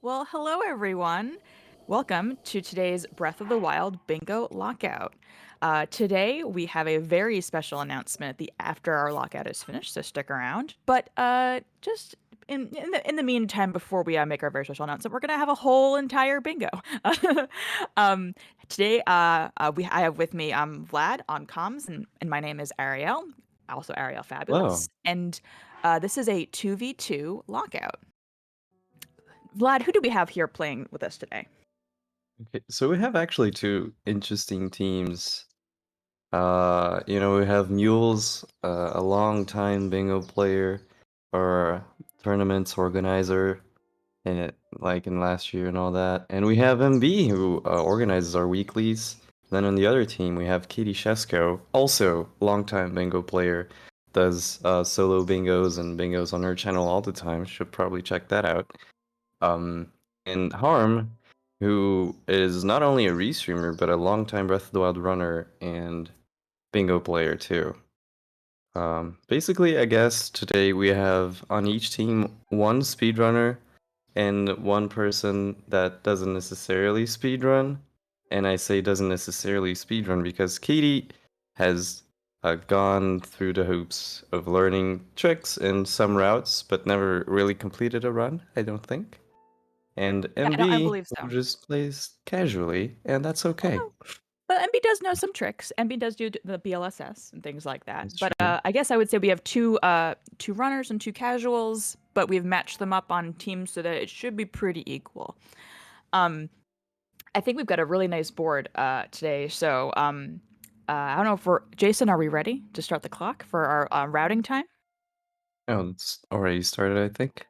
Well, hello everyone. Welcome to today's Breath of the Wild Bingo Lockout. Today we have a very special announcement after our lockout is finished, so stick around. But just in the meantime, before we make our very special announcement, we're gonna have a whole entire bingo. um, Today, I have with me Vlad on comms, and my name is Ariel, also Ariel Wow. Fabulous, and this is a 2v2 lockout. Vlad, who do we have here playing with us today? Okay, so we have actually two interesting teams. We have Mules, a long-time bingo player or tournaments organizer in it, like in last year and all that. And we have MB who organizes our weeklies. Then on the other team, we have Katie Shesko, also longtime bingo player, does solo bingos and bingos on her channel all the time. Should probably check that out. Um, and Harm, who is not only a restreamer but a longtime Breath of the Wild runner and bingo player too. Basically, I guess today we have on each team one speedrunner and one person that doesn't necessarily speedrun. And I say doesn't necessarily speedrun because Katie has gone through the hoops of learning tricks and some routes, but never really completed a run, I don't think. And I MB believe so. just plays casually, and that's Oh okay. no, but MB does know some tricks. MB does do the BLSS and things like that. It's But true. I guess I would say we have two runners and two casuals, but we've matched them up on teams so that it should be pretty equal. Um, I think we've got a really nice board today. So I don't know if we're Jason. Are we ready to start the clock for our routing time? Oh, it's already started, I think.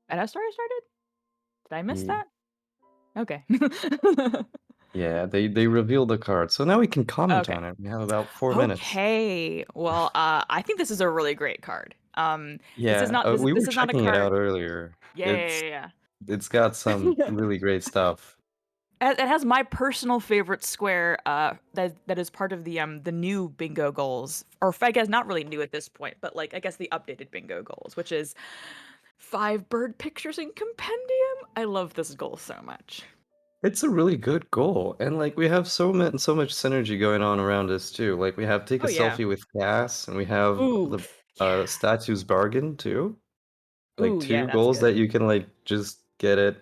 And I started. Did I miss Ye- that? Okay. Yeah, they revealed the card, so now we can comment Okay. on it. We have about 4 minutes. Okay. Well, I think this is a really great card. This is Yeah, not this we this were is not a checking it card. out earlier. Yeah, yeah, It's got some yeah. really great stuff. It has my personal favorite square. That is part of the new bingo goals, or I guess not really new at this point, but like I guess the updated bingo goals, which is 5 bird pictures in compendium. I love this goal so much. It's a really good goal, and like we have so much synergy going on around us too. Like we have take a Oh yeah. selfie with Cass, and we have Ooh, the yeah. statues bargain too. Like Ooh, yeah. two That's goals that good. you can like just get it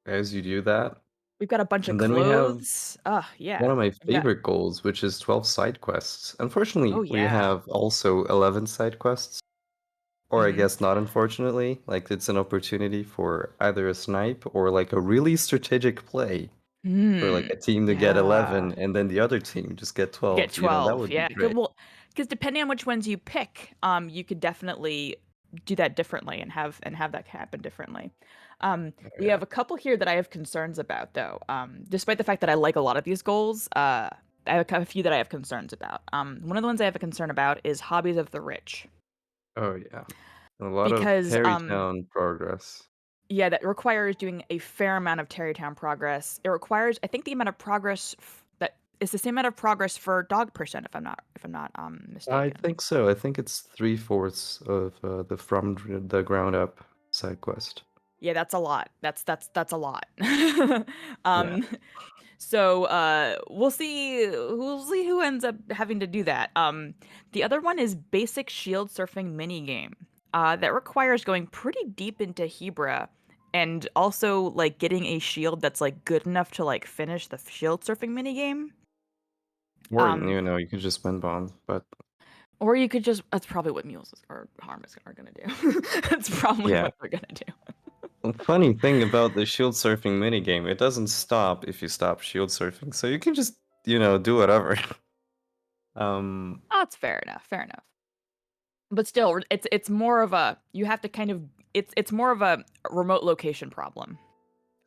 as you do that. We've got a bunch of And then we have clothes. Oh one yeah. of my We've got. favorite goals, which is 12 side quests. Oh Unfortunately, we yeah. have also 11 side quests, or I Mm-hmm. guess not unfortunately. Like it's an opportunity for either a snipe or like a really strategic play for like Hmm. a team to get Yeah. 11 and then the other team just get Get 12. That 12. would be Yeah. great. Well, because depending on which ones you pick, you could definitely do that differently and have that happen differently. Oh, We yeah. have a couple here that I have concerns about, though. Despite the fact that I like a lot of these goals, I have a few that I have concerns about. One of the ones I have a concern about is hobbies of the rich, Oh, yeah. A lot of because Terrytown progress. yeah, that requires doing a fair amount of Terrytown progress. It requires, I think, the amount of progress that is the same amount of progress for dog percent, if I'm not I mistaken. think so. I think it's 3/4 of the from the ground up side quest. Yeah, that's a lot. That's a lot. Yeah. um, so we'll see who ends up having to do that. The other one is basic shield surfing mini game. That requires going pretty deep into Hebra and also like getting a shield that's like good enough to like finish the shield surfing mini game. Or Um, you could just win bomb, but or you could just that's probably what or Harm are gonna do. That's probably yeah. what they're gonna do. The funny thing about the shield surfing minigame, it doesn't stop if you stop shield surfing, so you can just, do whatever. um, Oh, it's fair enough. Fair enough. But still, it's more of a you have to kind of it's more of a remote location problem.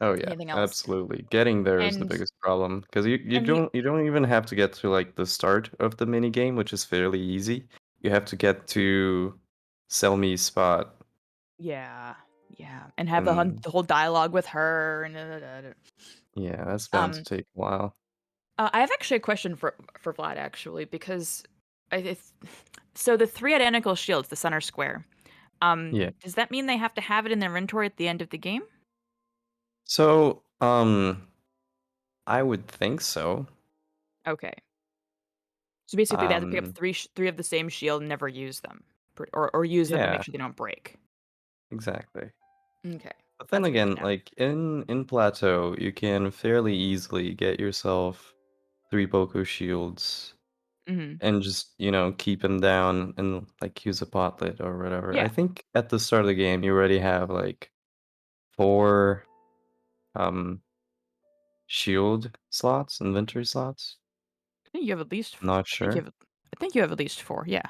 oh yeah, Anything else? absolutely. Getting there is the And biggest problem because you and you don't even have to get to like the start of the minigame, which is fairly easy. You have to get to sell me spot, yeah, yeah, and have and the whole dialogue with her and da, da, da, da. yeah, that's bound to Um take a while. I have actually a question for Vlad actually because it's so the three identical shields, the center square. Yeah. Does that mean they have to have it in their inventory at the end of the game? So, I would think so. Okay. So basically, they have to pick up Um, three of the same shield and never use them, or use them and make yeah, sure they don't break. exactly. Okay, But then that's good to again, know. like in Plateau, you can fairly easily get yourself 3 Poco shields Hmm. and just, keep them down and like use a potlet or whatever. I Yeah, think at the start of the game you already have like 4 um shield slots, inventory slots. I think you have at least. Not I think you sure. have. I think you have at least 4. Yeah,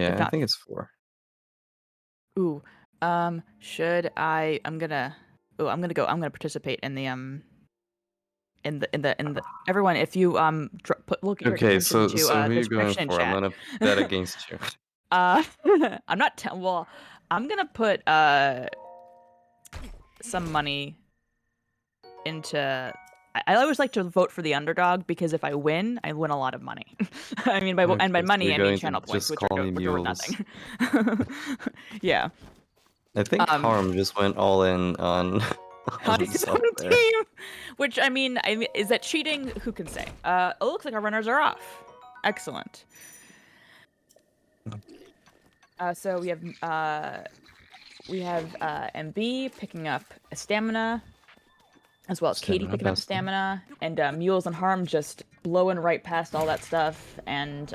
if Yeah, I not. think it's 4. Ooh. Should I? I'm gonna. Oh, I'm gonna go. I'm gonna participate in the in the everyone. If you look at your Okay, attention so to so who are the you going description in for? I'm chat. gonna bet against you. uh, I'm not. Well, I'm gonna put some money into. I always like to vote for the underdog because if I win a lot of money. I mean, by Okay, so money you're I mean going to channel points, just which call me which are worth mules. nothing. Yeah. I think Um, Harm just went all in on on on his himself own there. team, which I mean, is that cheating? Who can say? It looks like our runners are off. Excellent. So we have MB picking up a stamina, as well as Katie Stamina picking up a Bestie. stamina, and Mules and Harm just blowing right past all that stuff, and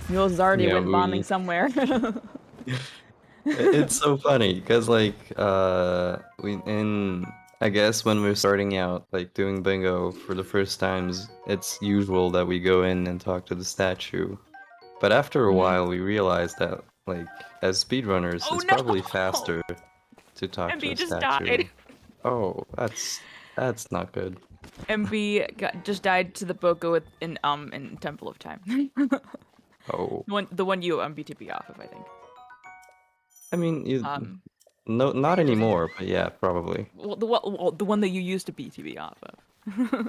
Mules is already Yeah, wind bombing we. somewhere. It's so funny because like we in I guess when we're starting out like doing bingo for the first times, it's usual that we go in and talk to the statue. But after a Mhm. while, we realized that like as speedrunners, Oh it's probably no! faster to talk to MB a just statue. died. Oh, that's not good. MB just died to the Boko in Temple of Time. Oh, The one you BTB off of, I think. I mean, Um, no, not or just anymore, but yeah, probably. the one that you used to BTB off of.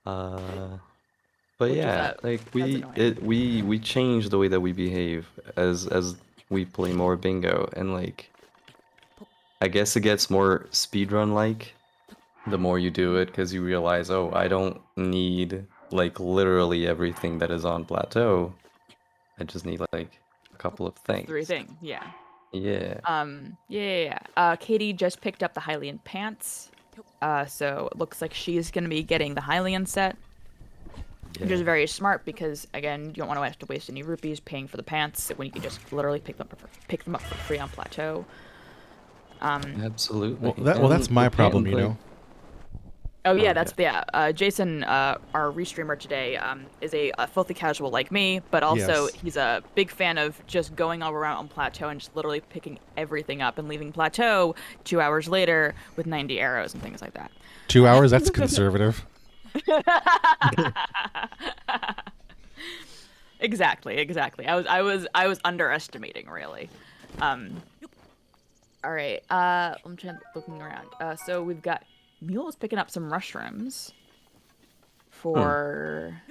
Uh, but Which is yeah, like that's annoying. we change the way that we behave as we play more bingo, and like I guess it gets more speedrun like the more you do it because you realize, oh, I don't need like literally everything that is on plateau. I just need like a couple of The three things. thing, yeah. Yeah, Yeah. Katie just picked up the Hylian Pants. So it looks like she's gonna be getting the Hylian set, which is yeah, very smart because again, you don't want to have to waste any rupees paying for the pants when you can just literally pick them up for free on plateau. absolutely. Well, And that's my problem, again, you like, know. Oh yeah, okay, that's yeah. Jason, our restreamer today, is a filthy casual like me, but also Yes. he's a big fan of just going all around on plateau and just literally picking everything up and leaving plateau 2 hours later with 90 arrows and things like that. 2 hours, that's conservative. Exactly. I was underestimating really. Um, all right. I'm trying looking around. So we've got Mule's picking up some mushrooms hmm. for.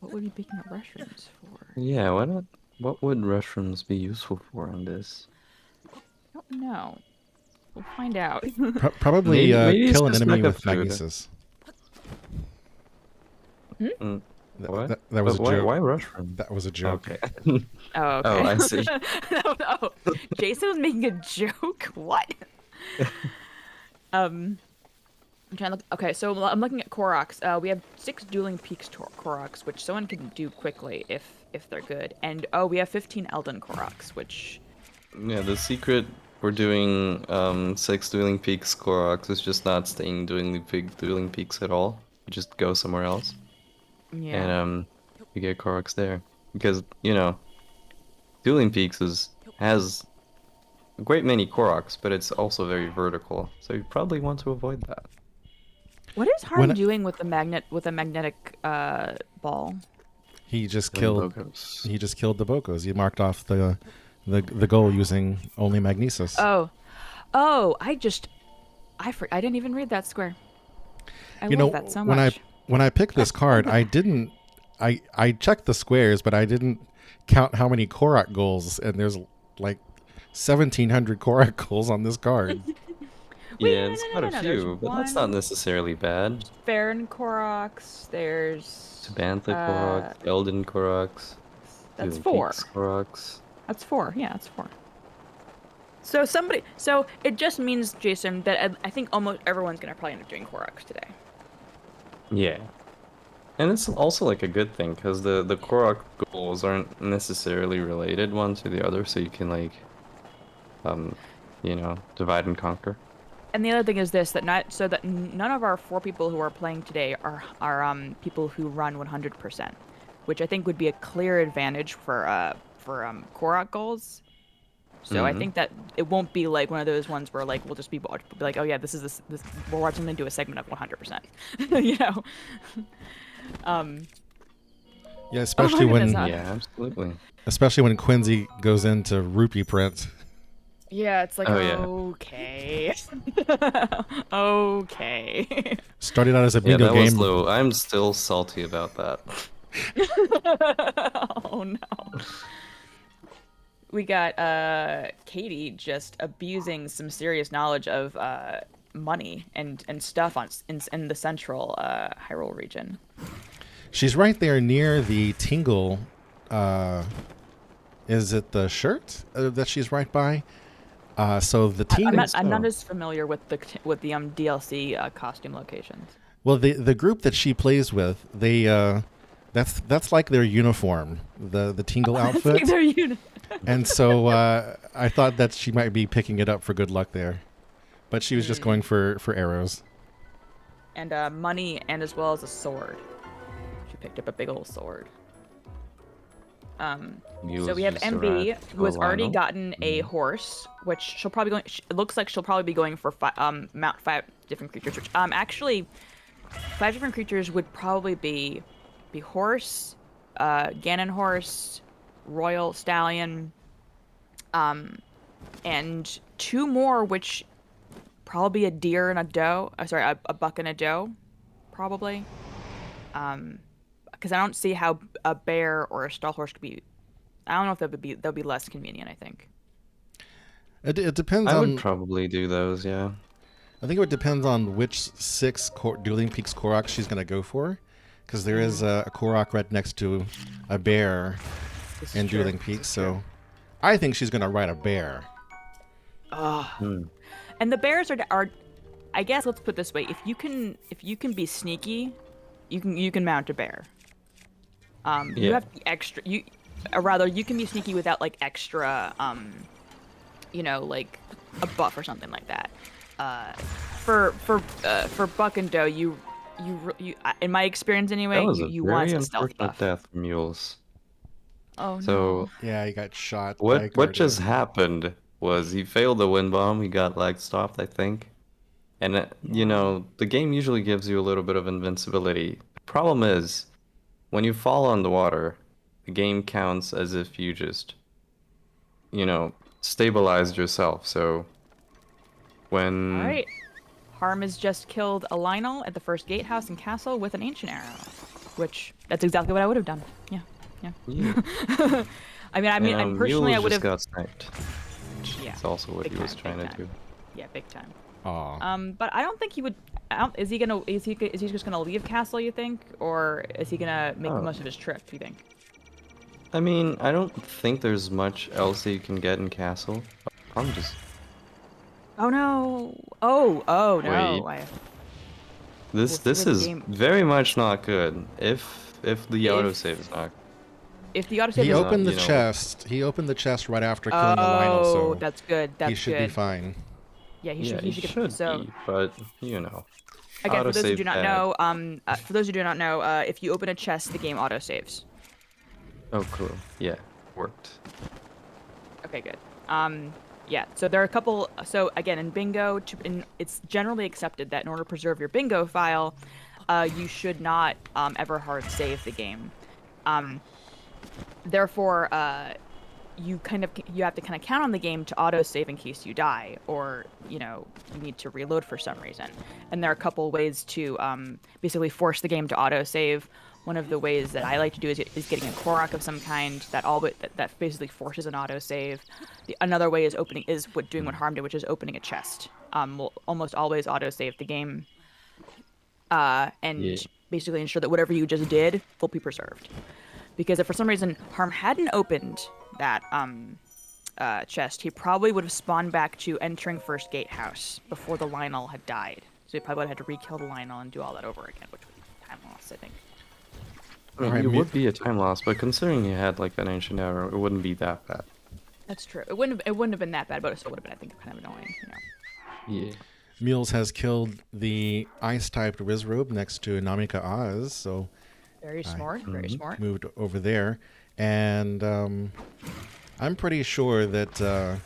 What would he be picking up mushrooms for? Yeah, why not? What would mushrooms be useful for on this? I don't know. We'll find out. Probably Maybe it's kill an just enemy backup with food. magnesis. Hmm? Mm, That, what? that, that was But a why? joke. Why mushroom? That was a joke. Okay. Oh, Oh, okay. I see. No. Jason was making a joke. What? Um, I'm trying to look. Okay, so I'm looking at Koroks. We have 6 Dueling Peaks Koroks, which someone can do quickly if they're good. And oh, we have 15 Elden Koroks, which Yeah, the secret for doing 6 Dueling Peaks Koroks is just not staying doing the big Dueling Peaks at all. You just go somewhere else, and yeah. you get Koroks there. Because, Dueling Peaks has a great many Koroks, but it's also very vertical, so you probably want to avoid that. What is Harm When doing with the magnetic ball? he just Killing killed, Bogos. he just killed the Bocos. He marked off the goal using only magnesis. Oh, I didn't even read that square. I You love know, that so when I much. when I picked this card, I didn't. I checked the squares, but I didn't count how many Korok goals, and there's like 1,700 Korok goals on this card. Wait, Yeah, no, it's no, no, quite no, a no. There's few, but that's not one necessarily bad. Farron Koroks. There's Tabantha Koroks, Elden Koroks, that's Dueling 4. Peaks Koroks. That's 4. Yeah, that's 4. So it just means, Jason, that I think almost everyone's gonna probably end up doing Koroks today. Yeah. And it's also like a good thing because the Korok goals aren't necessarily related one to the other, so you can like divide and conquer. And the other thing is this, that none of our 4 people who are playing today are people who run 100%, which I think would be a clear advantage for Korok goals. So I think that it won't be like one of those ones where like we'll just be like, oh yeah, this we're watching them do a segment of 100%, you know. Yeah, Oh my goodness, huh? Yeah, absolutely. especially when Quincy goes into rupee print. Yeah, it's like, Oh, yeah. okay. Okay. Started out as a Yeah, bingo that was game. low. I'm still salty about that. Oh no. We got Katie just abusing some serious knowledge of money and stuff in the central Hyrule region. She's right there near the Tingle. Is it the shirt that she's right by? So the team. I'm not as familiar with the DLC costume locations. Well, the group that she plays with, they that's like their uniform, the Tingle outfit. And so I thought that she might be picking it up for good luck there, but she was just going for arrows. And money, and as well as a sword. She picked up a big old sword. So we have MB, who has already gotten a horse, which she'll probably going. It looks like she'll probably be going for mount 5 different creatures. Which actually, 5 different creatures would probably be horse, Ganon Horse, Royal Stallion, and 2 more, which probably a deer and a doe. Sorry, a buck and a doe, probably. Because I don't see how a bear or a stall horse could be. I don't know if that would be less convenient. I think. It depends I on. would probably do those, yeah. I think it would depend on which 6 Dueling Peaks Korok she's going to go for, because there is a Korok right next to a bear in Dueling Peaks. So I think she's going to ride a bear. And the bears are, I guess let's put it this way: if you can be sneaky, you can mount a bear. You have the extra. Rather, you can be sneaky without like extra, like a buff or something like that. For buck and doe, you in my experience anyway, That was you a want very a stealth unfortunate buff. death for mules. Oh So Yeah, he got shot. by a what just guardian. happened was he failed the wind bomb. He got lag stopped, I think. And the game usually gives you a little bit of invincibility. The problem is, when you fall on the water, the game counts as if you just, stabilized yourself. So when All right. Harm has just killed a Lionel at the first gatehouse and castle with an ancient arrow, which that's exactly what I would have done. Yeah. Yeah. I mean, and personally, I would have. got sniped. Yeah. That's also what Big he was time, trying big to time. do. Yeah, big time. Aw. But I don't think he would. Is he just gonna leave castle? You think, or is he gonna make the most of his trip? You think? I mean, I don't think there's much else that you can get in castle. I'm just Oh no! Oh no! Wait. I, this We'll see what the is game- very much not good. If the autosave is not. if the autosave He is opened the you know. chest. He opened the chest right after killing the Lionel, so that's good. That's he should good. be fine. Yeah, he Yeah, should. He should. should So be, but again, for those who autosave do not bad. know, if you open a chest, the game autosaves. Oh, cool. Yeah, worked. Okay, good. Yeah. So there are a couple. So again, in Bingo, it's generally accepted that in order to preserve your Bingo file, you should not ever hard save the game. Therefore, you have to kind of count on the game to autosave in case you die, or you need to reload for some reason. And there are a couple ways to basically force the game to autosave. One of the ways that I like to do is getting a Korok of some kind that basically forces an autosave. Another way is doing what Harm did, which is opening a chest. will almost always autosave the game, Yeah. and basically ensure that whatever you just did will be preserved. Because if for some reason Harm hadn't opened that chest, he probably would have spawned back to entering First Gatehouse before the Lionel had died. So he probably would have had to re-kill the Lionel and do all that over again, which would be time loss, I think. I mean, it would be a time loss, but considering you had like an ancient arrow, it wouldn't be that bad. That's true. It wouldn't have been that bad, but it still would have been, I think, kind of annoying, Yeah. Mules has killed the ice-typed Wizrobe next to Namika Oz, so Very smart, very smart. moved over there. And I'm pretty sure that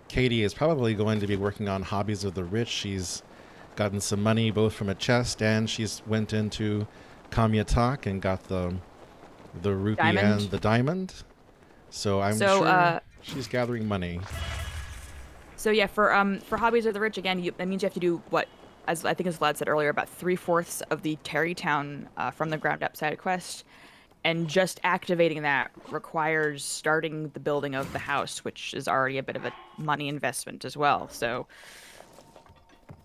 Katie is probably going to be working on Hobbies of the Rich. She's gotten some money both from a chest, and she's went into Kamyatak and got the rupee Diamond. and the diamond. So I'm sure she's gathering money. So yeah, for Hobbies of the Rich, again, that means you have to do what, as I think as Vlad said earlier, about 3/4 of the Terrytown from the ground up side quest, and just activating that requires starting the building of the house, which is already a bit of a money investment as well. So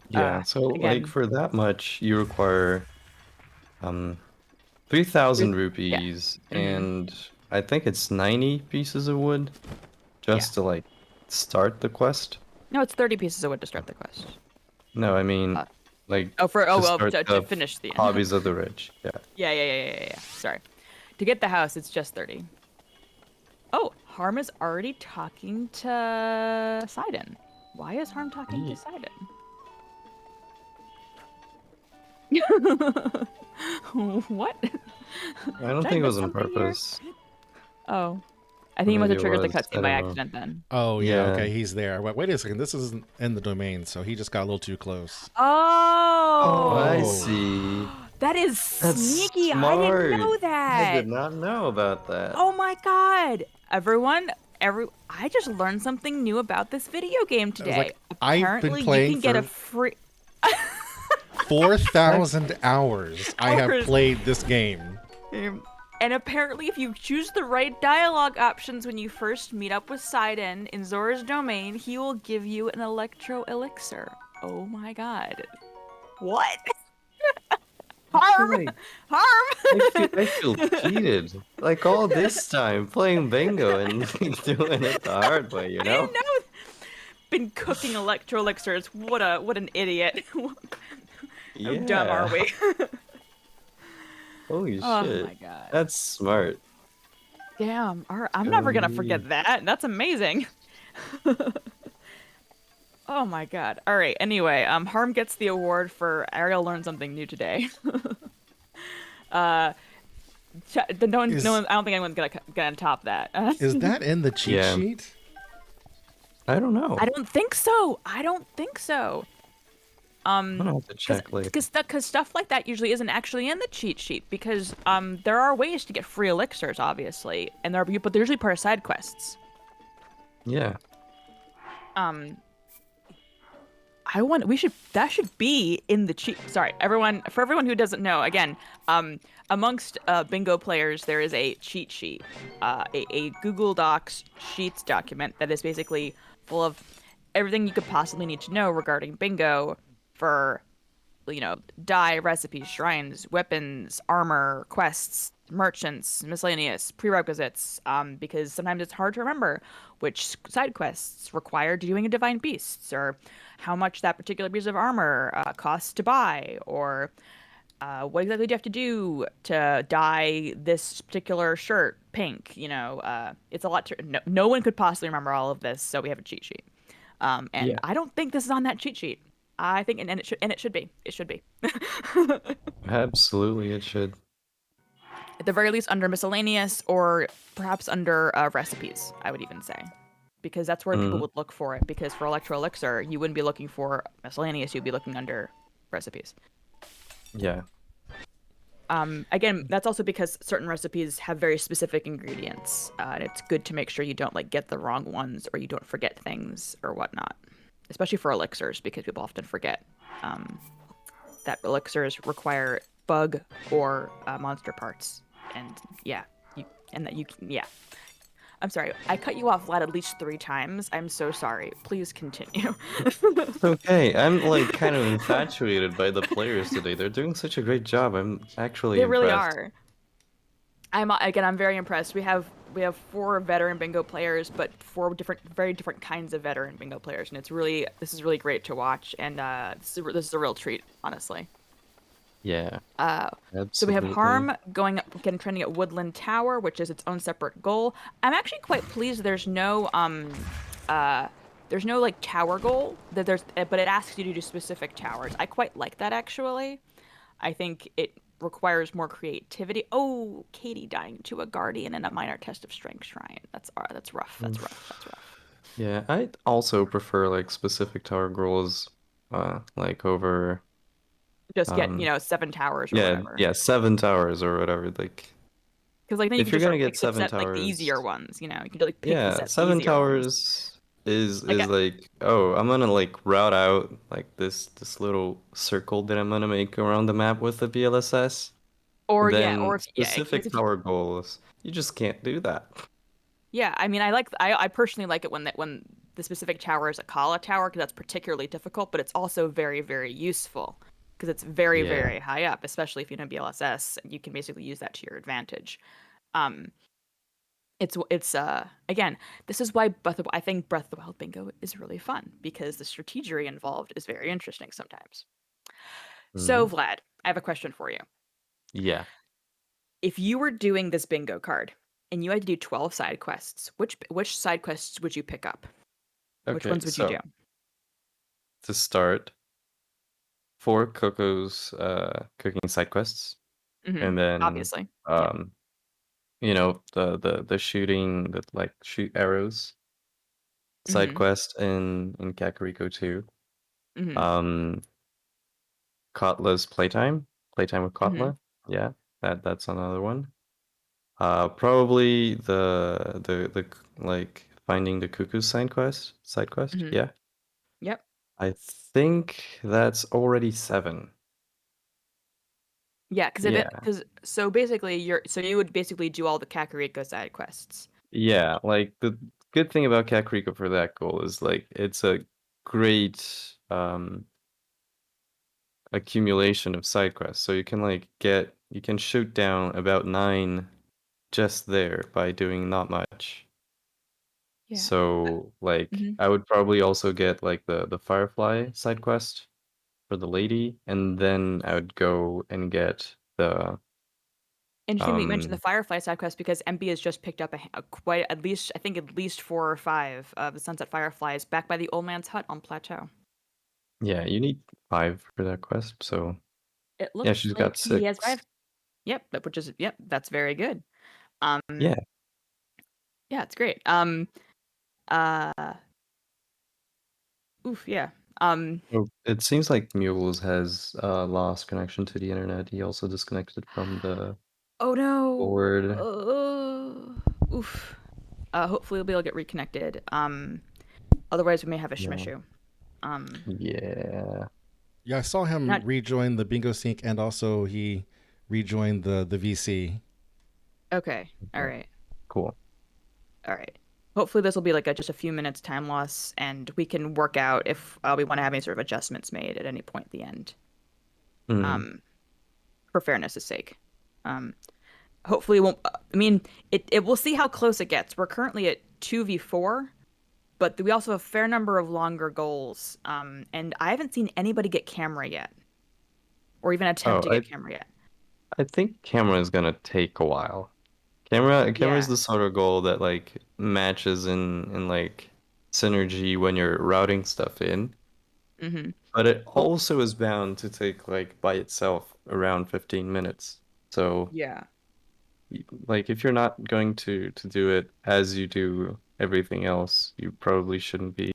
Yeah, so again, like for that much, you require 3,000 rupees and I think it's 90 pieces of wood just to like start the quest. No, it's 30 pieces of wood to start the quest. No, I mean like to finish the Hobbies of the Rich. Yeah. Yeah. Sorry. To get the house, it's just 30. Oh, Harm is already talking to Sidon. Why is Harm talking to Sidon? What? I don't think it was on purpose. Oh. I think he must have Maybe it triggered the was. I cutscene by don't know. accident then. Oh, yeah, Yeah. okay, he's there. Wait a second, this isn't in the domain, so he just got a little too close. Oh! I Oh. see. That is That's sneaky. smart. I didn't know that. I did not know about that. Oh my god. Everyone, I just learned something new about this video game today. like, I've been Apparently playing you can get a for- free 4,000 hours I have Hours. played this game. And apparently, if you choose the right dialogue options when you first meet up with Sidon in Zora's domain, he will give you an electro elixir. Oh my god. What? Harm! Harm! I feel cheated. Like all this time playing bingo and doing it the hard way, you I know? didn't know. Been cooking electro elixirs. What an idiot. How dumb are we? Holy shit. Oh my god. That's smart. Damn. I'm never gonna forget that. That's amazing. Oh my god. All right. Anyway, Harm gets the award for Ariel learned something new today. No one, I don't think anyone's gonna top that. Is that in the cheat Yeah. sheet? I don't know. I don't think so. I'm gonna have to check later. Because stuff like that usually isn't actually in the cheat sheet, because there are ways to get free elixirs, obviously, and but they're usually part of side quests. Yeah. That should be in the cheat. Sorry, for everyone who doesn't know, again, amongst bingo players, there is a cheat sheet, a Google Docs Sheets document that is basically full of everything you could possibly need to know regarding bingo for, die, recipes, shrines, weapons, armor, quests, merchants, miscellaneous, prerequisites, because sometimes it's hard to remember which side quests require doing a divine beasts, or how much that particular piece of armor costs to buy, or what exactly do you have to do to dye this particular shirt pink. It's a lot to no one could possibly remember all of this, so we have a cheat sheet. And Yeah. I don't think this is on that cheat sheet. I think, and it should be. It should be. Absolutely, it should. At the very least, under miscellaneous, or perhaps under recipes, I would even say, because that's where people would look for it. Because for Electro Elixir, you wouldn't be looking for miscellaneous; you'd be looking under recipes. Yeah. Again, that's also because certain recipes have very specific ingredients, and it's good to make sure you don't get the wrong ones, or you don't forget things or whatnot. Especially for elixirs, because people often forget that elixirs require bug or monster parts, and I'm sorry. I cut you off, Vlad, at least 3 times. I'm so sorry. Please continue. It's okay. I'm like kind of infatuated by the players today. They're doing such a great job. I'm actually They really impressed. are. I'm very impressed. We have 4 veteran bingo players, but 4 very different kinds of veteran bingo players, and this is really great to watch, and this is a real treat, honestly. Yeah, So we have absolutely. Harm getting trending at Woodland Tower, which is its own separate goal. I'm actually quite pleased there's no like tower goal but it asks you to do specific towers. I quite like that actually. I think it requires more creativity. Oh, Katie dying to a guardian in a minor test of strength shrine. That's rough. That's rough. That's rough. Yeah, I also prefer like specific tower goals, like over. Just get 7 towers or whatever. Yeah, 7 towers or whatever. Like, Because like then you if can you're just sort gonna of get pick the 7 set like the easier towers, ones. You can like pick the yeah, set the 7 easier ones. towers is Like like, oh, I'm gonna like route out like this little circle that I'm gonna make around the map with the BLSS. or And yeah, or then if yeah, because specific tower goals, you just can't do that. yeah, I mean, I personally like it when the specific tower is a Kala tower because that's particularly difficult, but it's also very, very useful because it's very, Yeah. very high up, especially if you know BLSS, and you can basically use that to your advantage. Um, it's again, this is why I think Breath of the Wild Bingo is really fun because the strategery involved is very interesting sometimes. So, Hmm. Vlad, I have a question for you. Yeah. If you were doing this bingo card and you had to do 12 side quests, which side quests would you pick up? Which Okay, ones would you do? so to start, 4 Coco's cooking side quests, Mm-hmm. and then Obviously. Yeah. um the shooting that like shoot arrows side Mm-hmm. quest in Kakariko 2. Mm-hmm. Um Kotla's playtime with Mm-hmm. Kotla. Yeah, that's another one. Probably the like finding the cuckoo side quest. Mm-hmm. Yeah. Yep. I think that's already 7. Yeah, Yeah. so basically you would basically do all the Kakariko side quests. Yeah, like the good thing about Kakariko for that goal is like it's a great accumulation of side quests. So you can shoot down about 9 just there by doing not much. Yeah. So like Mm-hmm. I would probably also get like the Firefly side quest for the lady, and then I would go and get the Interesting that you mentioned the um Firefly side quest because MB has just picked up quite at least 4 or 5 of the Sunset Fireflies back by the old man's hut on Plateau. yeah, you need 5 for that quest. So It yeah, looks she's like got he has 6. 5. Yep, that's very good. Yeah. Yeah, it's great. Uh, oof, yeah. Oh, it seems like Mules has lost connection to the internet. He also disconnected from the Oh no. board. Oof. Hopefully we'll be able to get reconnected. Otherwise we may have a Yeah. shmishu. Yeah. Yeah, I saw him Not rejoin the bingo sync, and also he rejoined the VC. okay. All Okay. right. Cool. All right. Hopefully this will be like just a few minutes time loss, and we can work out if we want to have any sort of adjustments made at any point at the end. Mm. Um, for fairness' sake. Hopefully it won't. I mean, it. We'll see how close it gets. We're currently at 2v4, but we also have a fair number of longer goals. And I haven't seen anybody get camera yet, or even attempt Oh, to get camera yet. I think camera is gonna take a while. Camera is Yeah. the sort of goal that like matches in like synergy when you're routing stuff in. Mm-hmm. But it Hope. also is bound to take like by itself around 15 minutes. So Yeah. like if you're not going to do it as you do everything else, you probably shouldn't be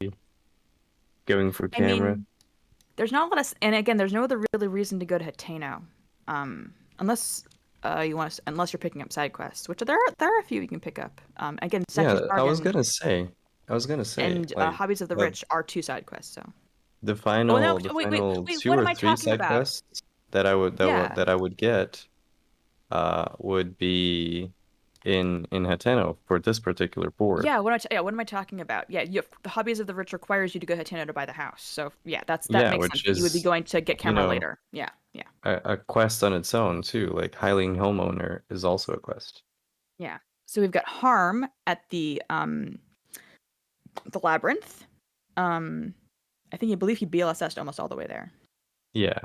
going for I camera. mean, there's not a lot of, and again, there's no other really reason to go to Hateno, unless unless you're picking up side quests, which there are a few you can pick up. Again, Statue's Yeah, Bargain I was gonna say and like Hobbies of the Rich are 2 side quests. So. Oh no! the Wait, wait, final wait! 2 What am or I 3 talking side about? quests Yeah. that I would get would be in Hateno for this particular board. Yeah, what am I talking about? Yeah, the Hobbies of the Rich requires you to go Hateno to buy the house. So yeah, that makes sense. Which You would be is, going to get camera later. Yeah. a quest on its own too. Like Hylian Homeowner is also a quest. Yeah. So we've got Harm at the labyrinth. I believe he BLSS'd almost all the way there. Yeah.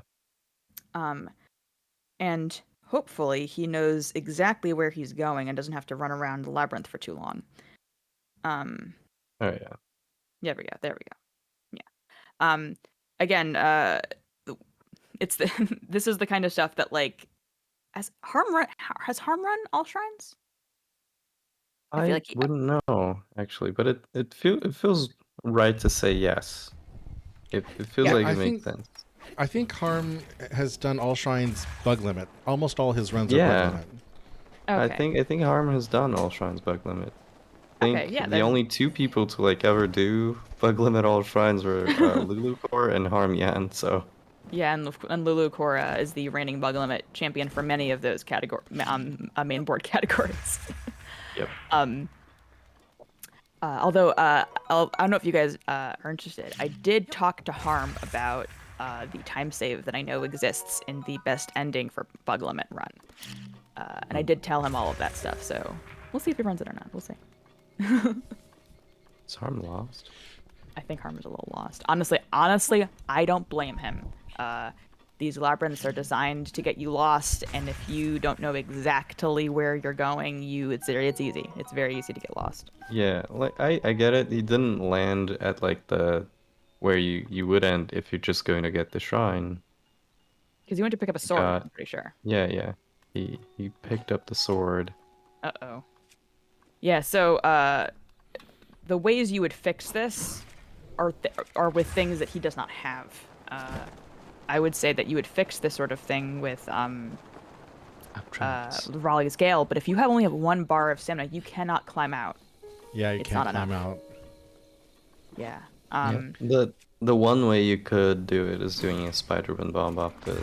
And hopefully he knows exactly where he's going and doesn't have to run around the labyrinth for too long. Oh yeah. There we go. Yeah. Again, it's this is the kind of stuff that like has Harm run all shrines? I feel like wouldn't know actually, but it feels right to say yes. It feels like it makes sense. I think Harm has done all shrines bug limit. Almost all his runs are bug limit. Okay. I think Harm has done all shrines bug limit. I think the only two people to like ever do bug limit all shrines were Lulucore and Harm Yan. So yeah, and Lulucore is the reigning bug limit champion for many of those main board categories. Yep. Although I don't know if you guys are interested. I did talk to Harm about the time save that I know exists in the best ending for bug limit run, and I did tell him all of that stuff. So we'll see if he runs it or not. We'll see. Is Harm lost? I think Harm is a little lost. Honestly, I don't blame him. These labyrinths are designed to get you lost, and if you don't know exactly where you're going, it's easy. It's very easy to get lost. Yeah, like I get it. He didn't land at like the where you would end if you're just going to get the shrine. Because he went to pick up a sword, I'm pretty sure. Yeah. He picked up the sword. Uh-oh. Yeah, so the ways you would fix this are with things that he does not have. I would say that you would fix this sort of thing with Raleigh's Gale, but if you only have 1 bar of stamina, you cannot climb out. Yeah, you can't climb out. Yeah. The one way you could do it is doing a spider-man bomb off the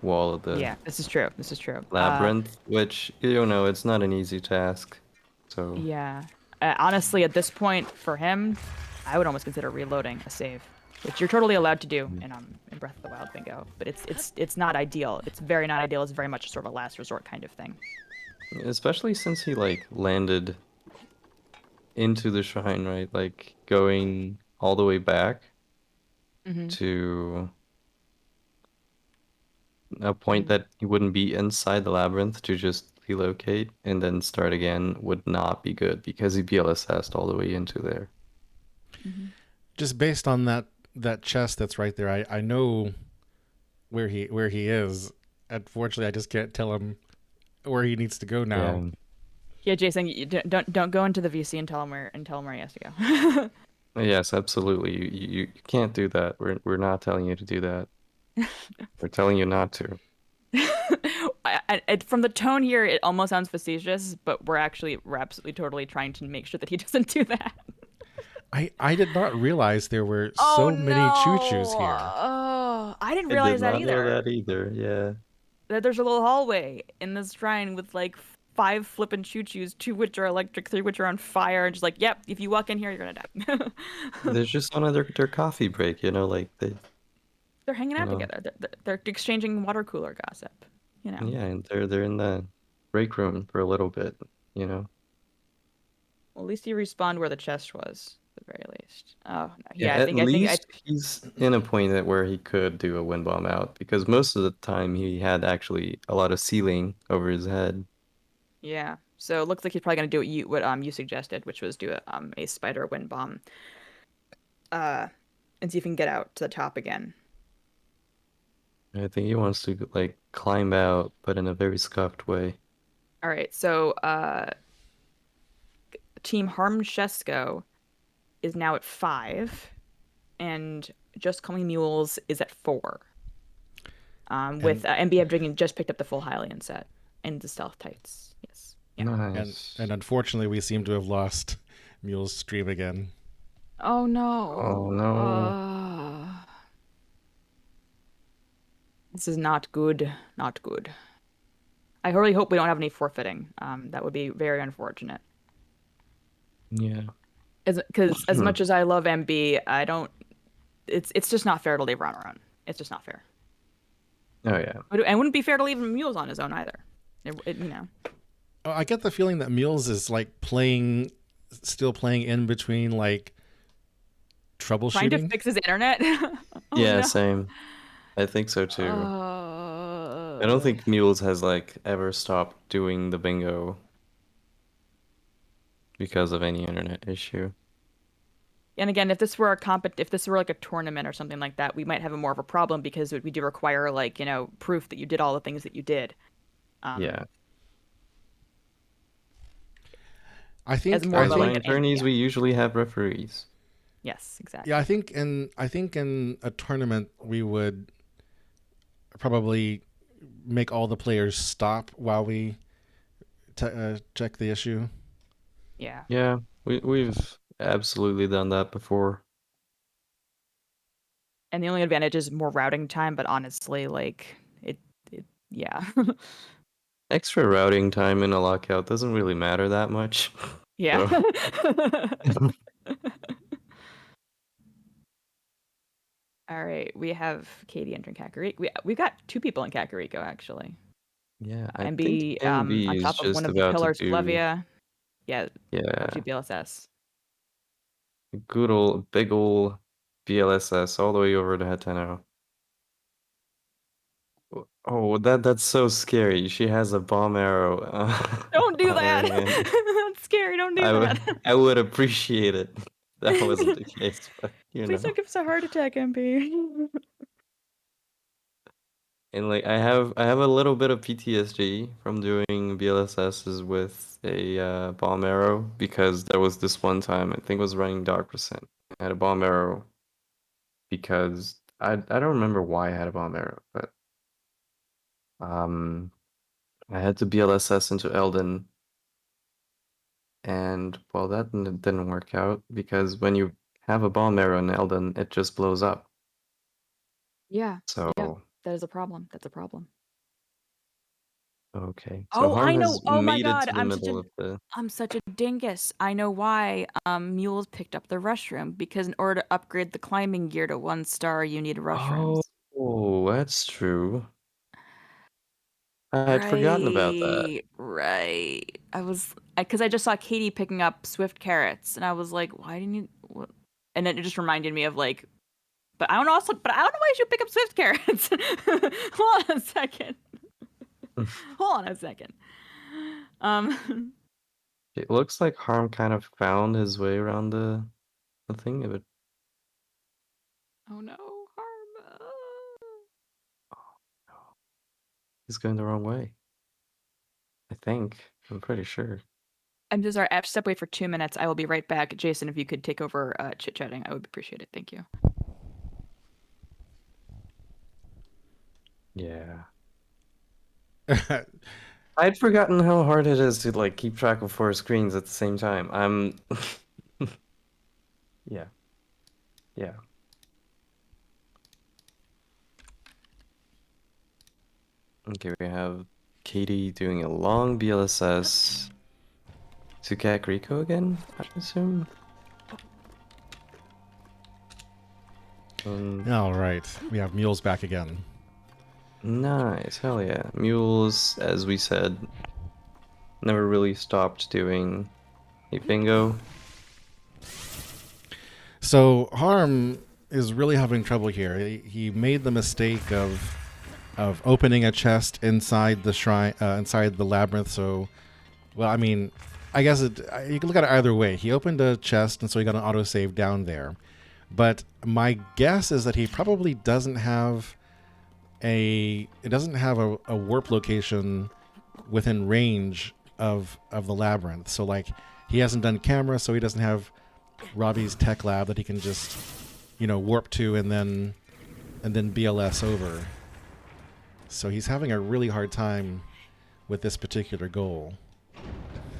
wall of the this is true. labyrinth, which it's not an easy task. So yeah, honestly, at this point for him, I would almost consider reloading a save, which you're totally allowed to do in Breath of the Wild Bingo, but it's not ideal. It's very not ideal. It's very much sort of a last resort kind of thing. Especially since he like landed into the shrine, right? Like going all the way back to a point that he wouldn't be inside the labyrinth to just relocate and then start again would not be good because he BLSS'd all the way into there. Just based on that chest that's right there, I know where he is. Unfortunately, I just can't tell him where he needs to go now. Yeah, Jason, don't go into the VC and tell him where he has to go. Yes, absolutely. You can't do that. We're not telling you to do that. We're telling you not to. From the tone here, it almost sounds facetious, but we're absolutely totally trying to make sure that he doesn't do that. I did not realize there were so many choo-choos here. Oh, I didn't realize that either. I did not know that either, yeah. There's a little hallway in this shrine with like 5 flippin' choo-choos, 2 which are electric, 3 which are on fire, and just like, yep, if you walk in here, you're gonna die. There's just on their coffee break, like they're hanging out together. They're exchanging water cooler gossip, Yeah, and they're in the break room for a little bit, Well, at least he respawned where the chest was, at the very least. Oh, no. Yeah, I think he's in a point where he could do a wind bomb out because most of the time he had actually a lot of ceiling over his head. Yeah, so it looks like he's probably gonna do what you suggested, which was do a spider wind bomb, and see if he can get out to the top again. I think he wants to like climb out, but in a very scuffed way. All right, so Team Harm Shesko is now at 5, and Just Call Me Mules is at 4. With MBF Drinking just picked up the full Hylian set and the stealth tights. Yes. Yeah. Nice. And unfortunately, we seem to have lost Mule's stream again. Oh no. Oh no. This is not good. Not good. I really hope we don't have any forfeiting. That would be very unfortunate. Yeah. Because as much as I love MB, I don't. It's just not fair to leave her on her own. It's just not fair. Oh yeah. And it wouldn't be fair to leave Mules on his own either. I get the feeling that Mules is like still playing in between like troubleshooting. Trying to fix his internet. Yeah, same. I think so too. I don't think Mules has like ever stopped doing the bingo because of any internet issue. And again, if this were like a tournament or something like that, we might have more of a problem because we do require like, proof that you did all the things that you did. Yeah. I think as attorneys, we usually have referees. Yes, exactly. Yeah, I think in a tournament we would probably make all the players stop while we check the issue. Yeah. Yeah, we've absolutely done that before. And the only advantage is more routing time, but honestly, like yeah. Extra routing time in a lockout doesn't really matter that much. Yeah. So. All right, we have Katie entering Kakariko. We've got 2 people in Kakariko actually. Yeah, I MB, think MB on top is of just one of the about pillars, to do... Plevia. Yeah. Yeah. BLSS. Good old, big old BLSS all the way over to Hetano. Oh, that's so scary. She has a bomb arrow. Don't do that. That's scary. Don't do that. I would appreciate it. That wasn't the case, but Please don't give us a heart attack, MP. And like I have a little bit of PTSD from doing BLSSs with a bomb arrow because there was this one time I think it was running Dark Percent. I had a bomb arrow because I don't remember why I had a bomb arrow, but I had to BLSS into Elden, and well, that didn't work out because when you have a bomb arrow in Elden, it just blows up. Yeah. So yeah, that is a problem. That's a problem. Okay. So I know. has Oh my made God, it to the middle of the... I'm such a dingus. I know why. Mules picked up the restroom because in order to upgrade the climbing gear to 1 star, you need restrooms. Oh, that's true. I had forgotten about that. Right. Because I just saw Katie picking up Swift carrots, and I was like, why didn't you? What? And then it just reminded me of like, but I don't know why you pick up Swift carrots. Hold on a second. Hold on a second. It looks like Harm kind of found his way around the thing of it. Oh no, Harm. Oh no. He's going the wrong way. I think. I'm pretty sure. I'm so sorry. I have to step away for 2 minutes. I will be right back. Jason, if you could take over chit-chatting, I would appreciate it. Thank you. Yeah. I'd forgotten how hard it is to like keep track of 4 screens at the same time. Yeah. Yeah. Okay, we have Katie doing a long BLSS to Kakariko again, I assume. All right, we have Mules back again. Nice, hell yeah. Mules, as we said, never really stopped doing a bingo. So Harm is really having trouble here. He made the mistake of opening a chest inside the shrine, inside the labyrinth. So, well, I mean, I guess you can look at it either way. He opened a chest, and so he got an autosave down there. But my guess is that he probably doesn't have a warp location within range of the labyrinth. So like he hasn't done camera, so he doesn't have Robbie's tech lab that he can just warp to and then BLS over. So he's having a really hard time with this particular goal.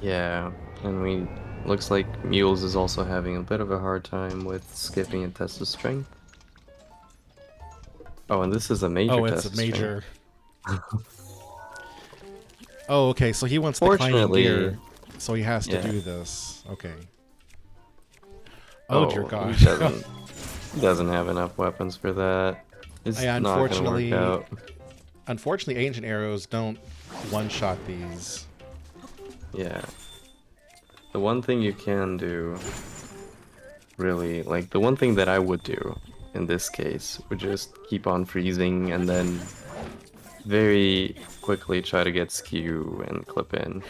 Yeah, and looks like Mules is also having a bit of a hard time with skipping a test of strength. Oh, and this is a major test. Oh, it's a major. Oh, okay. So he wants the climbing Fortunately, gear, so he has to yeah. do this. Okay. Oh, dear God. He doesn't have enough weapons for that. It's Yeah, not going to work out. Unfortunately, ancient arrows don't one-shot these. Yeah. The one thing you can do, really, like, the one thing that I would do in this case would just keep on freezing and then very quickly try to get skew and clip in.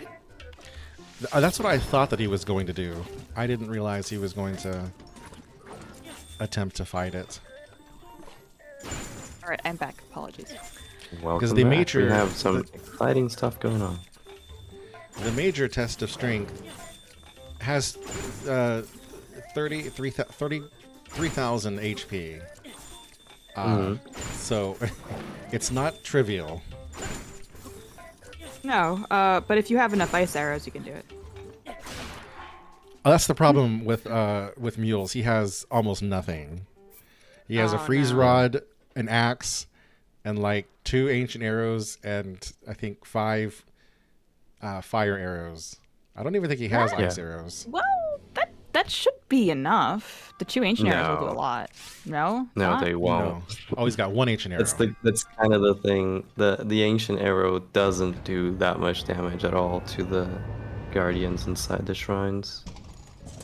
That's what I thought that he was going to do. I didn't realize he was going to attempt to fight it. All right, I'm back. Apologies. Welcome the back. major- We have some exciting stuff going on. The major test of strength has 33,000 HP. So it's not trivial. No, but if you have enough ice arrows, you can do it. Oh, that's the problem with mules. He has almost nothing. He has a freeze rod, an axe, and like 2 ancient arrows, and I think 5 fire arrows. I don't even think he has ice arrows. Well, that should be enough. The 2 ancient arrows will do a lot. No? No, Not? they won't. No. Oh, he's got 1 ancient arrow. That's kind of the thing. The ancient arrow doesn't do that much damage at all to the guardians inside the shrines.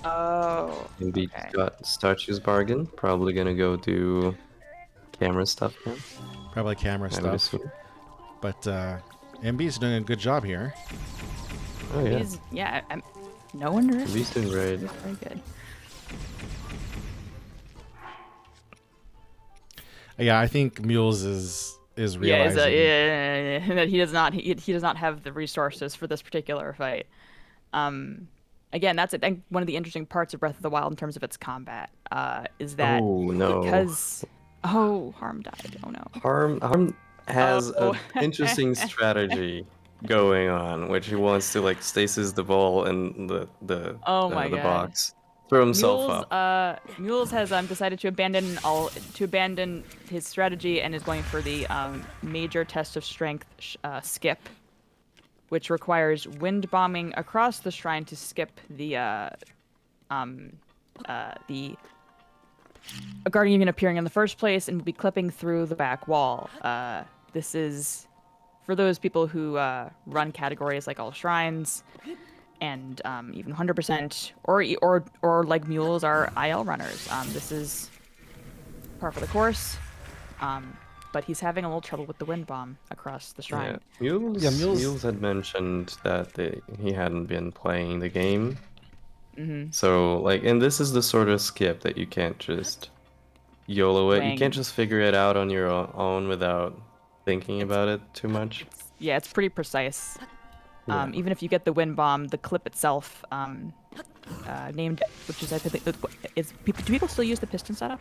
Oh. Maybe okay. got Statue's Bargain. Probably gonna go do camera stuff now. Probably camera I would stuff. assume. But MB's doing a good job here. Oh yeah. I'm no wonder. He's doing great. He's very good. Yeah, I think Mules is realizing. That he does not have the resources for this particular fight. Again, that's I think one of the interesting parts of Breath of the Wild in terms of its combat is that because Harm died. Oh no. Harm has Oh. an interesting strategy going on, which he wants to like stasis the ball in the my God. box, throw himself up. Mules has decided to abandon his strategy and is going for the major test of strength skip, which requires wind bombing across the shrine to skip the guardian even appearing in the first place, and will be clipping through the back wall. This is for those people who run categories like all shrines and even 100% or like mules are IL runners. This is par for the course. But he's having a little trouble with the wind bomb across the shrine. Yeah. Mules- Mules had mentioned that he hadn't been playing the game. Mm-hmm. So, like, and this is the sort of skip that you can't just YOLO it. You Wang. can't just figure it out on your own without thinking about it too much. It's pretty precise. Yeah. Even if you get the wind bomb, the clip itself, named, which is I think, do people still use the piston setup?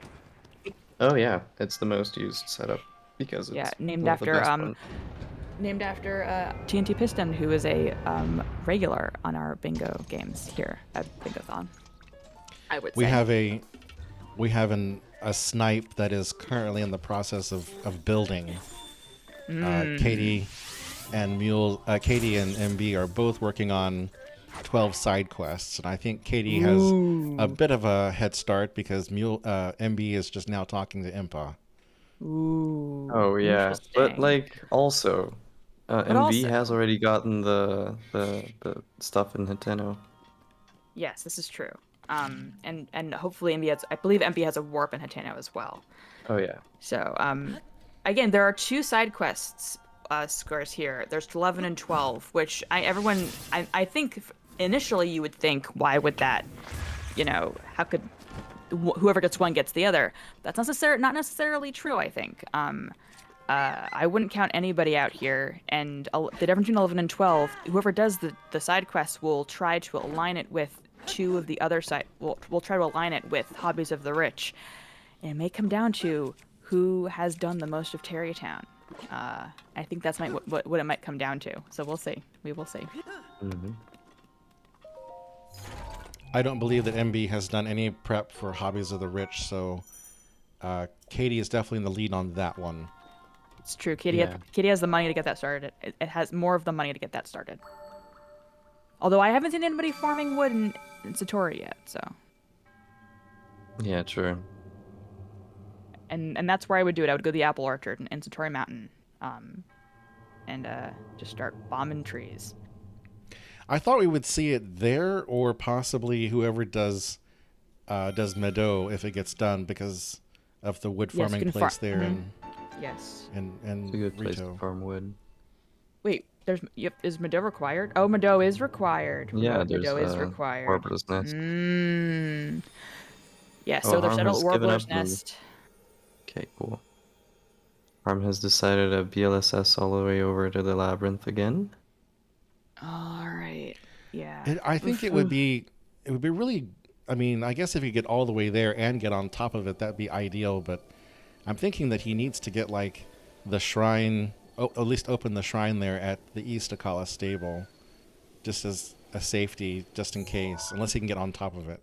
Oh yeah, it's the most used setup because it's named one of the after best ones. named after TNT Piston, who is a regular on our bingo games here at Bingothon. I would say We have a snipe that is currently in the process of building. Katie and MB are both working on 12 side quests, and I think Katie has a bit of a head start because MB is just now talking to Impa. Ooh. Oh yeah, but interesting. like also, MB also- has already gotten the stuff in Nintendo. Yes, this is true. And hopefully I believe MB has a warp in Hateno as well. Oh yeah. So, again, there are 2 side quests scores here. There's 11 and 12, which I think initially you would think, why would that, how could whoever gets one gets the other? That's not necessarily true, I think. I wouldn't count anybody out here, and the difference between 11 and 12, whoever does the side quests will try to align it with 2 of the other side. We'll try to align it with Hobbies of the Rich. And it may come down to who has done the most of Tarrytown. I think that's what it might come down to. So we'll see. We will see. Mm-hmm. I don't believe that MB has done any prep for Hobbies of the Rich, so Katie is definitely in the lead on that one. It's true. Katie, Yeah. Katie has the money to get that started. It has more of the money to get that started. Although I haven't seen anybody farming wood in Satori yet, so. Yeah, true. And that's where I would do it. I would go to the apple orchard in Satori Mountain, and just start bombing trees. I thought we would see it there, or possibly whoever does Meadow if it gets done, because of the wood farming place there. And yes. And It's a good place Rito. to farm wood. Wait, is Meadow required? Oh, Meadow is required. Yeah, there's Meadow is required. Warbler's Nest. Yeah, Oh, so there's Harm a has given Warbler's up the- Nest. Okay, cool. Harm has decided to BLSS all the way over to the labyrinth again. All right. Yeah. And I think it would be really. I mean, I guess if you get all the way there and get on top of it, that'd be ideal. But I'm thinking that he needs to get like the shrine, at least open the shrine there at the East Akala stable, just as a safety, just in case, unless he can get on top of it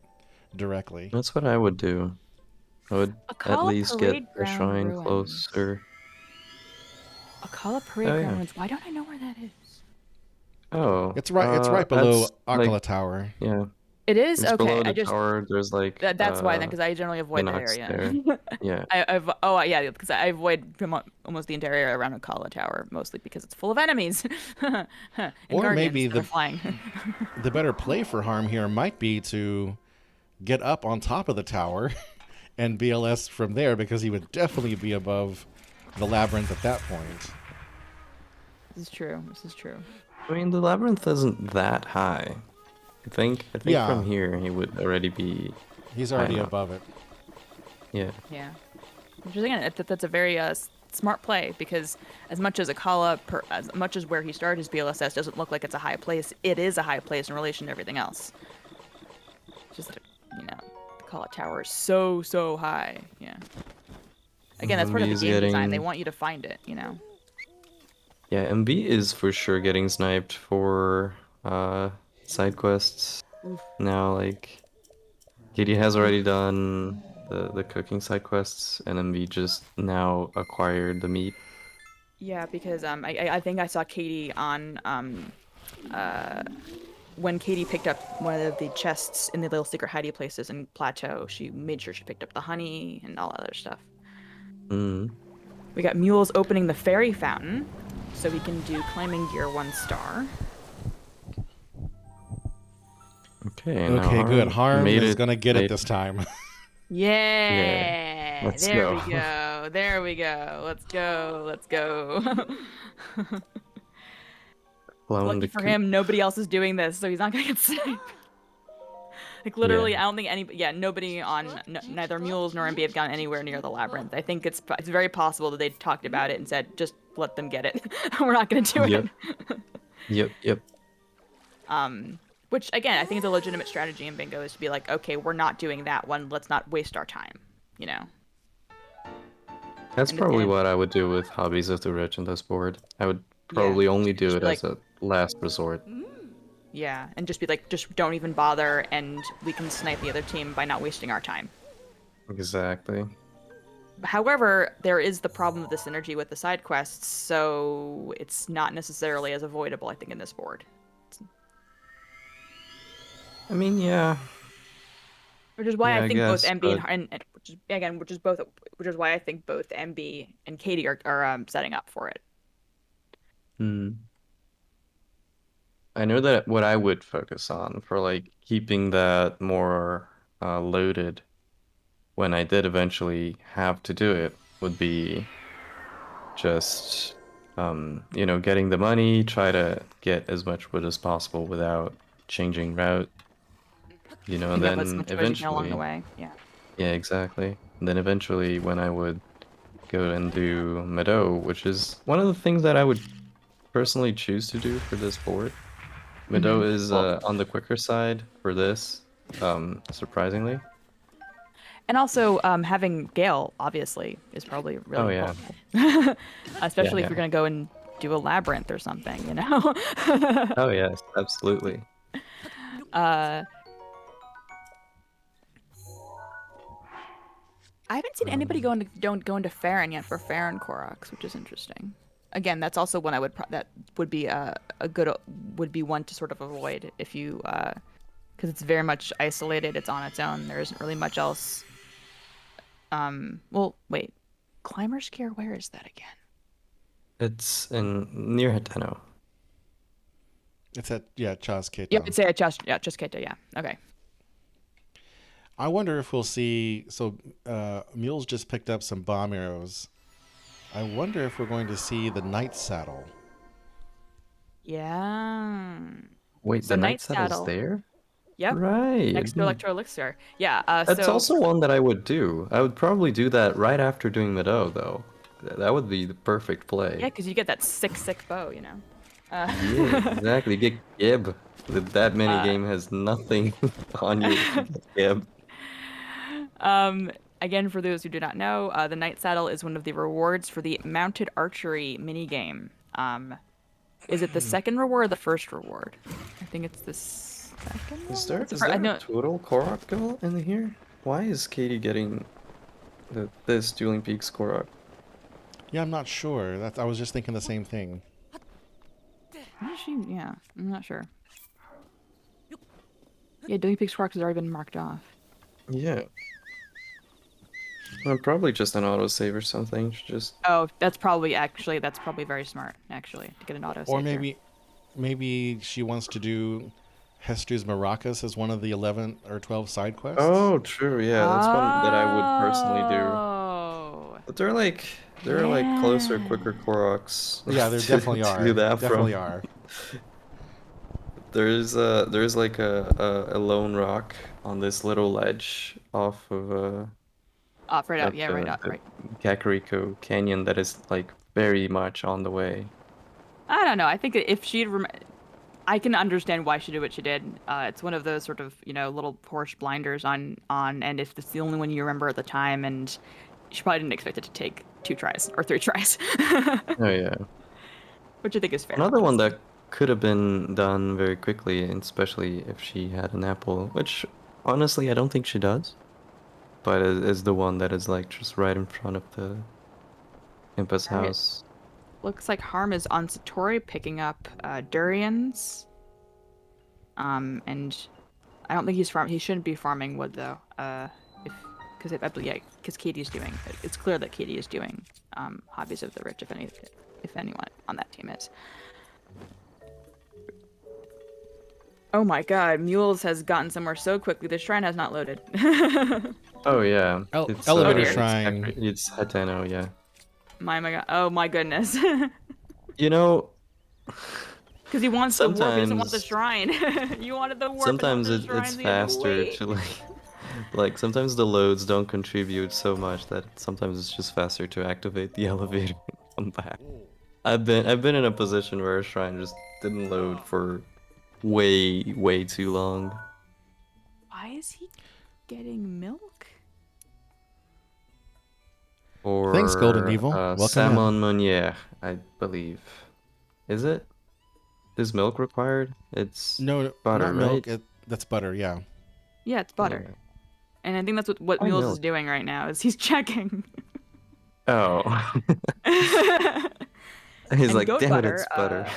directly. That's what I would do. I would at Akala least Parade get the Ground shrine ruins. closer. Akala Parade Oh, yeah. Ground ruins. Why don't I know where that is? Oh, It's right below that's, Akala like, Tower. yeah, It is? it's Okay, below the I just tower. There's like that's why then, because I generally avoid that Minox area. there. Yeah, Yeah, because I avoid almost the entire area around Akala Tower, mostly because it's full of enemies. And Or guardians maybe that are flying. The better play for Harm here might be to get up on top of the tower and BLS from there, because he would definitely be above the labyrinth at that point. This is true. This is true. I mean the labyrinth isn't that high. I think Yeah. from here he would already be. He's already enough. above it. Yeah, Yeah. Which is, again, that's a very smart play, because as much as as much as where he started his BLSS doesn't look like it's a high place, it is a high place in relation to everything else. Just, the Akala Tower is so high. Yeah. Again, that's part of the MB is game design. They getting- want you to find it, yeah. MB is for sure getting sniped for side quests. Oof. Now, like, Katie has already done the cooking side quests, and MB just now acquired the meat. Yeah, because I think I saw Katie on when Katie picked up one of the chests in the little secret hidey places in Plateau. She made sure she picked up the honey and all that other stuff. Mm. We got mules opening the fairy fountain, so we can do climbing gear 1 star. Okay. Now Okay, good. Harm made is it- going to get it made- this time. Yeah, let's there go. we go. There we go. Let's go. Let's go. Blown Lucky to for coop. him, nobody else is doing this, so he's not gonna get sniped. Like literally, I don't think nobody on neither mules nor MB have gone anywhere near the labyrinth. I think it's very possible that they talked about it and said, just let them get it. We're not gonna do Yep. it. Yep. Which again, I think is a legitimate strategy in Bingo, is to be like, okay, we're not doing that one. Let's not waste our time. That's And probably then- what I would do with Hobbies of the Rich on this board. I would probably only do Just it be as a last resort. Yeah, and just be like, just don't even bother, and we can snipe the other team by not wasting our time. Exactly. However, there is the problem of the synergy with the side quests, so it's not necessarily as avoidable, I think, in this board. I mean, yeah. Which is why Yeah, I I think both guess, MB but- and which is why I think both MB and Katie are setting up for it. I know that what I would focus on for like keeping that more loaded when I did eventually have to do it would be just getting the money, try to get as much wood as possible without changing route. And Pick up as then much wood as you can eventually, along the way. Yeah. yeah, exactly. And then eventually when I would go and do Meadow, which is one of the things that I would personally choose to do for this board. Meadow is on the quicker side for this, surprisingly. And also, having Gale, obviously, is probably really Oh, important. Especially Yeah, if you're going to go and do a labyrinth or something, know? Oh yes, absolutely. I haven't seen anybody go into Farron yet for Farron Koroks, which is interesting. Again, that's also one I would that would be a good would be one to sort of avoid if you because it's very much isolated. It's on its own. There isn't really much else. Well, wait, Climber's Gear. Where is that again? It's near Hateno. It's at Chazketo. Yeah, it's at Chazketo. Yeah. Okay. I wonder if we'll see. So, Mule's just picked up some bomb arrows. I wonder if we're going to see the Night Saddle. Yeah. Wait, the Night Saddle's there? Yep. Right. Next to Electro Elixir. Yeah. That's also one that I would do. I would probably do that right after doing Meadow, though. That would be the perfect play. Yeah, because you get that sick bow, you know. Yeah, exactly. Get Gib. That mini game has nothing on you. Gib. Again, for those who do not know, the Night Saddle is one of the rewards for the Mounted Archery minigame. Is it the second reward or the first reward? I think it's the second one. Is there a total Korok goal in here? Why is Katie getting this Dueling Peaks Korok? Yeah, I'm not sure. I was just thinking the same thing. Yeah, I'm not sure. Yeah, Dueling Peaks Korok has already been marked off. Yeah. Well, probably just an autosave or something. Oh, that's probably very smart, actually, to get an autosave. Or maybe she wants to do Hestru's Maracas as one of the 11 or 12 side quests. Oh, true. Yeah, that's one that I would personally do. But they're like closer, quicker Koroks. Yeah, there definitely are. Do that definitely are. There's like a lone rock on this little ledge off of right up, yeah, right up, right. Kakariko Canyon that is like very much on the way. I don't know. I think if she'd, I can understand why she did what she did. It's one of those sort of little Porsche blinders on, and if it's the only one you remember at the time, and she probably didn't expect it to take 2 tries or 3 tries. Oh yeah. Which I think is fair. Another one that could have been done very quickly, and especially if she had an apple, which honestly I don't think she does. But is the one that is like just right in front of the Impa's house. Looks like Harm is on Satori picking up durians. And I don't think he's farming. He shouldn't be farming wood though. Because Katie's doing. It's clear that Katie is doing Hobbies of the Rich, if anyone on that team is. Oh my God, Mules has gotten somewhere so quickly. The shrine has not loaded. Oh yeah, it's, elevator shrine. It's Hateno, yeah. My God! Oh my goodness. You know, because he wants the warp, he doesn't want the shrine. You wanted the warp. Sometimes it's faster to like sometimes the loads don't contribute so much that sometimes it's just faster to activate the elevator and come back. I've been in a position where a shrine just didn't load for way too long. Why is he getting milk? Or thanks, Golden Evil. Welcome Salmon Meunier, I believe. Is it? Is milk required? It's no butter, not right? Milk. That's butter, yeah. Yeah, it's butter. Yeah. And I think that's what Mules is doing right now, is he's checking. Oh. He's like, damn butter, it, it's butter.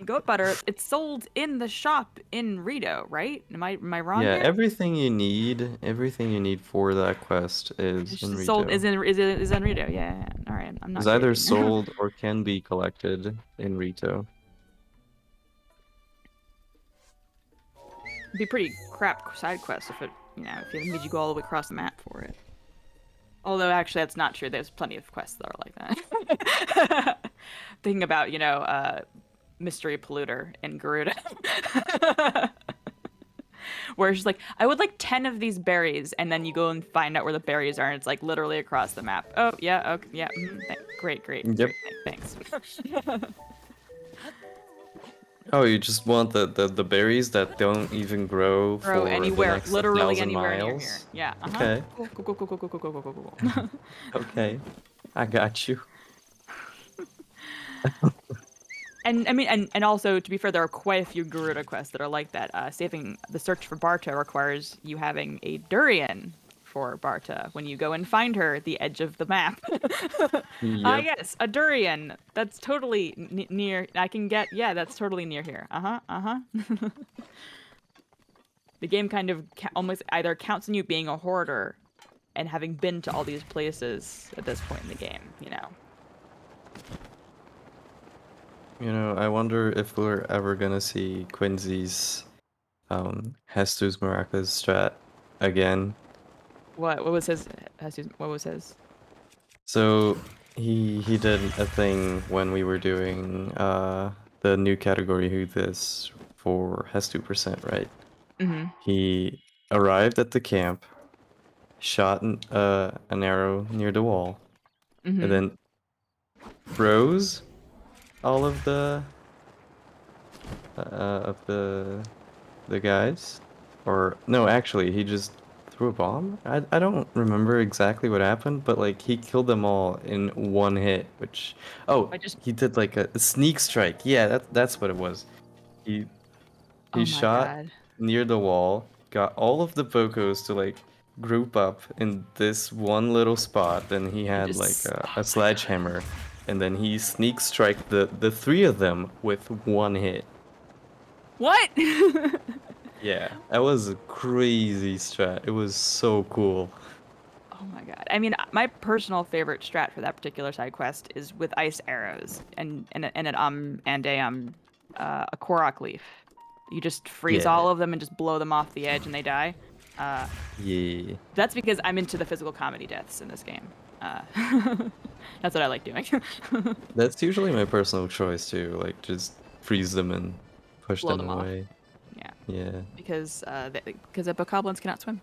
Goat butter, it's sold in the shop in Rito, right? Am I wrong? Yeah, here? everything you need for that quest is in Rito. Sold is in Rito. Yeah. All right, I'm not. It's either sold or can be collected in Rito. It'd be pretty crap side quest if it made you go all the way across the map for it. Although actually that's not true. There's plenty of quests that are like that. Thinking about Mystery Polluter in Garuda. Where it's just like, I would like 10 of these berries, and then you go and find out where the berries are, and it's like literally across the map. Oh, yeah, okay, yeah, great. Yep. Great, thanks. Oh, you just want the berries that don't even grow for anywhere, the next literally 1,000 anywhere miles? near here. Yeah. Okay. Cool. Okay, I got you. And I mean, and also to be fair, there are quite a few Garuda quests that are like that. Saving the search for Barto requires you having a durian for Barta when you go and find her at the edge of the map. Yep. Yes, a durian. That's totally near. I can get. Yeah, that's totally near here. The game kind of almost either counts on you being a hoarder and having been to all these places at this point in the game, you know. You know, I wonder if we're ever gonna see Quincy's Jesus Maracas strat again. What was his? What was his? So he did a thing when we were doing the new category Who This for has 2%, right? Mm-hmm. He arrived at the camp, shot an arrow near the wall, Mm-hmm. and then froze all of the guys. Or no, actually, he just threw a bomb. I don't remember exactly what happened, but like he killed them all in one hit. Which he did like a sneak strike. Yeah, that's what it was. He shot near the wall, got all of the Bocos to like group up in this one little spot. Then he had like a sledgehammer, and then he sneak strike the three of them with one hit. What? Yeah, that was a crazy strat. It was so cool. Oh my god. I mean, my personal favorite strat for that particular side quest is with ice arrows and a Korok leaf. You just freeze all of them and just blow them off the edge and they die. Yeah. That's because I'm into the physical comedy deaths in this game. That's what I like doing. That's usually my personal choice too. Like just freeze them and push Blow them them away. off. Yeah. Yeah. Because the bokoblins cannot swim.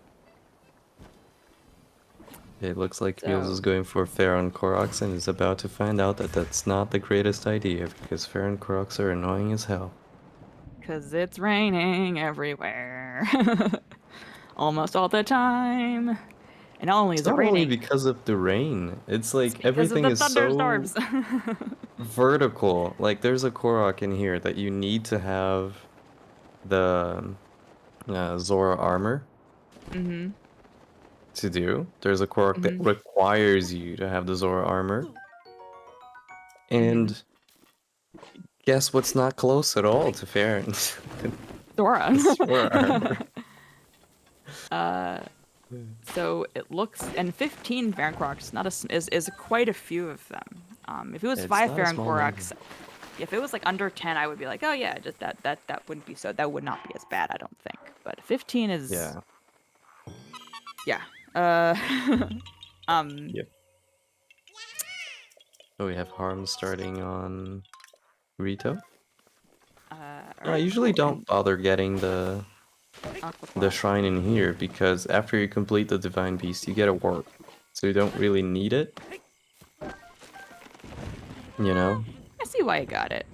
It looks like Mules is going for Farron Koroks and is about to find out that that's not the greatest idea because Farron Koroks are annoying as hell. Because it's raining everywhere. Almost all the time. And not only is it raining... It's not only because of the rain. It's like everything is so vertical. Like there's a Korok in here that you need to have the Zora armor to do. There's a Korok that requires you to have the Zora armor. And guess what's not close at all to Farron? Zora. Zora armor. So it looks, and 15 Farron Koroks is quite a few of them. If it was 5 Farron Koroks, if it was like under 10, I would be like, oh yeah, just that wouldn't be that would not be as bad, I don't think. But 15 is yeah. Yep. So we have harm starting on Rito. I usually don't bother getting the shrine in here because after you complete the divine beast you get a warp, so you don't really need it, you know. I see why I got it.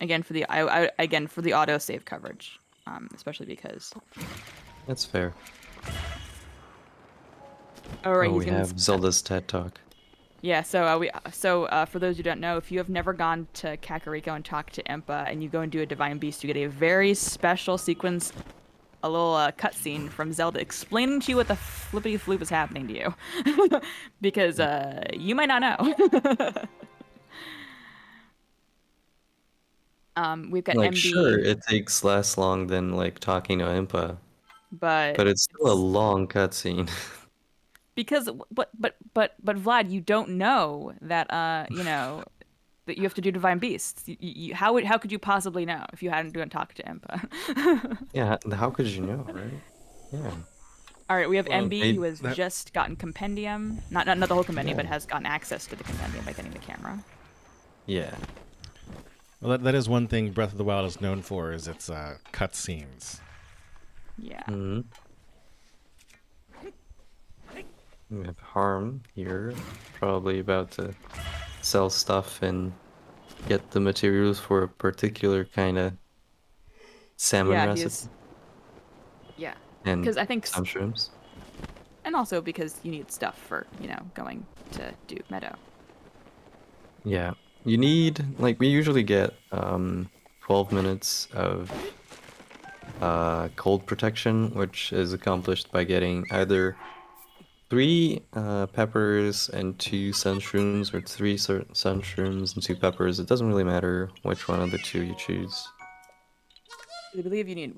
Again for the for the auto save coverage, especially because that's fair. Alright, we have Zelda's TED Talk. Yeah, so for those who don't know, if you have never gone to Kakariko and talked to Impa and you go and do a Divine Beast, you get a very special sequence, a little cutscene from Zelda explaining to you what the flippity floop is happening to you. Because you might not know. We've got like MB. Sure, it takes less long than like talking to Impa, but it's still a long cutscene. Because, but Vlad, you don't know that, you know, that you have to do Divine Beasts. How could you possibly know if you hadn't talked to Impa? Yeah, how could you know, right? Yeah. All right, we have MB who has just gotten Compendium. Not the whole Compendium, but has gotten access to the Compendium by getting the camera. Yeah. Well, that is one thing Breath of the Wild is known for, is its cutscenes. Yeah. We have Harm here, probably about to sell stuff and get the materials for a particular kind of salmon recipe. Yeah, and because I think some shrooms. And also because you need stuff for, you know, going to do Meadow. Yeah, you need, like, we usually get 12 minutes of cold protection, which is accomplished by getting either 3 peppers and 2 sunshrooms, or 3 sunshrooms and 2 peppers. It doesn't really matter which one of the 2 you choose. I believe you need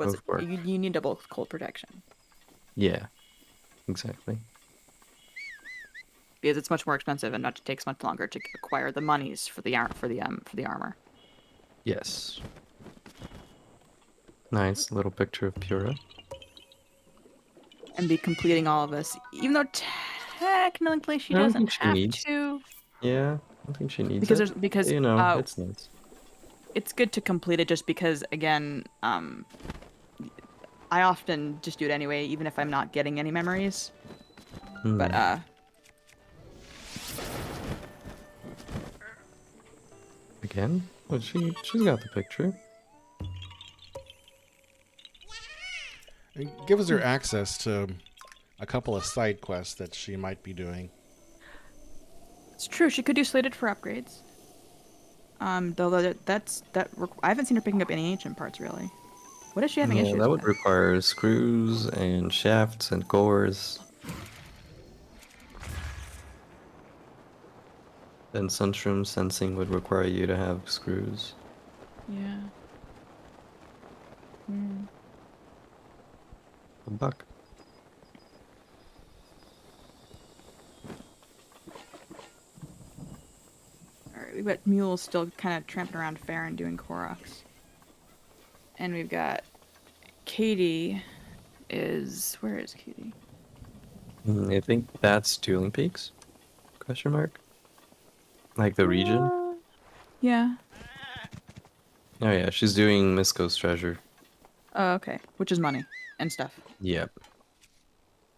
you need double cold protection. Yeah, exactly. Because it's much more expensive and it takes much longer to acquire the monies for the armor. Yes. Nice little picture of Pura. And be completing all of this, even though technically she doesn't have to. Yeah, I don't think she needs because it. Because you know, it's nice. It's good to complete it just because, again, I often just do it anyway, even if I'm not getting any memories. But again, well, she's got the picture. It gives her access to a couple of side quests that she might be doing. It's true. She could do slated for upgrades. Though I haven't seen her picking up any ancient parts really. What is she having issues with? That would require screws and shafts and cores. Then sunshroom sensing would require you to have screws. Yeah. A buck. Alright, we've got mules still kind of tramping around fair and doing Koroks. And we've got Katie where is Katie? I think that's Dueling Peaks? Question mark? Like the region? Yeah. Oh yeah, she's doing Misko's treasure. Oh, okay. Which is money and stuff. Yep.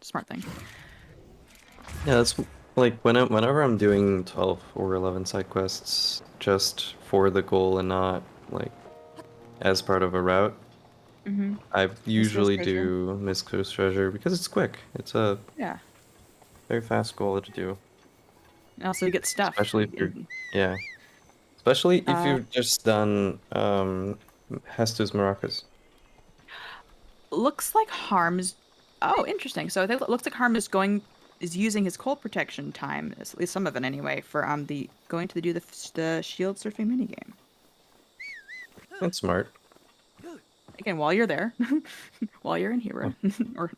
Smart thing. Yeah, that's like whenever I'm doing 12 or 11 side quests just for the goal and not like as part of a route, I usually do Misko's treasure because it's quick. It's a very fast goal to do. And also you get stuff. Especially if you're especially if you've just done Hestu's Maracas. Looks like Harm's. Oh, interesting. So it looks like Harm is using his cold protection time, at least some of it anyway, for do the shield surfing minigame. That's smart. Again, while you're there, while you're in Hero, or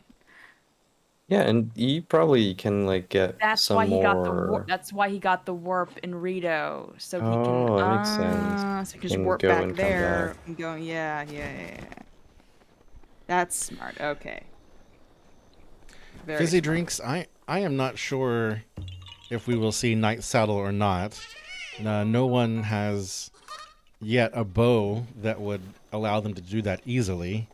yeah, and you probably can like get that's why he got the warp. That's why he got the warp in Rito, so he can. That makes sense. So he can just warp back there and go. Yeah. That's smart. Okay. Fizzy drinks. I am not sure if we will see Night Saddle or not. No one has yet a bow that would allow them to do that easily.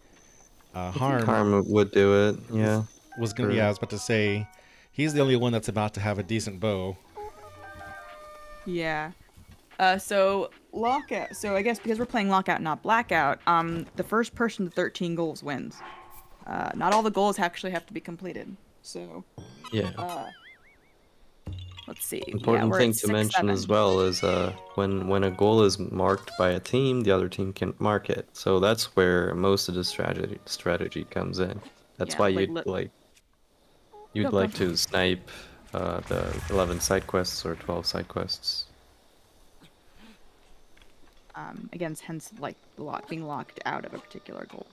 Harm would do it. Yeah. I was about to say, he's the only one that's about to have a decent bow. Yeah. So Lockout. So I guess because we're playing Lockout, not Blackout, the first person to 13 goals wins. Not all the goals actually have to be completed. So. Yeah. Let's see. Important thing to mention as well is when a goal is marked by a team, the other team can mark it. So that's where most of the strategy comes in. That's why you'd like to snipe the 11 side quests or 12 side quests. Again, hence like being locked out of a particular goal.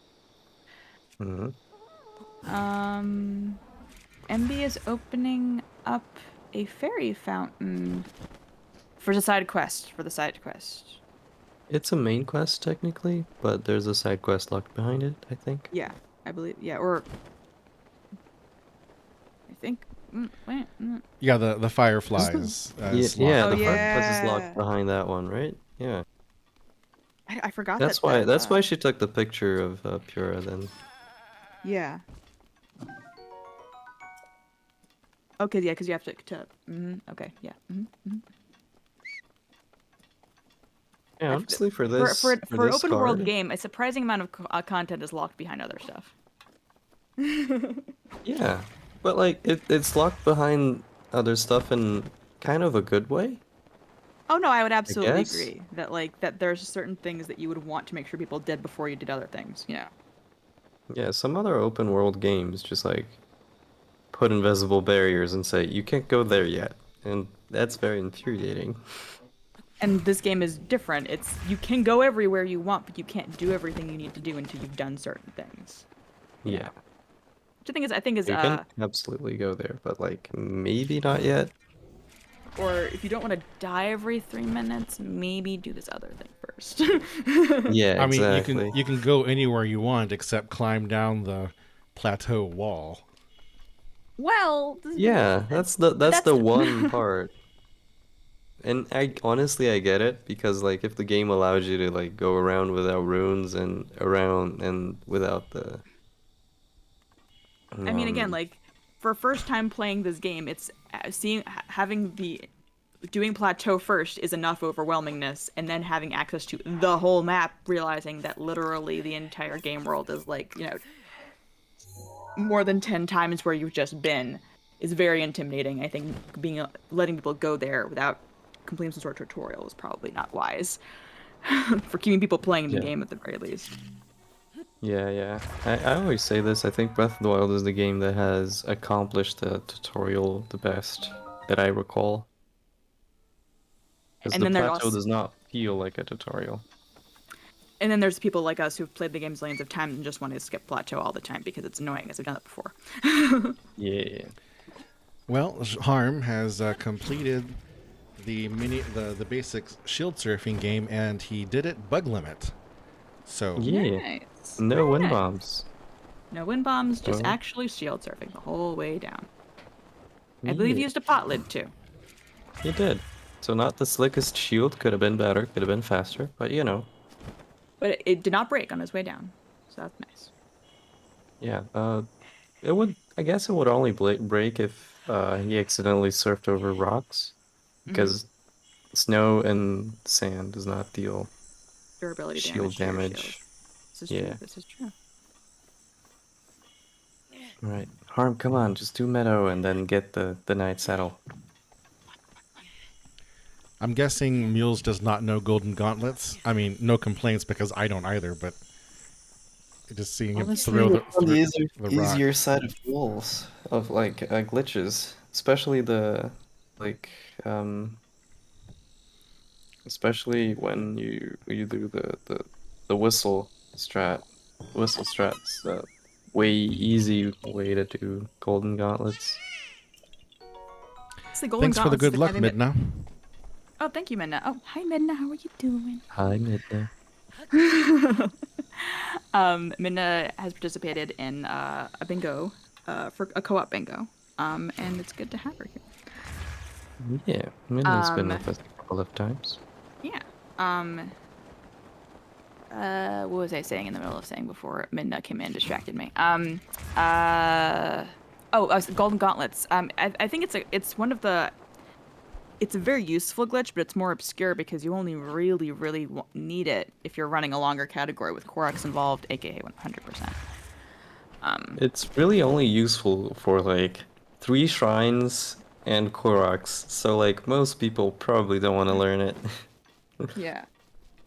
MB is opening up a fairy fountain for the side quest. It's a main quest technically, but there's a side quest locked behind it, I think. Yeah, I believe. Yeah, or I think. Yeah, the fireflies. The fireflies is locked behind that one, right? Yeah. I forgot. That's why she took the picture of Pura then. Yeah. Okay, yeah, because you have to. Okay, yeah. Yeah, honestly, for this for this open world card, game, a surprising amount of content is locked behind other stuff. Yeah, but like it's locked behind other stuff in kind of a good way. Oh no, I would absolutely agree that there's certain things that you would want to make sure people did before you did other things. Yeah. Yeah, some other open world games just like put invisible barriers and say you can't go there yet, and that's very infuriating. And this game is different. It's you can go everywhere you want, but you can't do everything you need to do until you've done certain things. You Yeah, know? Which I think is you can absolutely go there, but like maybe not yet. or if you don't want to die every 3 minutes, maybe do this other thing first. Yeah, I mean, exactly. you can go anywhere you want except climb down the plateau wall. Well, Yeah, that's the one part. And I honestly I get it because like if the game allows you to like go around without runes and around and without the I mean, again, um like for first time playing this game, it's having the doing plateau first is enough overwhelmingness, and then having access to the whole map, realizing that literally the entire game world is like, more than 10 times where you've just been, is very intimidating. I think letting people go there without completing some sort of tutorial is probably not wise for keeping people playing the yeah. game at the very least. Yeah. I always say this, I think Breath of the Wild is the game that has accomplished the tutorial the best that I recall. Because And the then there's plateau also does not feel like a tutorial. And then there's people like us who've played the game zillions of times and just want to skip plateau all the time because it's annoying, as we've done it before. Yeah. Well, Harm has completed the basic shield surfing game, and he did it bug limit. So Yeah. Nice. No Very wind nice. bombs. No wind bombs, just Oh. actually shield surfing the whole way down. I Yeah. believe he used a pot lid too. He did. So not the slickest shield, could have been better, could have been faster, but you know. But it did not break on his way down, so that's nice. Yeah, it would, I guess it would only break if he accidentally surfed over rocks, because snow and sand does not deal Durability shield damage to your shield. damage. This is Yeah. true, this is true. Right. Harm, come on, just do meadow and then get the night saddle. I'm guessing Mules does not know Golden Gauntlets. I mean, no complaints because I don't either, but just seeing him throw Honestly, on the the rock. easier side of rules, of like glitches, especially like especially when you do the whistle strat's the way easy way to do Golden Gauntlets. It's the Golden Thanks for the Gauntlets good luck, kind of Midna. Oh, thank you, Midna. Oh, hi, Midna. How are you doing? Hi, Midna. Midna has participated in a bingo, for a co-op bingo, and it's good to have her here. Yeah, Midna's been with us a couple of times. Yeah. What was I saying in the middle of saying before Midna came in and distracted me? Golden Gauntlets. I think it's one of the. It's a very useful glitch, but it's more obscure because you only really need it if you're running a longer category with Koroks involved, aka 100%. It's really only useful for like 3 shrines and Koroks, so like most people probably don't want to learn it. Yeah,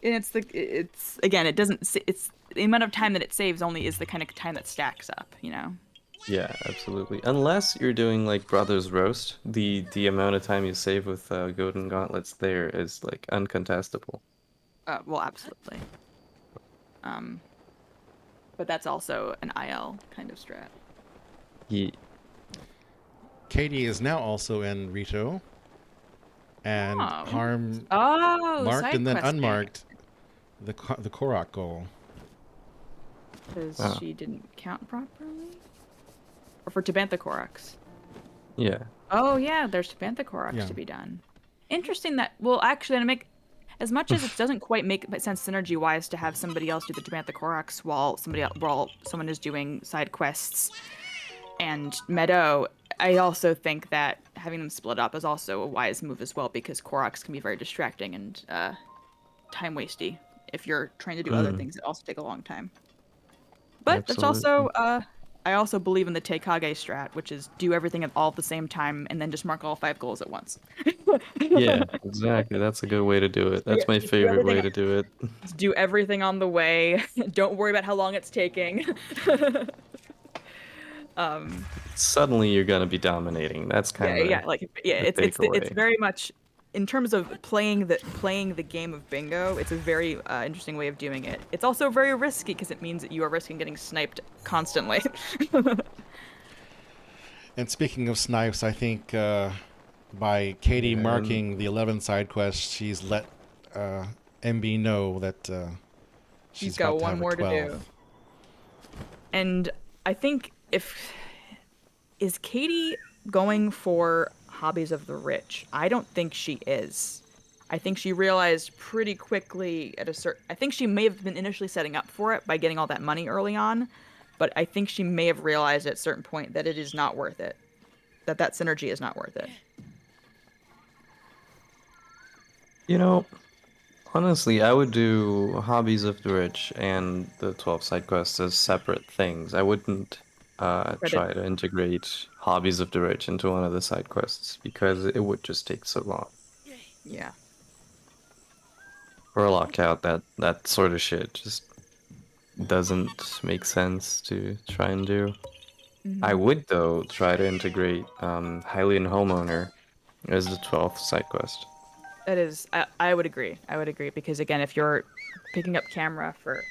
and it's again, it doesn't. It's the amount of time that it saves only is the kind of time that stacks up, you know. Yeah, absolutely. Unless you're doing like Brothers Roast, the amount of time you save with Golden Gauntlets there is like uncontestable. Well, absolutely. But that's also an IL kind of strat. Yeah. Katie is now also in Rito, and Harm marked and then unmarked the Korok goal. Because she didn't count properly? Or for Tabantha Koroks? Yeah. Oh, yeah, there's Tabantha Koroks to be done. Interesting that, well, actually, as much as it doesn't quite make sense synergy-wise to have somebody else do the Tabantha Koroks while someone is doing side quests and Meadow, I also think that having them split up is also a wise move as well, because Koroks can be very distracting and time-wasty if you're trying to do other things that also take a long time. But that's also, I also believe in the Teikage strat, which is do everything all at the same time and then just mark all 5 goals at once. Yeah, exactly. That's a good way to do it. That's my Just do favorite way everything, to do it. just do everything on the way. Don't worry about how long it's taking. Suddenly you're gonna be dominating. That's kind of the It's takeaway. very much in terms of playing the game of bingo. It's a very interesting way of doing it. It's also very risky because it means that you are risking getting sniped constantly. And speaking of snipes, I think by Katie Yeah. marking the 11 side quest, she's let MB know that she's got about to one have more a to do. 12. And I think is Katie going for hobbies of the rich? I don't think she is. I think she realized pretty quickly I think she may have been initially setting up for it by getting all that money early on, but I think she may have realized at a certain point that it is not worth it. That synergy is not worth it. You know, honestly, I would do Hobbies of the Rich and the 12 side quests as separate things. I wouldn't try to integrate Hobbies of the Rich into one of the side quests because it would just take so long. Yeah. For a lockout, that sort of shit just doesn't make sense to try and do. I would, though, try to integrate Hylian Homeowner as the 12th side quest. That is, I would agree. I would agree because again, if you're picking up camera for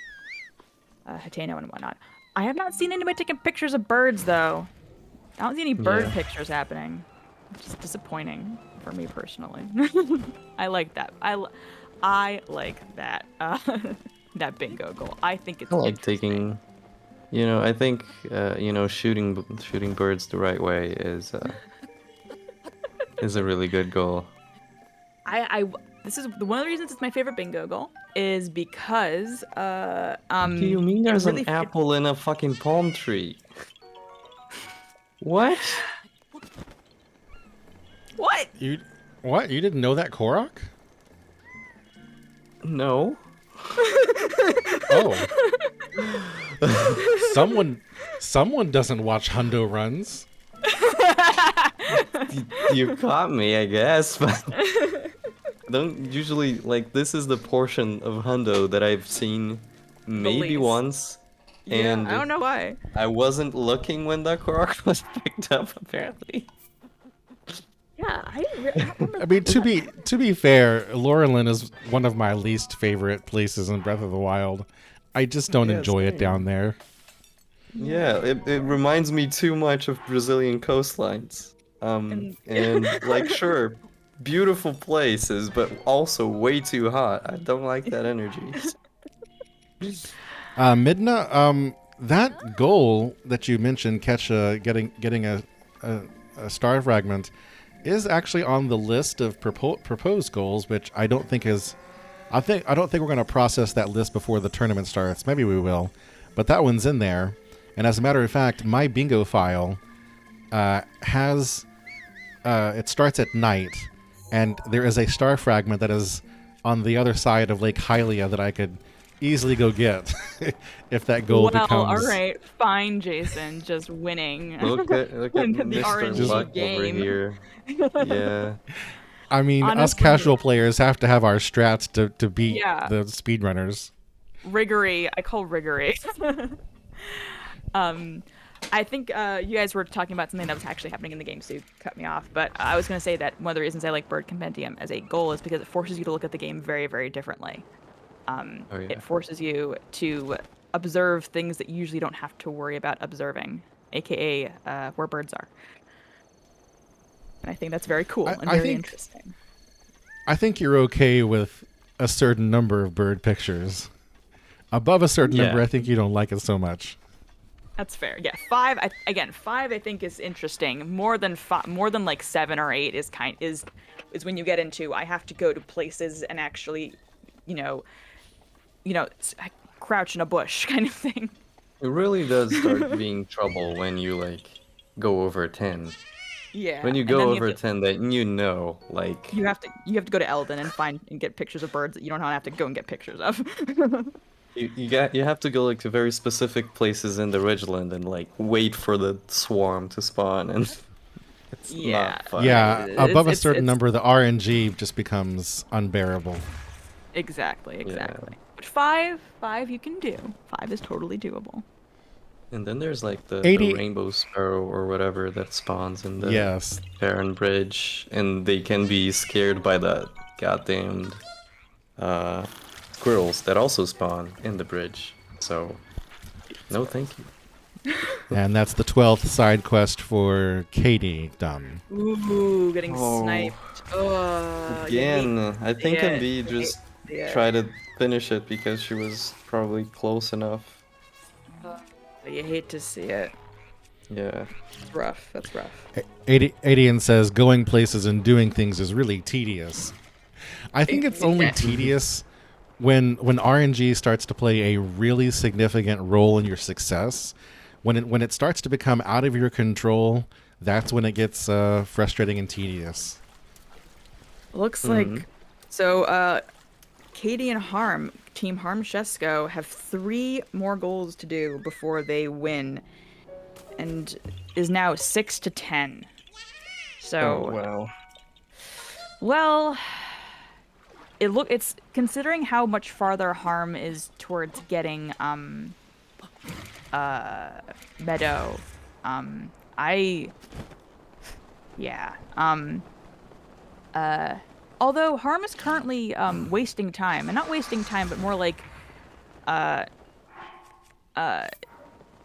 Hateno and whatnot, I have not seen anybody taking pictures of birds though. I don't see any bird pictures happening, which is disappointing for me personally. I like that. I like that that bingo goal. I think it's. I like taking. I think shooting birds the right way is a really good goal. This is one of the reasons it's my favorite bingo goal is because What do you mean there's an apple in a fucking palm tree? What? What? You didn't know that, Korok? No. Oh. Someone doesn't watch Hundo Runs. You caught me, I guess, but don't usually this is the portion of Hundo that I've seen maybe once. Yeah, and I don't know why. I wasn't looking when that Korok was picked up, apparently. Yeah, I mean, to be fair, Laurelin is one of my least favorite places in Breath of the Wild. I just don't enjoy it down there. Yeah, it reminds me too much of Brazilian coastlines. And sure, beautiful places, but also way too hot. I don't like that energy. Midna, that goal that you mentioned, getting a star fragment, is actually on the list of proposed goals, which I don't think is. I don't think we're going to process that list before the tournament starts. Maybe we will, but that one's in there. And as a matter of fact, my bingo file has it starts at night, and there is a star fragment that is on the other side of Lake Hylia that I could easily go get if that goal becomes. Well, all right, fine, Jason, just winning. Look at the Mr. RNG Luck game over here. Yeah. I mean, honestly, us casual players have to have our strats to beat the speedrunners. Riggery, I call riggery. I think you guys were talking about something that was actually happening in the game, so you cut me off. But I was going to say that one of the reasons I like Bird Compendium as a goal is because it forces you to look at the game very, very differently. It forces you to observe things that you usually don't have to worry about observing, aka where birds are. And I think that's very cool and very interesting. I think you're okay with a certain number of bird pictures. Above a certain number, I think you don't like it so much. That's fair. Yeah, 5. Five I think is interesting. More than 7 or 8 is when you get into I have to go to places and actually, crouch in a bush kind of thing. It really does start being trouble when you go over 10. Yeah. When you go over 10, that you have to go to Eldon and get pictures of birds that you don't have to go and get pictures of. You have to go to very specific places in the Ridgeland and wait for the swarm to spawn, and It's Yeah. not fun. Yeah, above a certain it's number, the RNG just becomes unbearable. exactly. Yeah. But five you can do. 5 is totally doable. And then there's like the 80 rainbow sparrow or whatever that spawns in the Yes. Farron Bridge, and they can be scared by the goddamned squirrels that also spawn in the bridge. So, no thank you. And that's the 12th side quest for Katie done. Ooh, getting Oh. sniped. Oh, Again, I think it. MB just tried to finish it because she was probably close enough. You hate to see it. Yeah. It's rough. That's rough. Adian says going places and doing things is really tedious. I think it's only tedious when RNG starts to play a really significant role in your success. When it starts to become out of your control, that's when it gets frustrating and tedious. Looks like so. Katie and Team Harm Shesko have 3 more goals to do before they win, and is now 6-10. So, wow. well, it's considering how much farther Harm is towards getting Meadow. Although Harm is currently wasting time, and not wasting time, but more like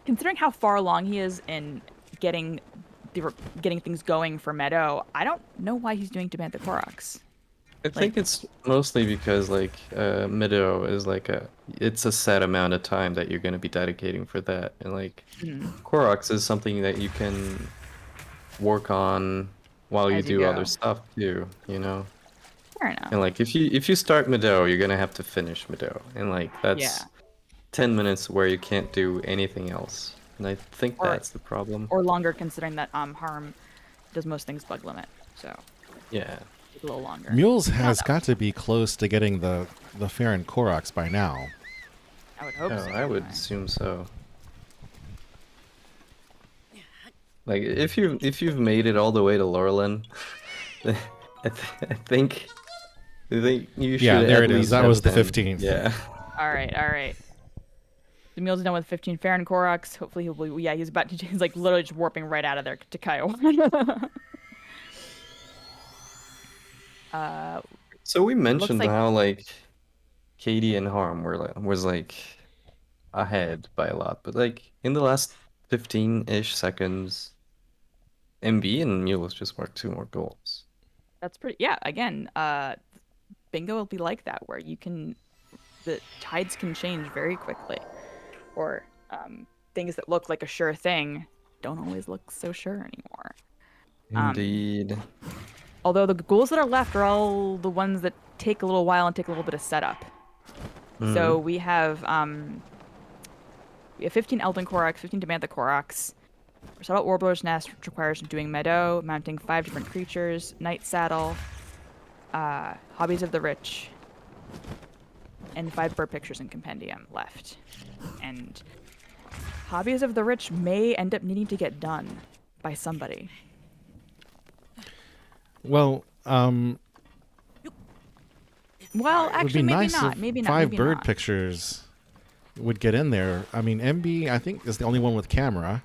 considering how far along he is in getting things going for Meadow, I don't know why he's doing Demand the Koroks. I think it's mostly because like Meadow is like it's a set amount of time that you're going to be dedicating for that, and like Koroks is something that you can work on while you do other stuff too, you know. Fair enough. And like if you start Meadow, you're gonna have to finish Meadow, and like that's 10 minutes where you can't do anything else. And I think that's the problem. Or longer, considering that Harm does most things bug limit. So yeah, a little longer. Mules has got to be close to getting the Farron Koroks by now. I would hope so. I would assume so. Like if you've made it all the way to Laurelin, I think you should. Yeah, there at it is. least That have was the 10. 15th. Yeah. All right. The meal's done with 15 Farron Koroks. Hopefully he'll be. Yeah, he's like literally just warping right out of there to Kiowa. So we mentioned like- how like Katie and Harm was like ahead by a lot, but like in the last 15-ish seconds, MB and Mules just marked 2 more goals. That's pretty. Yeah. Again, bingo will be like that, where the tides can change very quickly, or things that look like a sure thing don't always look so sure anymore. Indeed. Although the goals that are left are all the ones that take a little while and take a little bit of setup. So we have 15 Elden Koroks, 15 Demantha Koroks. Recital Warbler's Nest, which requires doing Meadow, mounting 5 different creatures, Night Saddle, Hobbies of the Rich, and 5 bird pictures in Compendium left. And Hobbies of the Rich may end up needing to get done by somebody. Well, Well, it would actually, be maybe nice not. if Maybe not. 5 maybe bird not. pictures would get in there. I mean, MB, I think, is the only one with camera.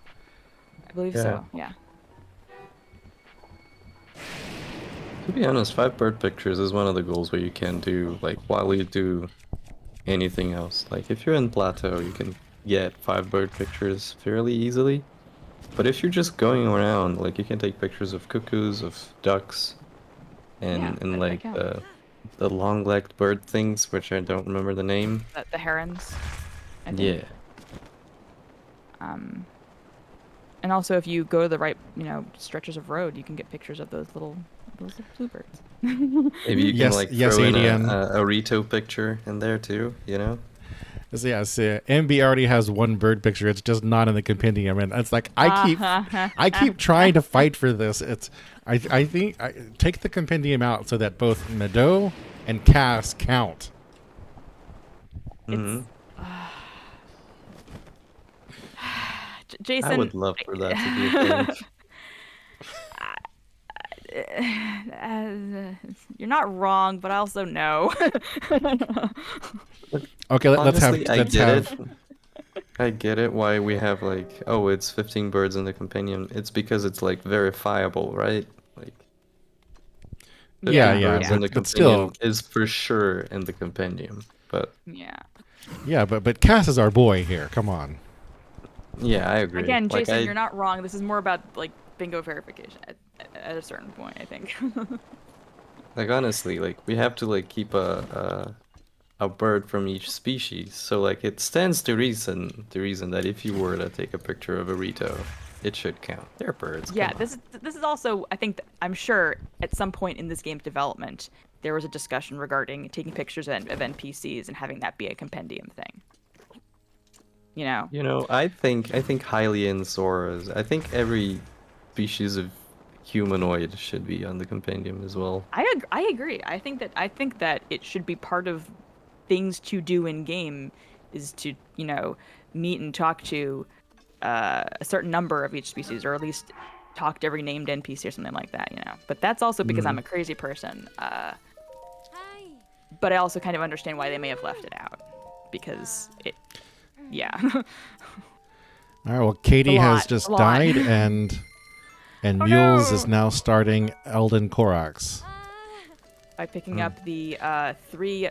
I believe so. Yeah. To be honest, 5 bird pictures is one of the goals where you can do like while you do anything else. Like if you're in Plateau, you can get 5 bird pictures fairly easily. But if you're just going around, like you can take pictures of cuckoos, of ducks, and like the long-legged bird things, which I don't remember the name. The herons. I think. Yeah. And also, if you go to the right, stretches of road, you can get pictures of those little bluebirds. Maybe you can Yes, like yes, throw in ADM. a Rito picture in there too, you know? Yes, MB already has 1 bird picture. It's just not in the compendium, and it's like I keep trying to fight for this. I think take the compendium out so that both Meadow and Cass count. Mhm. Jason, I would love for that to be a thing. you're not wrong, but also no. Okay, Honestly, I get it why we have like, oh, it's 15 birds in the compendium. It's because it's like verifiable, right? Like 15 birds in the but compendium still, is for sure in the compendium. But but Cass is our boy here. Come on. Yeah, I agree. Again, like, Jason, you're not wrong. This is more about like bingo verification at a certain point, I think. Like honestly, like we have to like keep a bird from each species. So like it stands to reason that if you were to take a picture of a Rito, it should count. They're birds. Yeah, this is also, I think, I'm sure at some point in this game's development there was a discussion regarding taking pictures of NPCs and having that be a compendium thing. You know, I think Hylian Zoras, I think every species of humanoid should be on the compendium as well. I agree. I think that it should be part of things to do in game is to, meet and talk to a certain number of each species, or at least talk to every named NPC or something like that, But that's also because I'm a crazy person. But I also kind of understand why they may have left it out, because yeah. All right. Well, Katie has just died, and Mules is now starting Elden Korax. By picking up the 3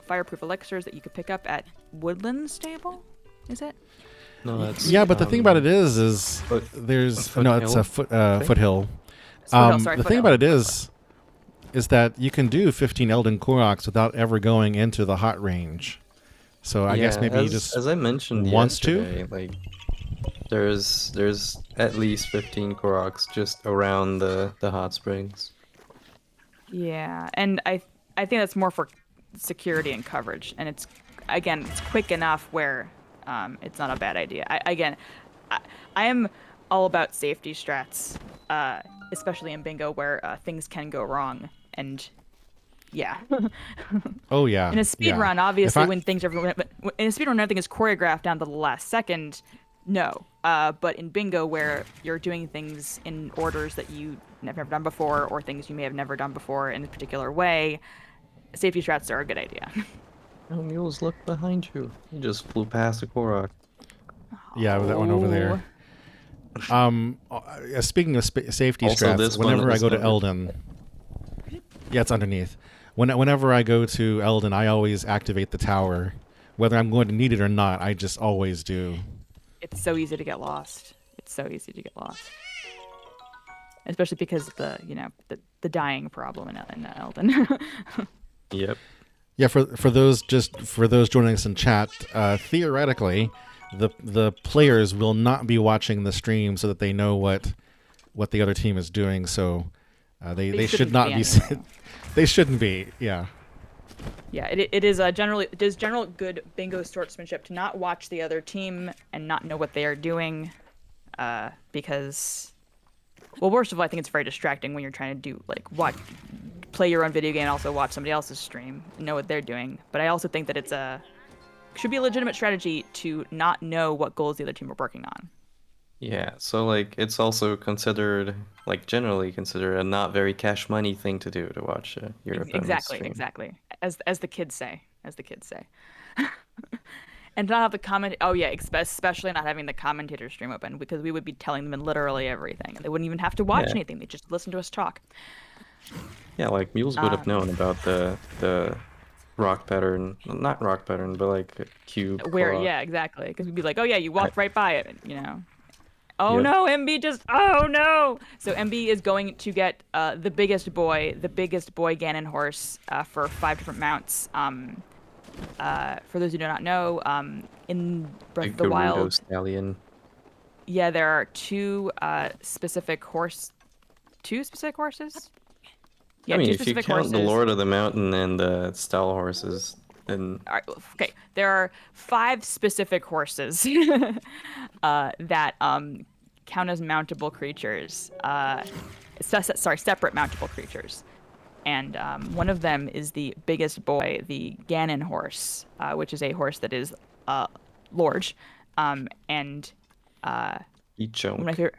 fireproof elixirs that you could pick up at Woodland Stable, is it? No, that's but the thing about it is there's it's a foothill. The thing about it is that you can do 15 Elden Korax without ever going into the hot range. So I guess maybe as I mentioned yesterday, like there's at least 15 Koroks just around the hot springs. Yeah, and I think that's more for security and coverage, and it's quick enough where it's not a bad idea. I am all about safety strats, especially in bingo where things can go wrong, and yeah. Oh yeah. In a speed run, obviously, when things are in a speed run, everything is choreographed down to the last second. No, but in bingo, where you're doing things in orders that you never done before, or things you may have never done before in a particular way, safety strats are a good idea. Oh, Mules, look behind you. You just flew past a Korok. Yeah, that one over there. Speaking of safety strats, whenever I go to Elden, it's underneath. Whenever I go to Elden, I always activate the tower, whether I'm going to need it or not. I just always do. It's so easy to get lost. Especially because of the dying problem in Elden. Yep. Yeah, for those joining us in chat, theoretically, the players will not be watching the stream so that they know what the other team is doing. So they should not be. They shouldn't be. Yeah. Yeah, it is general good bingo sportsmanship to not watch the other team and not know what they are doing, because, well, worst of all, I think it's very distracting when you're trying to play your own video game and also watch somebody else's stream and know what they're doing. But I also think that should be a legitimate strategy to not know what goals the other team are working on. Yeah, so like it's also generally considered a not very cash money thing to do, to watch your opponent's stream. Exactly. As the kids say. And not have the comment. Oh yeah, especially not having the commentator stream open, because we would be telling them literally everything, and they wouldn't even have to watch anything. They just listen to us talk. Yeah, like Mules would have known about the rock pattern, not rock pattern, but like cube. Yeah, exactly. Because we'd be like, oh yeah, you walked right by it, Oh no, MB oh no! So MB is going to get the biggest boy Ganon Horse for 5 different mounts. For those who do not know, in Breath of the Wild, stallion. Yeah, there are two specific horses. Yeah, I mean, two if you specific count horses. the Lord of the Mountain and the stall horses, then... All right, okay, there are 5 specific horses that count as mountable creatures. Separate mountable creatures. And one of them is the biggest boy, the Ganon Horse, which is a horse that is large, and Eat chunk.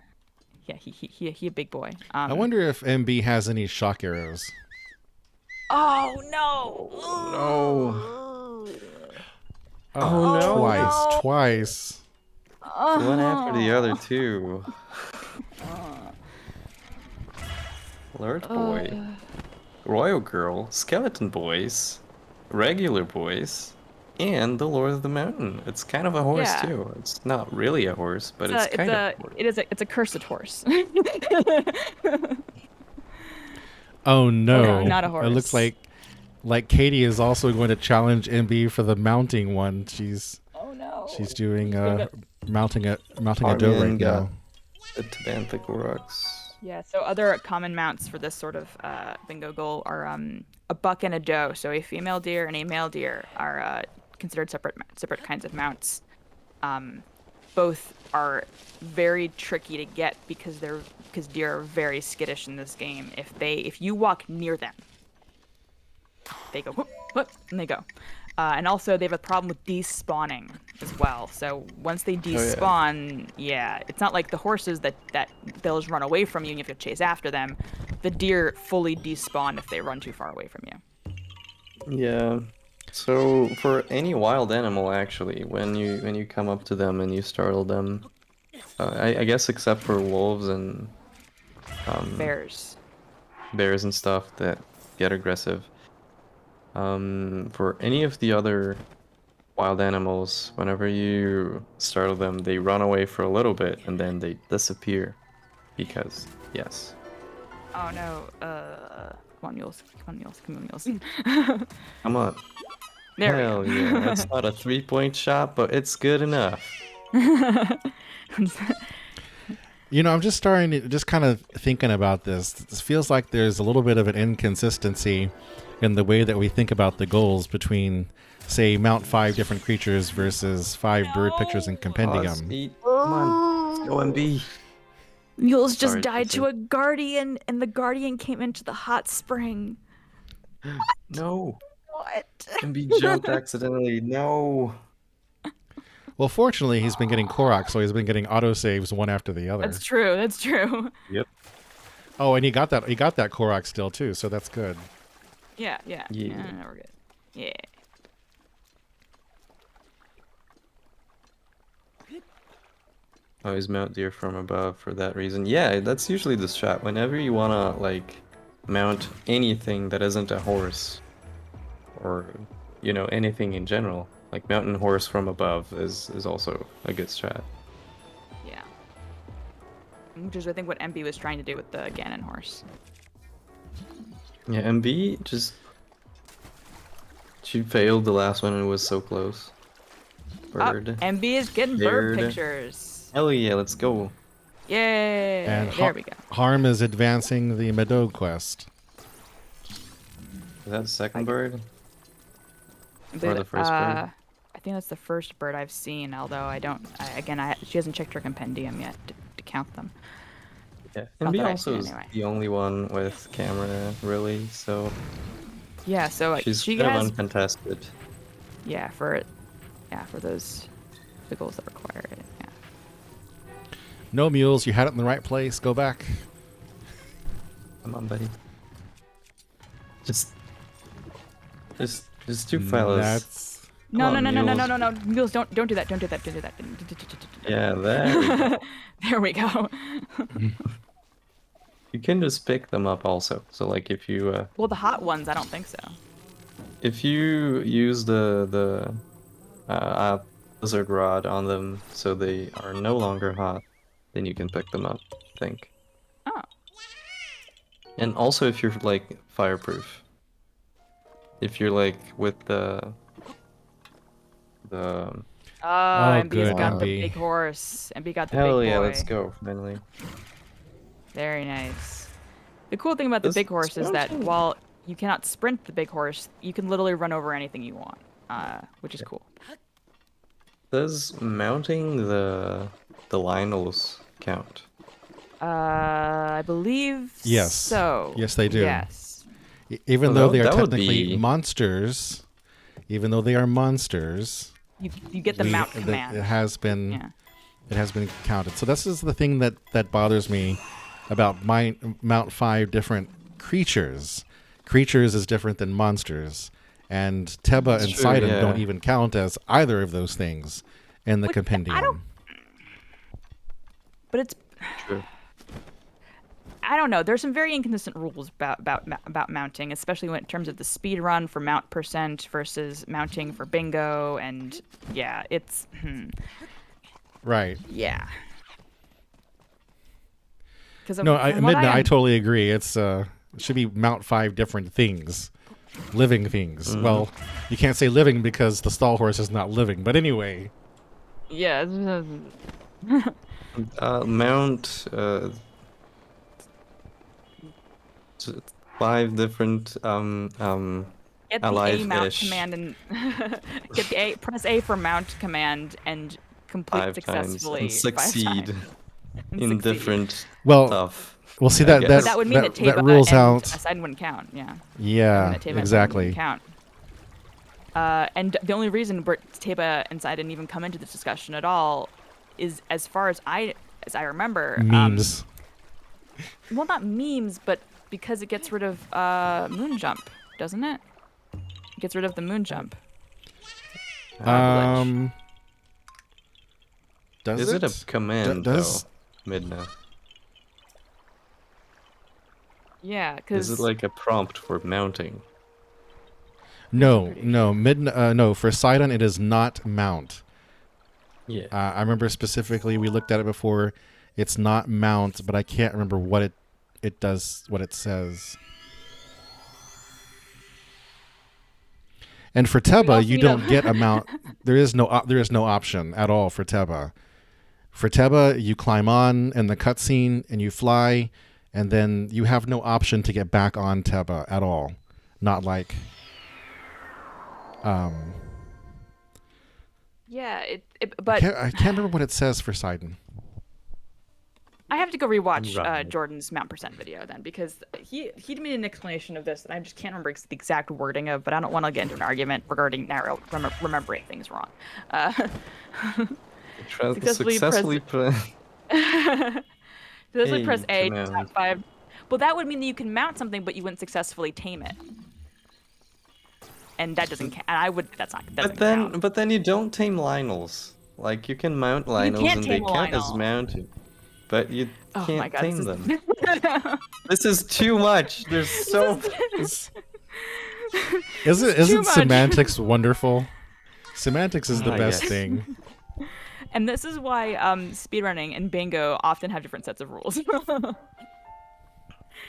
Yeah, he a big boy. I wonder if MB has any shock arrows. Oh no! No. Oh, no. twice. One after the other, too. Alert boy. Royal girl. Skeleton boys. Regular boys. And the Lord of the Mountain. It's kind of a horse, too. It's not really a horse, but it's kind of a horse. It's a cursed horse. Oh no! Not a horse. It looks like Katie is also going to challenge MB for the mounting one. She's doing mounting a doe right now. The Tabantha Koroks. Yeah. So other common mounts for this sort of bingo goal are a buck and a doe. So a female deer and a male deer are considered separate kinds of mounts. Both are very tricky to get because deer are very skittish in this game. If you walk near them, they go whoop, whoop, and they go. And also they have a problem with despawning as well. So once they despawn, it's not like the horses that they'll just run away from you and you have to chase after them. The deer fully despawn if they run too far away from you. Yeah. So for any wild animal, actually, when you come up to them and you startle them, I guess except for wolves and bears and stuff that get aggressive. For any of the other wild animals, whenever you startle them, they run away for a little bit and then they disappear because yes. Oh no! Come on, mules! Come on, mules! Come on! There Hell yeah! That's not a 3-point shot, but it's good enough. You know, I'm just kind of thinking about this. This feels like there's a little bit of an inconsistency in the way that we think about the goals between, say, mount 5 different creatures versus 5 bird pictures in Compendium. Come on, let's go MB. Mules just died to a guardian, and the guardian came into the hot spring. No. What? MB jumped accidentally. No. Well, fortunately, he's been getting Korok, so he's been getting autosaves one after the other. That's true. Yep. Oh, and he got that Korok still too, so that's good. Yeah. No, we're good. Yeah. Always mount deer from above for that reason. Yeah, that's usually the strat. Whenever you wanna mount anything that isn't a horse, or anything in general, like mountain horse from above is also a good strat. Yeah. Which is I think what MB was trying to do with the Ganon Horse. Yeah, MB she failed the last one and was so close. Bird. MB is getting bird pictures. Hell yeah, let's go. Yay! And there we go. Harm is advancing the Meadow quest. Is that the second bird? Or the first bird? I think that's the first bird I've seen, although she hasn't checked her compendium yet to count them. Yeah, MB also is the only one with camera, really, so... Yeah, so she's she kind has... of uncontested. Yeah, for those... the goals that require it, yeah. No, mules, you had it in the right place. Go back. Come on, buddy. Just two fellas. No, mules, don't do that. Don't do that. Yeah, there we go. There we go. You can just pick them up also. So if you well, the hot ones, I don't think so. If you use the blizzard rod on them so they are no longer hot, then you can pick them up, I think. Oh. And also if you're fireproof. If you're with the MB's got the big horse. MB got the big boy. Hell yeah, let's go, finally. Very nice. The cool thing about the big horse is that while you cannot sprint the big horse, you can literally run over anything you want, which is cool. Does mounting the Lionels count? I believe yes. So. Yes, they do. Yes. Even though they are technically monsters, you get the mount command. It it has been counted. So this is the thing that bothers me about Mount 5 different creatures. Creatures is different than monsters. And Teba and Sidon don't even count as either of those things in the compendium. But it's... True. I don't know. There's some very inconsistent rules about mounting, especially in terms of the speed run for mount percent versus mounting for bingo, and yeah, it's right. Yeah. No, Midna, I totally agree. It's it should be Mount 5 different things, living things. Well, you can't say living because the stall horse is not living. But anyway. Yeah. Mount 5 different get the A mount command and get the A. Press A for mount command and complete 5 successfully. Times and succeed in different stuff. Well, see that would mean that Teba rules and out. Sidon wouldn't count. Yeah. Yeah, exactly. Wouldn't count. And the only reason Teba and Sidon even come into this discussion at all is, as far as I remember, memes. Well, not memes, but because it gets rid of moon jump, doesn't it? It gets rid of the moon jump. Is it a command though, Midna? Yeah, because is it like a prompt for mounting? No, Midna. No, for Sidon it is not mount. Yeah. I remember specifically we looked at it before. It's not mount, but I can't remember what it does, what it says. And for Teba, you don't get a mount. There is no option at all for Teba. For Teba, you climb on in the cutscene and you fly, and then you have no option to get back on Teba at all. Not like yeah, but I can't remember what it says for Sidon. I have to go rewatch Jordan's mount percent video then, because he made an explanation of this and I just can't remember the exact wording of, but I don't want to get into an argument regarding remembering things wrong. Successfully press A to top 5. Well, that would mean that you can mount something, but you wouldn't successfully tame it. And that doesn't count. And that's not. Count. But then you don't tame Lionels. Like you can mount Lionels and they count as mounted, but you can't tame them. This is too much. There's so. Isn't semantics wonderful? Semantics is the best thing. And this is why speedrunning and bingo often have different sets of rules.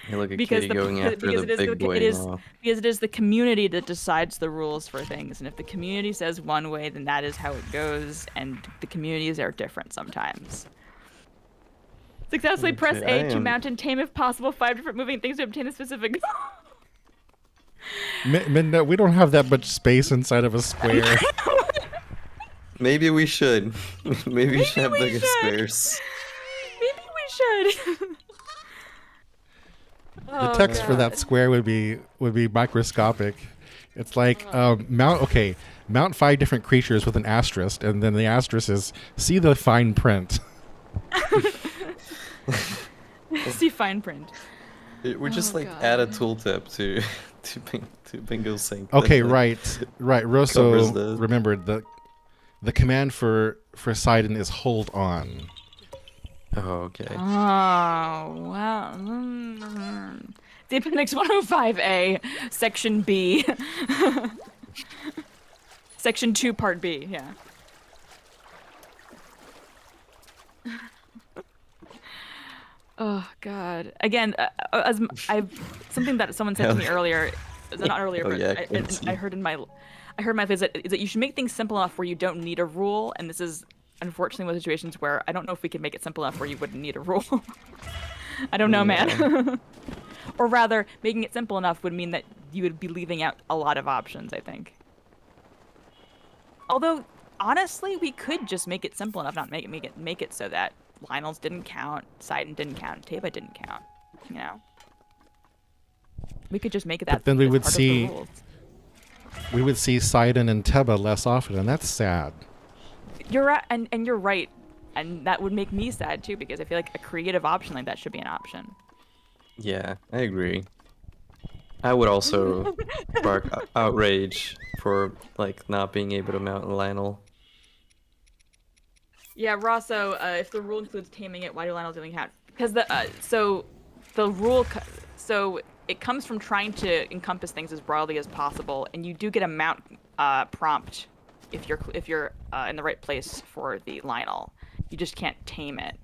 You look at Kitty going after the big boy. Because it is the community that decides the rules for things, and if the community says one way, then that is how it goes, and the communities are different sometimes. Successfully press A to mount and tame, if possible, 5 different moving things to obtain a specific. Minda, we don't have that much space inside of a square. Maybe we should. Maybe we should have bigger squares. Maybe we should. The text for that square would be microscopic. It's like mount 5 different creatures with an asterisk, and then the asterisk is see the fine print. See fine print. We just add a tooltip to Bingo Sync. Okay, right. Rosso remembered the command for Sidon is hold on. Oh, okay. Oh, wow. The Appendix 105A, Section B. Section 2, Part B, yeah. Oh, God. Again, something that someone said to me earlier, not earlier, but I heard in my is that you should make things simple enough where you don't need a rule, and this is unfortunately one of the situations where I don't know if we can make it simple enough where you wouldn't need a rule. I don't know, man. Or rather, making it simple enough would mean that you would be leaving out a lot of options, I think. Although, honestly, we could just make it simple enough, not make it so that Lionel's didn't count, Sidon didn't count, Teba didn't count, you know? We could just make it that. But then we would see Sidon and Teba less often, and that's sad. You're right, and you're right. And that would make me sad too, because I feel like a creative option like that should be an option. Yeah, I agree. I would also spark outrage for like not being able to mount Lionel. Yeah, Rosso, if the rule includes taming it, why do Lionels only have? Because so it comes from trying to encompass things as broadly as possible, and you do get a mount prompt if you're in the right place for the Lionel. You just can't tame it.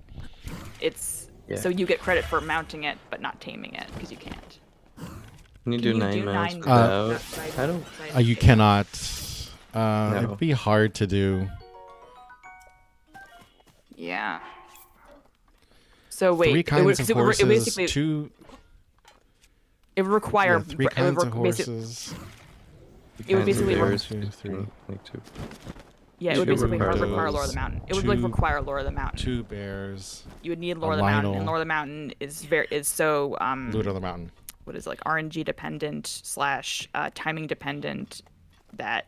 So you get credit for mounting it, but not taming it because you can't. Can you do 9 mounts nine without? I don't. You cannot. No. It'd be hard to do. Yeah. So wait, 3 kinds of horses, basically, 2. it would require 3 kinds of horses. It would basically bears, 2, 3. like 2. Yeah, it would Two basically require require Lore of the those. Mountain. It would like require Lore of the Mountain. 2 bears. You would need Lore of the Mountain, and Lionel. Lore of the Mountain is so Loot of the mountain. what is it, like RNG dependent / timing dependent that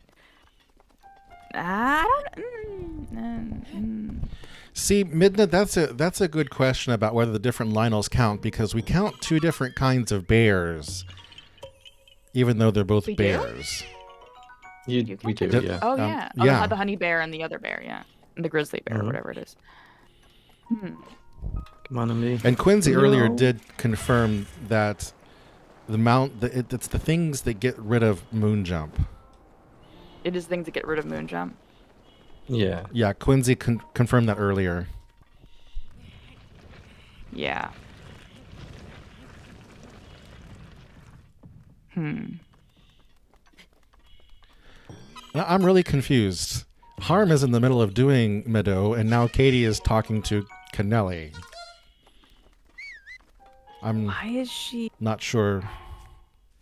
I don't. See, Midna, that's a good question about whether the different Lionels count, because we count 2 different kinds of bears, even though they're both We do? bears. We can do, do- yeah. Oh yeah. Oh, yeah. the honey bear and the other bear, yeah, and the grizzly bear, or whatever it is. Come on to me. And Quincy earlier No. did confirm that it's the things that get rid of moon jump. It is things that get rid of moon jump. Yeah. Yeah, Quincy confirmed that earlier. Yeah. Now, I'm really confused. Harm is in the middle of doing Meadow, and now Katie is talking to Kennelly. I'm Why is she? not sure.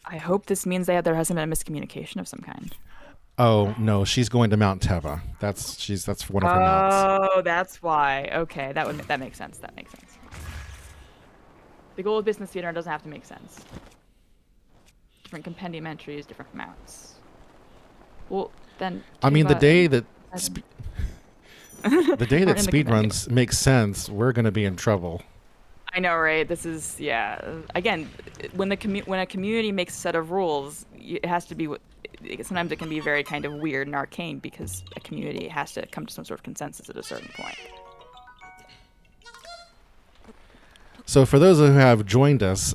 I hope this means there hasn't been a miscommunication of some kind. Oh no, she's going to Mount Teva. That's one of her mounts. Oh, that's why. Okay, that makes sense. That makes sense. The goal of business theater doesn't have to make sense. Different compendium entries, different mounts. Well, then. I mean, the Teva day and- that the day Or that in the speedruns make sense, we're going to be in trouble. I know, right? This is Again, when a community makes a set of rules, it has to be. Sometimes it can be very kind of weird and arcane because a community has to come to some sort of consensus at a certain point. So for those who have joined us,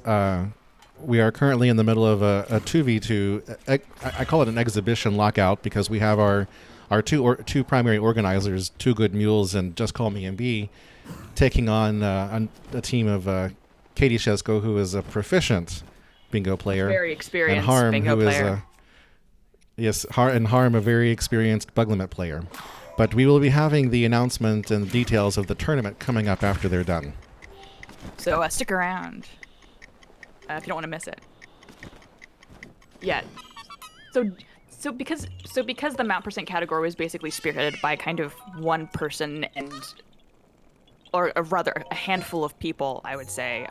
we are currently in the middle of a 2v2. I call it an exhibition lockout because we have our two primary organizers, Two Good Mules and Just Call Me MB, taking on a team of Katie Shesko, who is a proficient bingo player, Very experienced and Harm, bingo who player. Harm, a very experienced bug limit player. But we will be having the announcement and details of the tournament coming up after they're done. So stick around if you don't want to miss it. Yeah. So because the mount percent category was basically spearheaded by kind of one person or rather a handful of people, I would say,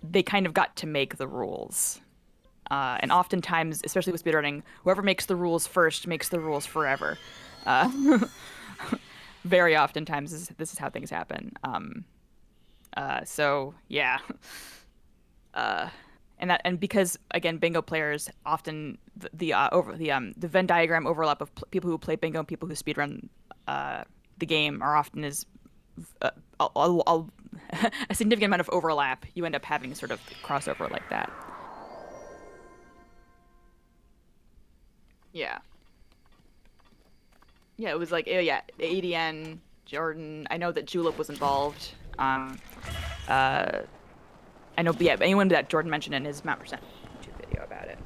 they kind of got to make the rules. And oftentimes, especially with speedrunning, whoever makes the rules first makes the rules forever. Very oftentimes, this is how things happen. So yeah, and because again, bingo players often the Venn diagram overlap of people who play bingo and people who speedrun the game are often a significant amount of overlap. You end up having sort of crossover like that. Yeah. Yeah, it was like ADN, Jordan. I know that Julep was involved. I know, anyone that Jordan mentioned in his Mount Percent YouTube video about it.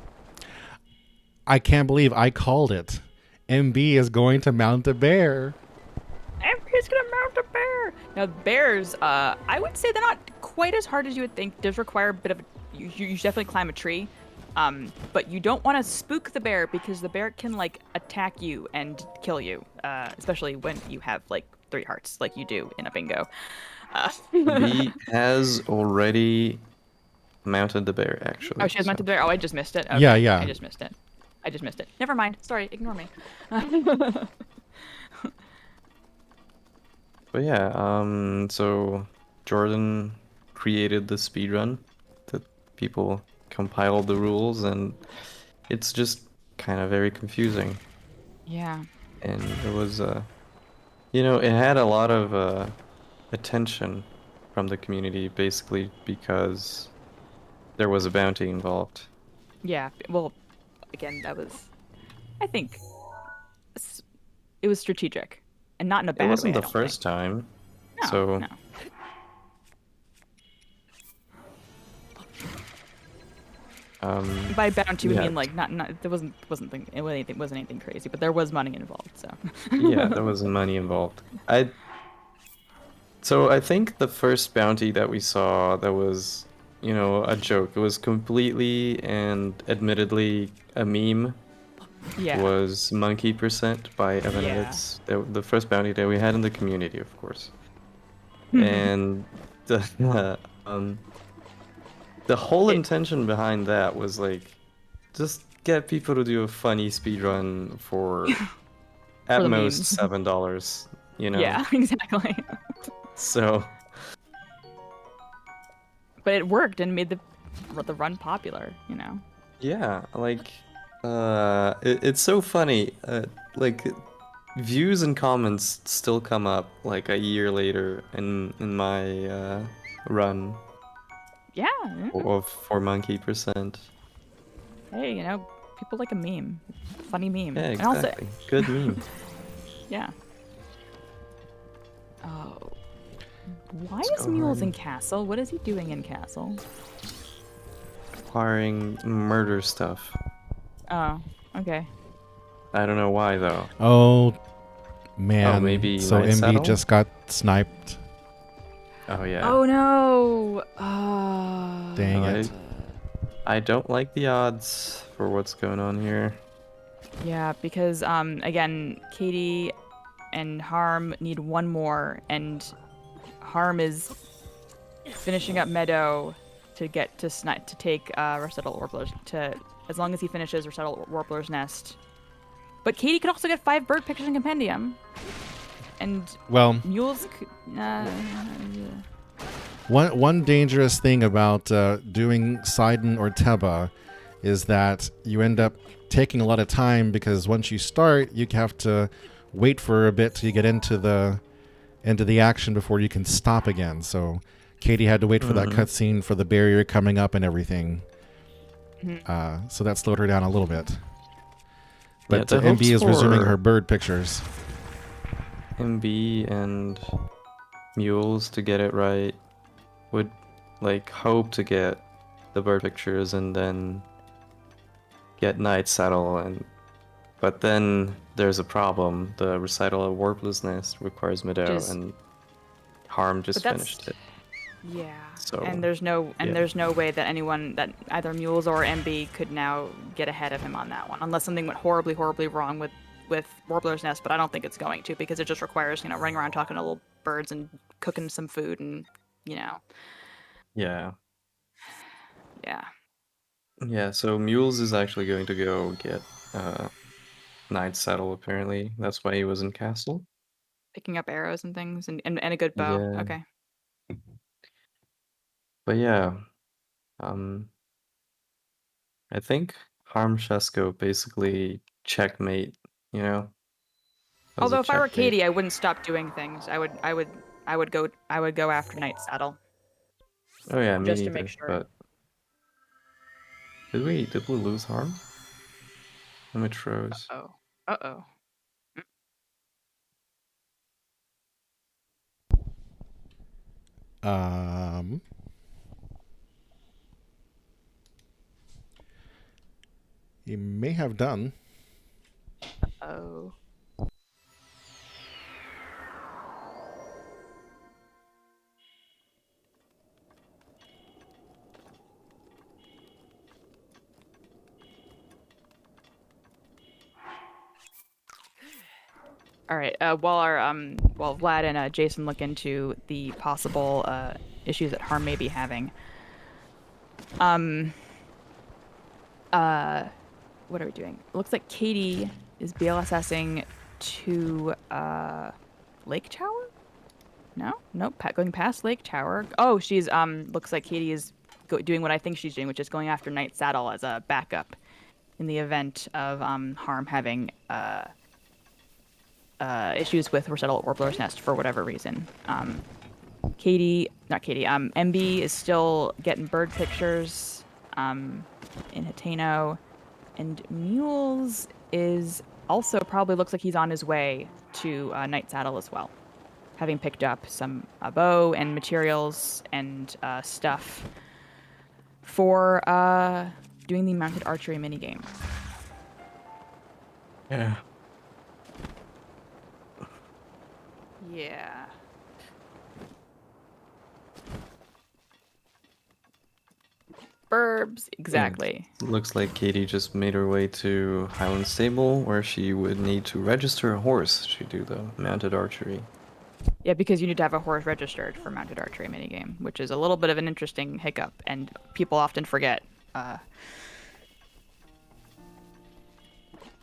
I can't believe I called it. MB is going to mount a bear. Everybody's gonna mount a bear. Now bears, I would say they're not quite as hard as you would think. It does require a bit of you should definitely climb a tree. But you don't want to spook the bear because the bear can like attack you and kill you, especially when you have like 3 hearts like you do in a bingo. B has already mounted the bear, actually. Oh, she has mounted the bear. Oh, I just missed it. Okay. Yeah. I just missed it. Never mind. Sorry, ignore me. But yeah, so Jordan created the speedrun that people compiled the rules, and it's just kind of very confusing. Yeah. And it was, it had a lot of attention from the community, basically because there was a bounty involved. Yeah. Well, again, that was, I think, it was strategic, and not in a It bad way. wasn't I the don't think. first time, No, so no. By bounty, we yeah, mean like not there wasn't anything crazy, but there was money involved. So. yeah, there was money involved. So I think the first bounty that we saw that was, a joke. It was completely and admittedly a meme. Yeah. Was Monkey Percent by Yeah. Evanitz. The first bounty that we had in the community, of course. And the whole intention behind that was like just get people to do a funny speedrun for at the most memes. $7, Yeah, exactly. So But it worked and made the run popular, yeah, like it's so funny. Like views and comments still come up like a year later in my run Yeah. for Monkey Percent. Hey, people like a meme. Funny meme. Yeah, And also, exactly. Good meme. yeah. Oh. Why Let's is go Mules ahead. in Castle? What is he doing in Castle? Acquiring murder stuff. Oh, okay. I don't know why though. Oh, man. Oh, maybe so Night MB Saddle? just got sniped. Oh yeah. Oh no! Dang No, it. I don't like the odds for what's going on here. Yeah, because again, Katie and Harm need one more, and Harm is finishing up Meadow to get to take Recital Warbler's as long as he finishes Recital Warbler's nest. But Katie could also get 5 bird pictures in Compendium, and Well, Mules. one dangerous thing about doing Sidon or Teba is that you end up taking a lot of time, because once you start, you have to wait for a bit till you get into the action before you can stop again. So Katie had to wait for that cutscene for the barrier coming up and everything. So that slowed her down a little bit. But the MB is hopes resuming for- her bird pictures. MB and Mules to get it right would like hope to get the bird pictures and then get Night Saddle but then there's a problem. The recital of Warbler's Nest requires Meadow and Harm just finished it. Yeah. So, and there's no way that anyone, that either Mules or MB could now get ahead of him on that one, unless something went horribly, horribly wrong with Warbler's Nest. But I don't think it's going to, because it just requires running around talking to little birds and cooking some food and Yeah. Yeah. Yeah, so Mules is actually going to go get Night Saddle, apparently. That's why he was in Castle. Picking up arrows and things and a good bow. Yeah. Okay. But yeah, I think Harm Shesko basically checkmate, as Although a if I were checkmate. Katie, I wouldn't stop doing things. I would go after Night Saddle. Oh yeah, me just neither. to make sure. But did we lose Harm? How much froze? Uh-oh. He may have done. Oh. All right. While Vlad and Jason look into the possible issues that Harm may be having, what are we doing? It looks like Katie is BLSSing to Lake Tower. No, nope. Going past Lake Tower. Oh, she's looks like Katie is doing what I think she's doing, which is going after Night Saddle as a backup in the event of Harm having issues with Rossetto Warbler's Nest for whatever reason. MB is still getting bird pictures in Hateno, and Mules is also probably looks like he's on his way to Night Saddle as well, having picked up some bow and materials and stuff for doing the mounted archery minigame. Yeah. Yeah. Burbs, exactly. Looks like Katie just made her way to Hylian Stable, where she would need to register a horse to do the mounted archery. Yeah, because you need to have a horse registered for mounted archery minigame, which is a little bit of an interesting hiccup, and people often forget.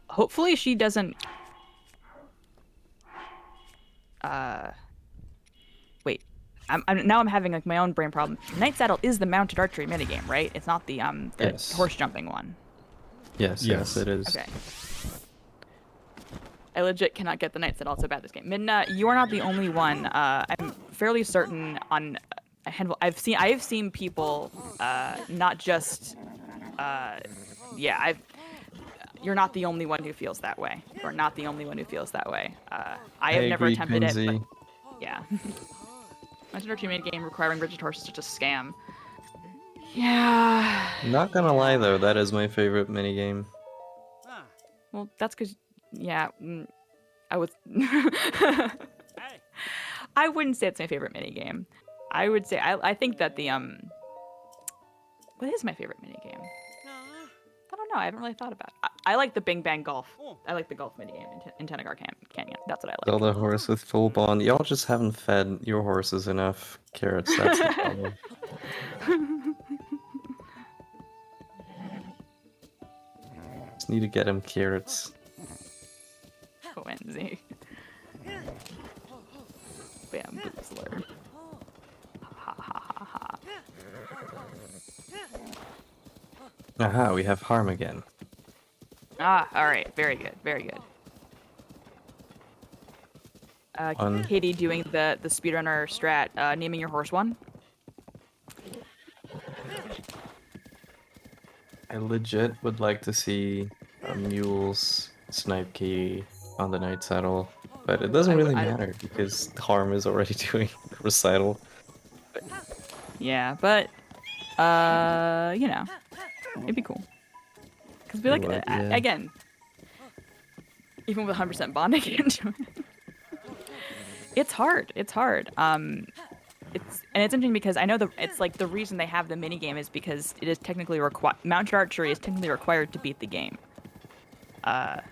Hopefully she doesn't... Wait. Now I'm having like my own brain problem. Night Saddle is the mounted archery minigame, right? It's not the Yes. horse jumping one. Yes, it is. Okay. I legit cannot get the Night Saddle. It's so bad this game. Midna, you are not the only one. I'm fairly certain on a handful. I have seen people, not just, you're not the only one who feels that way. You're not the only one who feels that way. I have never agree, attempted Quincy. it, but yeah. Mounted archery minigame requiring rigid horses is just a scam. Yeah. Not gonna lie though, that is my favorite minigame. Well, that's because, yeah, I was. I wouldn't say it's my favorite minigame. I would say I think that the what is my favorite minigame? I don't know. I haven't really thought about it. I like the Bing Bang Golf. I like the golf minigame in Tenegar Canyon. That's what I like. Zelda horse with full bond. Y'all just haven't fed your horses enough carrots. That's the problem. Just need to get him carrots. Quincy. Bamboozler. Ha ha ha ha. Aha, we have Harm again. Ah, all right. Very good. Very good. Katie doing the speedrunner strat, naming your horse one. I legit would like to see Mules snipe Katie on the Night Saddle, but it doesn't really matter because Harm is already doing recital. Yeah, but you know, it'd be cool. Cause we like again, even with 100% bonding into it, it's hard. It's hard. It's interesting because I know it's like the reason they have the mini game is because it is technically mounted archery is technically required to beat the game.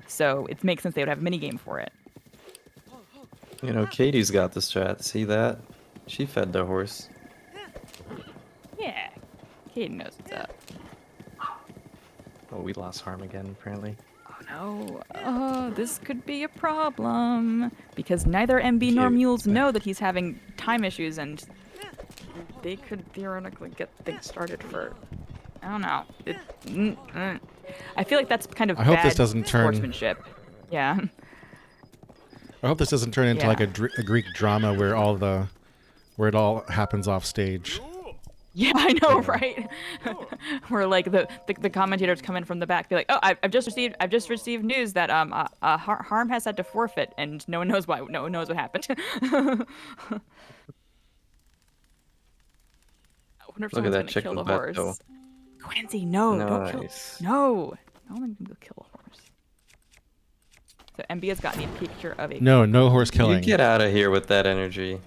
So it makes sense they would have a mini game for it. You know, Katie's got the strat. See that? She fed the horse. Yeah, Katie knows what's up. Oh, we lost Harm again, apparently. Oh no, this could be a problem because neither MB nor Mules know that he's having time issues, and they could theoretically get things started for. I don't know. I feel like that's kind of I hope bad this doesn't turn sportsmanship. Yeah. I hope this doesn't turn into like a Greek drama where it all happens off stage. Yeah, I know, right? Where like the commentators come in from the back, be like, "Oh, I've just received news that Harm has had to forfeit, and no one knows why. No one knows what happened." I wonder if Look at someone's that gonna chicken kill the butt, horse. though. Quincy, no, don't kill. Nice. No, I don't think I'm gonna kill a horse. So MB has gotten a picture of a. No horse killing. You get out of here with that energy.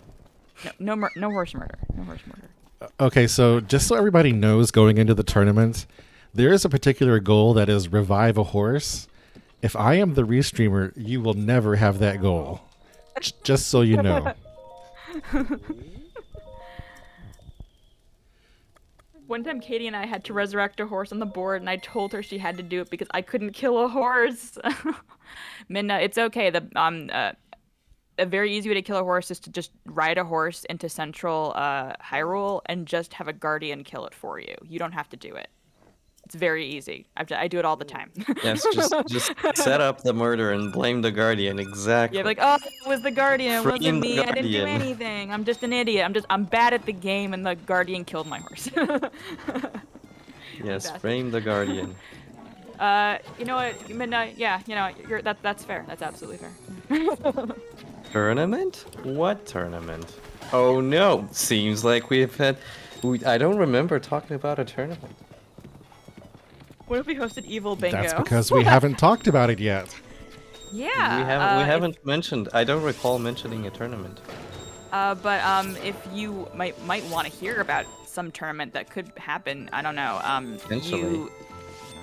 No horse murder. No horse murder. Okay, so just so everybody knows going into the tournament, there is a particular goal that is revive a horse. If I am the restreamer, you will never have that goal. Just so you know. One time Katie and I had to resurrect a horse on the board, and I told her she had to do it because I couldn't kill a horse. Minna, it's okay. a very easy way to kill a horse is to just ride a horse into central Hyrule and just have a guardian kill it for you. You don't have to do it. It's very easy. I do it all the time. Yes, just set up the murder and blame the guardian. Exactly. Yeah, like, oh, it was the guardian. It wasn't Frame the me. I didn't do guardian. anything. I'm just an idiot. I'm bad at the game, and the guardian killed my horse. Yes, frame the guardian. You know what, Midnight? Yeah, you know, that's fair. That's absolutely fair. Tournament? What tournament? Oh no! Seems like we've had. I don't remember talking about a tournament. What if we hosted Evil Bingo? That's because we haven't talked about it yet. Yeah. We haven't mentioned. I don't recall mentioning a tournament. But if you might want to hear about some tournament that could happen, I don't know.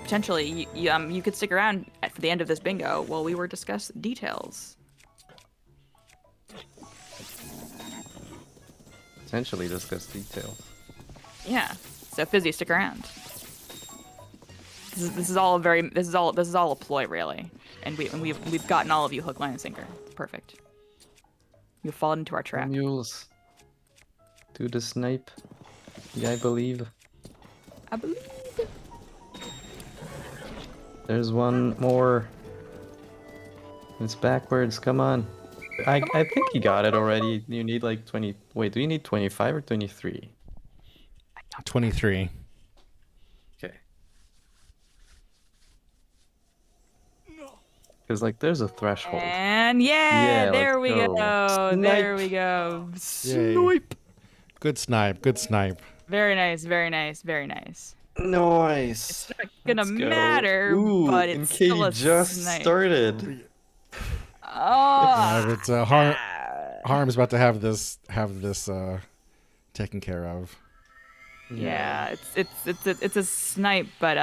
Potentially, you could stick around for the end of this bingo while we were discuss details. Potentially discuss details. Yeah. So Fizzy, stick around. This is all a ploy, really, and we've gotten all of you hook, line, and sinker. It's perfect. You've fallen into our trap. Mules. Do the snipe. Yeah, I believe. I believe. There's one more. It's backwards. Come on. I think you got it already. You need like 20. Wait, do you need 25 or 23? 23. Okay. Because like there's a threshold. And yeah, there we go. There we go. Snipe. Good snipe. Good snipe. Very nice. Very nice. Very nice. Nice. It's not gonna matter, Ooh, but it's still a just snipe. started. Oh. It's Harm's about to have this taken care of. Yeah, it's a snipe, but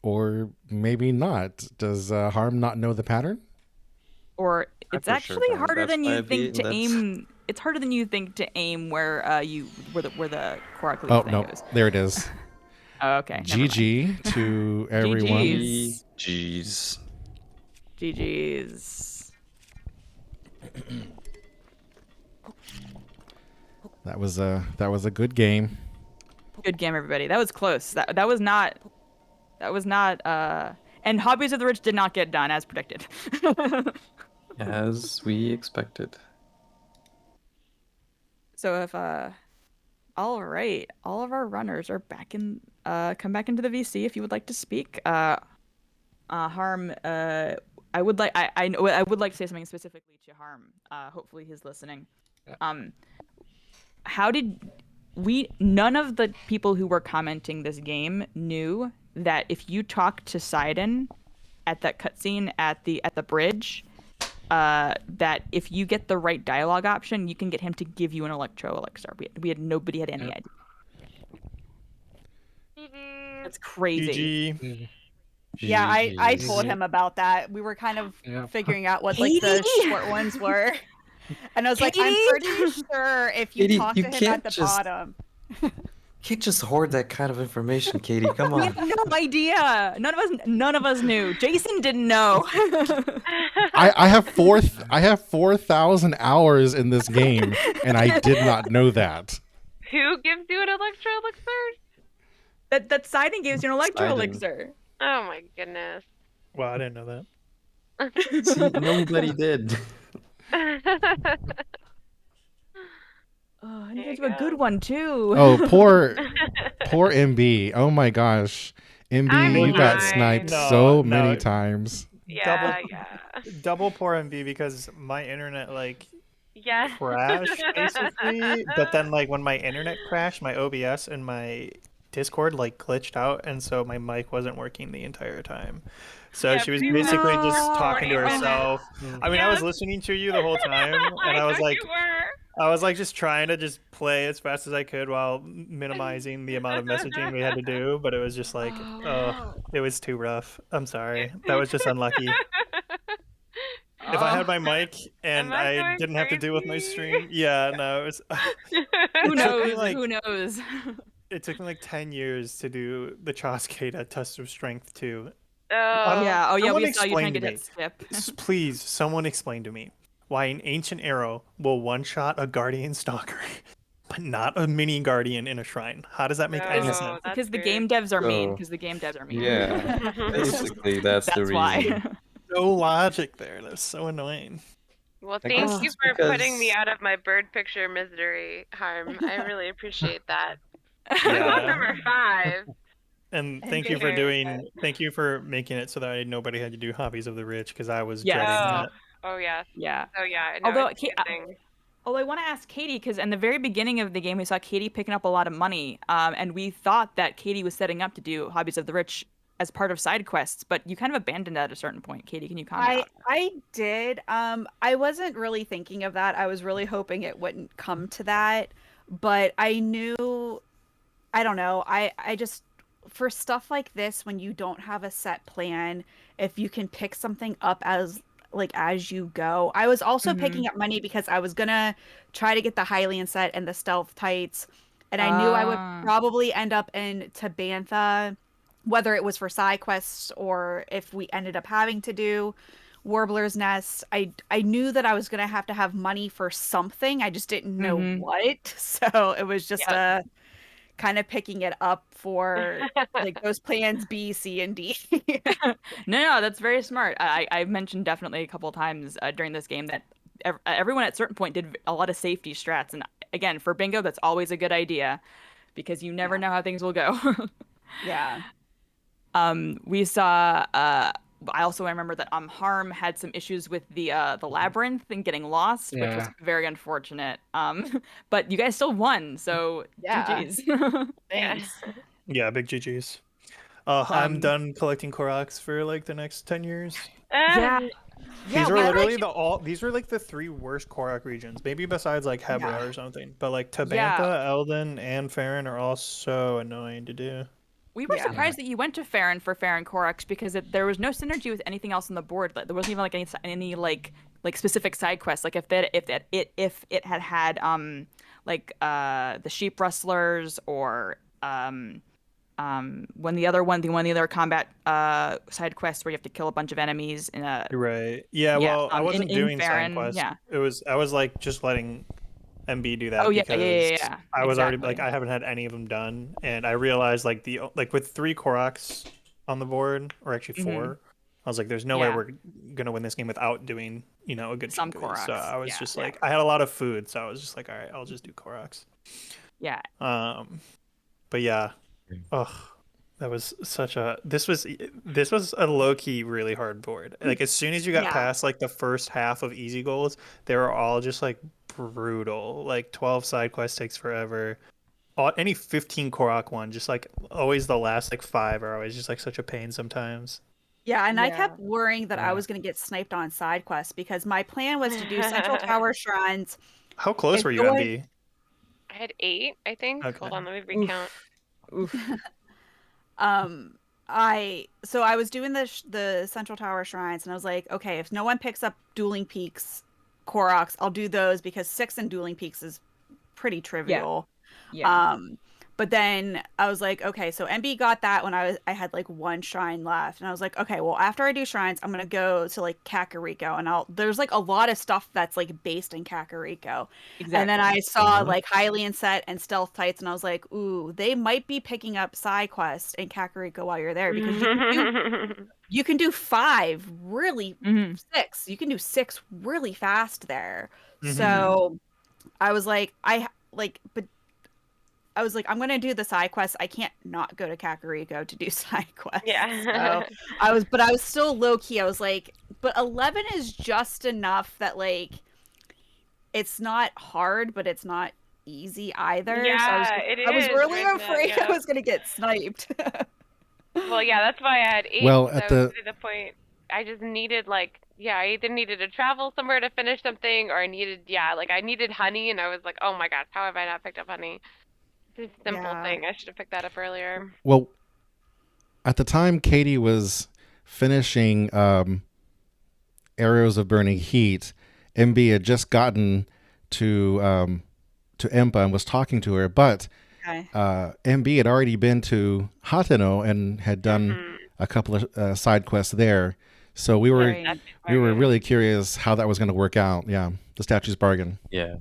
Or maybe not. Does Harm not know the pattern? or it's for sure actually don't. harder That's than you why think to that's- aim. It's harder than you think to aim where the Korakli Oh thing no, goes. there it is. Oh, okay. never mind. GG to everyone. GGs. Jeez. GG's. That was a good game. Good game, everybody. That was close. That was not. And Hobbies of the Rich did not get done as predicted. As we expected. So if all right, all of our runners are back in. Come back into the VC if you would like to speak. Harm. I would like. I would like to say something specifically to Harm. Hopefully he's listening. How did we? None of the people who were commenting this game knew that if you talk to Sidon at that cutscene at the bridge, that if you get the right dialogue option, you can get him to give you an electro elixir. Nobody had any idea. That's crazy. GG. Yeah, I Jeez. told him about that. We were kind of Yeah. figuring out what like the Katie! short ones were. And I was like, Katie! I'm pretty sure if you Katie, talk you to him at can't the just- bottom. Can't just hoard that kind of information, Katie. Come We on. had no idea. None of us knew. Jason didn't know. I have 4,000 hours in this game, and I did not know that. Who gives you an electro elixir? that Sidon gives you an electro Sidon. elixir. Oh my goodness. Wow, I didn't know that. See, nobody did. Oh, and There you you guys have a go. good one too. Oh, poor MB. Oh my gosh. MB, I'm you got fine. sniped No, so no. many times. Yeah, yeah. Double poor MV because my internet like Yeah. crashed basically. But then like when my internet crashed, my OBS and my Discord like glitched out, and so my mic wasn't working the entire time. So Yeah, she was you basically were just talking to recording herself. I mean, I was Yes. listening to you the whole time, and I was know like, you were. I was like just trying to just play as fast as I could while minimizing the amount of messaging we had to do. But it was just like, oh, it was too rough. I'm sorry. That was just unlucky. If I had my mic and Am I I going didn't have to deal with my crazy? stream, yeah, no, it was. Who It took me, knows? like- Who knows? It took me like 10 years to do the Choscada Test of Strength 2. Oh. Yeah. Oh yeah. Someone We saw you trying explain to to get me. skip. Please, someone explain to me why an ancient arrow will one-shot a guardian stalker, but not a mini guardian in a shrine. How does that make any No, sense? that's Because the weird. game devs are mean. So, Because the game devs are mean. yeah, basically that's the That's why. reason. No logic there. That's so annoying. Well, I thank guess you it's for putting me because- out of my bird picture misery, Harm. I really appreciate that. Yeah. Number 5. And I'm thank you for very doing. excited. Thank you for making it so that nobody had to do Hobbies of the Rich because I was Yes. dreading Oh, that. oh yes. Yeah. Oh yeah. No, Although it's a good thing. Although I want to ask Katie, because in the very beginning of the game, we saw Katie picking up a lot of money, and we thought that Katie was setting up to do Hobbies of the Rich as part of side quests, but you kind of abandoned that at a certain point. Katie, can you comment? I did. I wasn't really thinking of that. I was really hoping it wouldn't come to that, but I knew, I don't know. I just, for stuff like this, when you don't have a set plan, if you can pick something up as you go. I was also picking up money because I was gonna try to get the Hylian set and the stealth tights, and I knew I would probably end up in Tabantha, whether it was for side quests or if we ended up having to do Warbler's Nest. I knew that I was gonna have to have money for something. I just didn't know what. So it was just kind of picking it up for like those plans B, C, and D. No, that's very smart. I've mentioned definitely a couple of times during this game that everyone at a certain point did a lot of safety strats, and again, for bingo, that's always a good idea because you never know how things will go. Yeah. We saw. I also remember that Harm had some issues with the labyrinth and getting lost, which was very unfortunate. But you guys still won, so Yeah. GGs. Thanks. Yeah, big GGs. I'm done collecting Koroks for like the next 10 years. Yeah. These are we literally these are like the 3 worst Korok regions, maybe besides like Hebra or something. But like Tabantha, Eldon, and Farron are all so annoying to do. We were surprised that you went to Farron for Farron Koroks because there was no synergy with anything else on the board. Like, there wasn't even like any like specific side quests. Like if it had the sheep rustlers or one of the other combat side quests where you have to kill a bunch of enemies in a Right. Yeah, well, I wasn't doing Farron, side quests. Yeah. I was like just letting MB do that Oh yeah, because yeah. I was already Exactly. like I haven't had any of them done, and I realized like with 3 Koroks on the board, or actually 4, I was like, there's no way we're gonna win this game without doing a good Some chunk of these. So Koroks, I was just like, I had a lot of food, so I was just like, all right, I'll just do Koroks. Yeah. But yeah, that was this was a low-key really hard board. Like as soon as you got past like the first half of easy goals, they were all just like brutal. Like 12 side quests takes forever. Any 15 Korok one, just like always the last like 5 are always just like such a pain sometimes. Yeah, and I kept worrying that I was going to get sniped on side quests because my plan was to do Central Tower Shrines. How close were you, MB? I had 8, I think. Okay. Hold on, let me recount. Oof. I was doing the Central Tower Shrines, and I was like, okay, if no one picks up Dueling Peaks Koroks, I'll do those because 6 in Dueling Peaks is pretty trivial. Yeah. But then I was like, okay, so MB got that when I had like 1 shrine left, and I was like, okay, well after I do shrines, I'm gonna go to like Kakariko, and there's like a lot of stuff that's like based in Kakariko. Exactly. And then I saw like Hylian set and stealth tights, and I was like, ooh, they might be picking up side quests in Kakariko while you're there because you can do 5 really 6. You can do 6 really fast there. So I was like, I'm going to do the side quests. I can't not go to Kakariko to do side quests. Yeah. So I was still low key. I was like, but 11 is just enough that like, it's not hard, but it's not easy either. Yeah, so I was really afraid I was going to get sniped. Well, yeah, that's why I had 8. Well, at the point, I just needed I either needed to travel somewhere to finish something, or I needed honey, and I was like, oh my gosh, how have I not picked up honey? It's a simple thing. I should have picked that up earlier. Well, at the time Katie was finishing Arrows of Burning Heat, MB had just gotten to Impa and was talking to her, but Okay. MB had already been to Hateno and had done a couple of side quests there. So we were really curious how that was going to work out. Yeah, the statue's bargain. Yeah.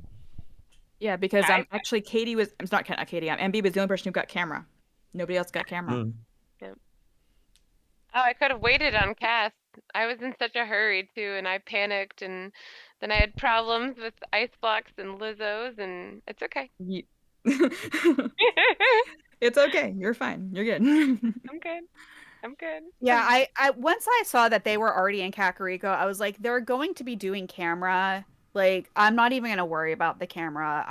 Yeah, because actually Katie was. It's not Katie. MB was the only person who got camera. Nobody else got camera. Yeah. Oh, I could have waited on Cass. I was in such a hurry too, and I panicked, and then I had problems with ice blocks and Lizzos, and it's okay. It's okay. You're fine. You're good. I'm good. Yeah, I once I saw that they were already in Kakariko, I was like, they're going to be doing camera. Like, I'm not even gonna worry about the camera.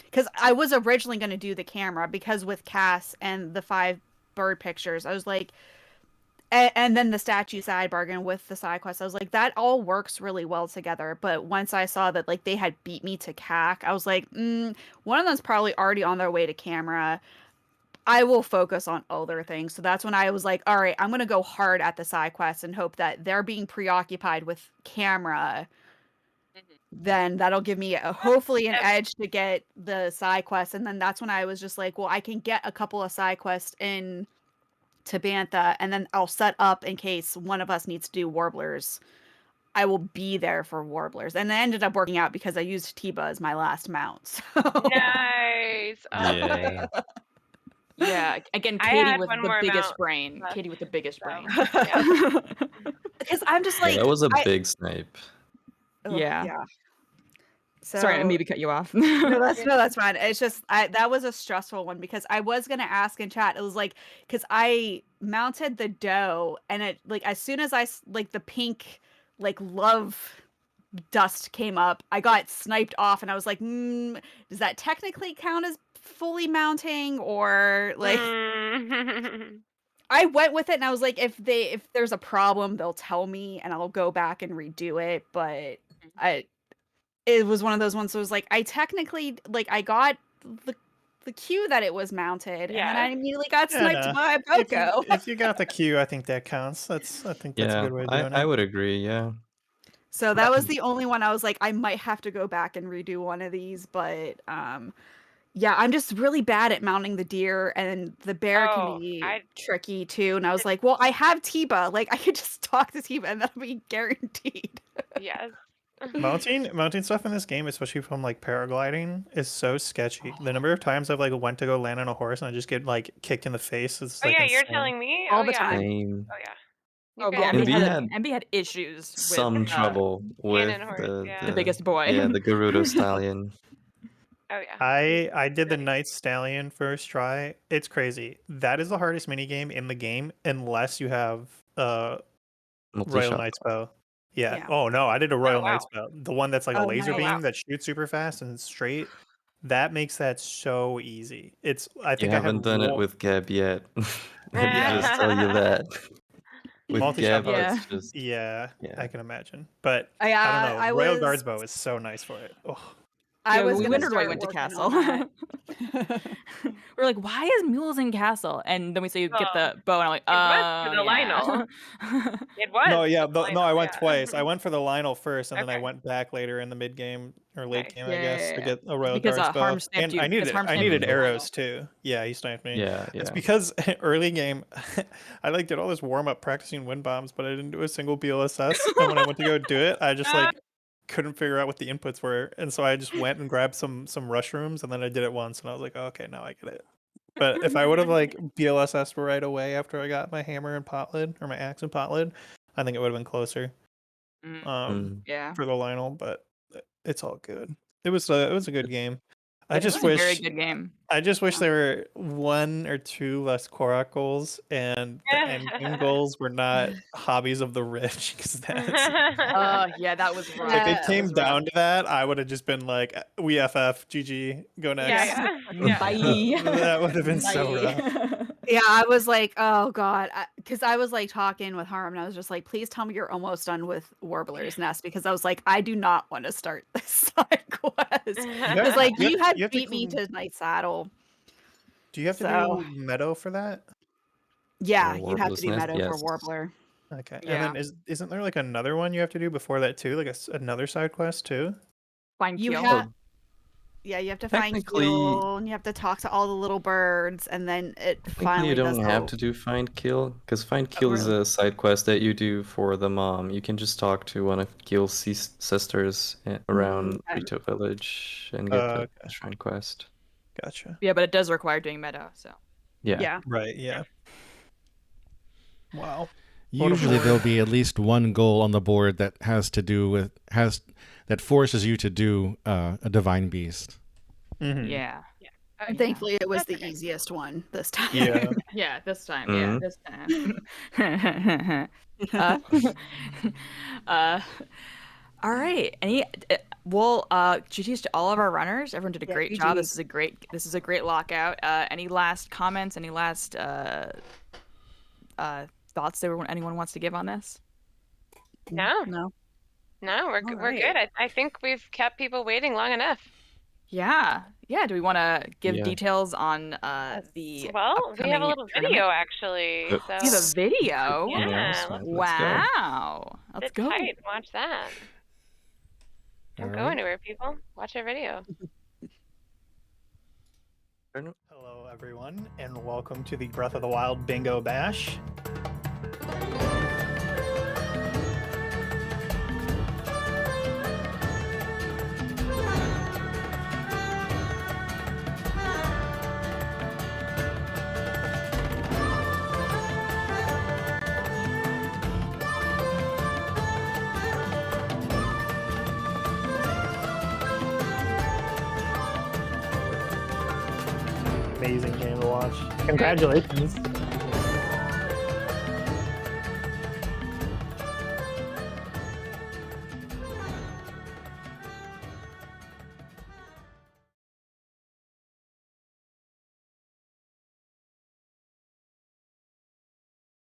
Because I was originally gonna do the camera because with Cass and the 5 bird pictures, I was like, and then the statue side bargain with the side quest, I was like, that all works really well together. But once I saw that like they had beat me to CAC, I was like, one of them's probably already on their way to camera. I will focus on other things. So that's when I was like, all right, I'm gonna go hard at the side quests and hope that they're being preoccupied with camera. Then that'll give me hopefully an edge to get the side quests. And then that's when I was just like, well, I can get a couple of side quests in to Bantha, and then I'll set up in case one of us needs to do Warblers. I will be there for Warblers. And it ended up working out because I used Tiba as my last mount. So. Nice. Yeah. Yeah. Again, Katie with the biggest brain. Katie with the biggest brain. Because I'm just like, that was a big snipe. Yeah. So, sorry, I maybe cut you off. no, that's fine. It's just that was a stressful one because I was gonna ask in chat. It was like because I mounted the doe and it like as soon as I like the pink like love dust came up, I got sniped off and I was like, does that technically count as fully mounting or like? I went with it and I was like, if there's a problem, they'll tell me and I'll go back and redo it. But it was one of those ones that was like, I technically, like, I got the cue that it was mounted, and then I immediately got sniped by a Boko. If you got the cue, I think that counts. I think that's a good way of doing it. I would agree, yeah. So that was the only one I was like, I might have to go back and redo one of these, but yeah, I'm just really bad at mounting the deer, and the bear can be tricky too. And I was like, well, I have Tiba, like I could just talk to Tiba, and that'll be guaranteed. Yes. Mounting stuff in this game, especially from like paragliding, is so sketchy. The number of times I've like went to go land on a horse and I just get like kicked in the face is like you're insane. telling me all the time. MB had issues some with trouble with the biggest boy. Yeah, the Gerudo stallion. Oh yeah. I did the Night Stallion first try. It's crazy. That is the hardest minigame in the game unless you have Royal Knight's Bow. Yeah. Oh no, I did a Royal Knight's Bow. The one that's like a laser beam that shoots super fast and straight. That makes that so easy. I think I haven't done it with Gab yet. Let me just tell you that. With Gab, it's just I can imagine. But I don't know. Royal Guard's Bow is so nice for it. Oh. We wondered why we went to Castle. We're like, why is Mules in Castle? And then we say you get the bow, and I'm like, it was for the Lionel. It was. No, yeah, I went twice. I went for the Lionel first, and then I went back later in the mid game or late game, I guess, to get a Royal Guard's Bow. And I needed arrows too. Yeah, he sniped me. Yeah. It's because early game, I like did all this warm up practicing wind bombs, but I didn't do a single BLSS. And when I went to go do it, I just like couldn't figure out what the inputs were, and so I just went and grabbed some rushrooms, and then I did it once, and I was like, oh, okay, now I get it. But if I would have like BLSS'd right away after I got my hammer and pot lid or my axe and pot lid, I think it would have been closer. For the Lionel, but it's all good. It was a good game. I just wish very good game. I just wish there were 1 or 2 less Korok goals, and the end game goals were not hobbies of the rich, because that's that was rough. If it came down to that, I would have just been like, we FF, GG, go next. Bye. That would have been so rough. Yeah, I was like, oh god, because I was like talking with Harm, and I was just like, please tell me you're almost done with Warbler's Nest, because I was like, I do not want to start this side quest. Because like you had beat me to Night Saddle. Do you have to do Meadow for that? Yeah, you have to do Meadow for Warbler. Okay, and then isn't there like another one you have to do before that too, like another side quest too? Find you Keel. have. Yeah, you have to find Technically, fuel, and you have to talk to all the little birds, and then it technically finally you does don't the. have to do find kill, because find kill is really? a side quest that you do for the mom. You can just talk to one of Gil's sisters around Okay. Rito Village and get the Okay. shrine quest. Gotcha. Yeah, but it does require doing meadow, so. Yeah. Yeah. Right. Yeah. Wow. Usually there'll be at least one goal on the board that has to do with that forces you to do a divine beast. Mm-hmm. Yeah. And thankfully, it was That's the okay. easiest one this time. Yeah. Yeah, this time. Mhm. Yeah, this time. All right. GG's to all of our runners. Everyone did a Yeah, great job. GGs. This is a great lockout. Any last comments? Any last thoughts anyone wants to give on this? No, No. we're All we're good. right. I think we've kept people waiting long enough. Yeah. Do we want to give Yeah. details on the Well, we have a upcoming little tournament? video actually. Yep. So We have a video. Yeah, let's go. Wow. Let's sit go. tight and watch that. Don't All go right. anywhere, people. Watch our video. Hello, everyone, and welcome to the Breath of the Wild Bingo Bash. Amazing game to watch. Congratulations.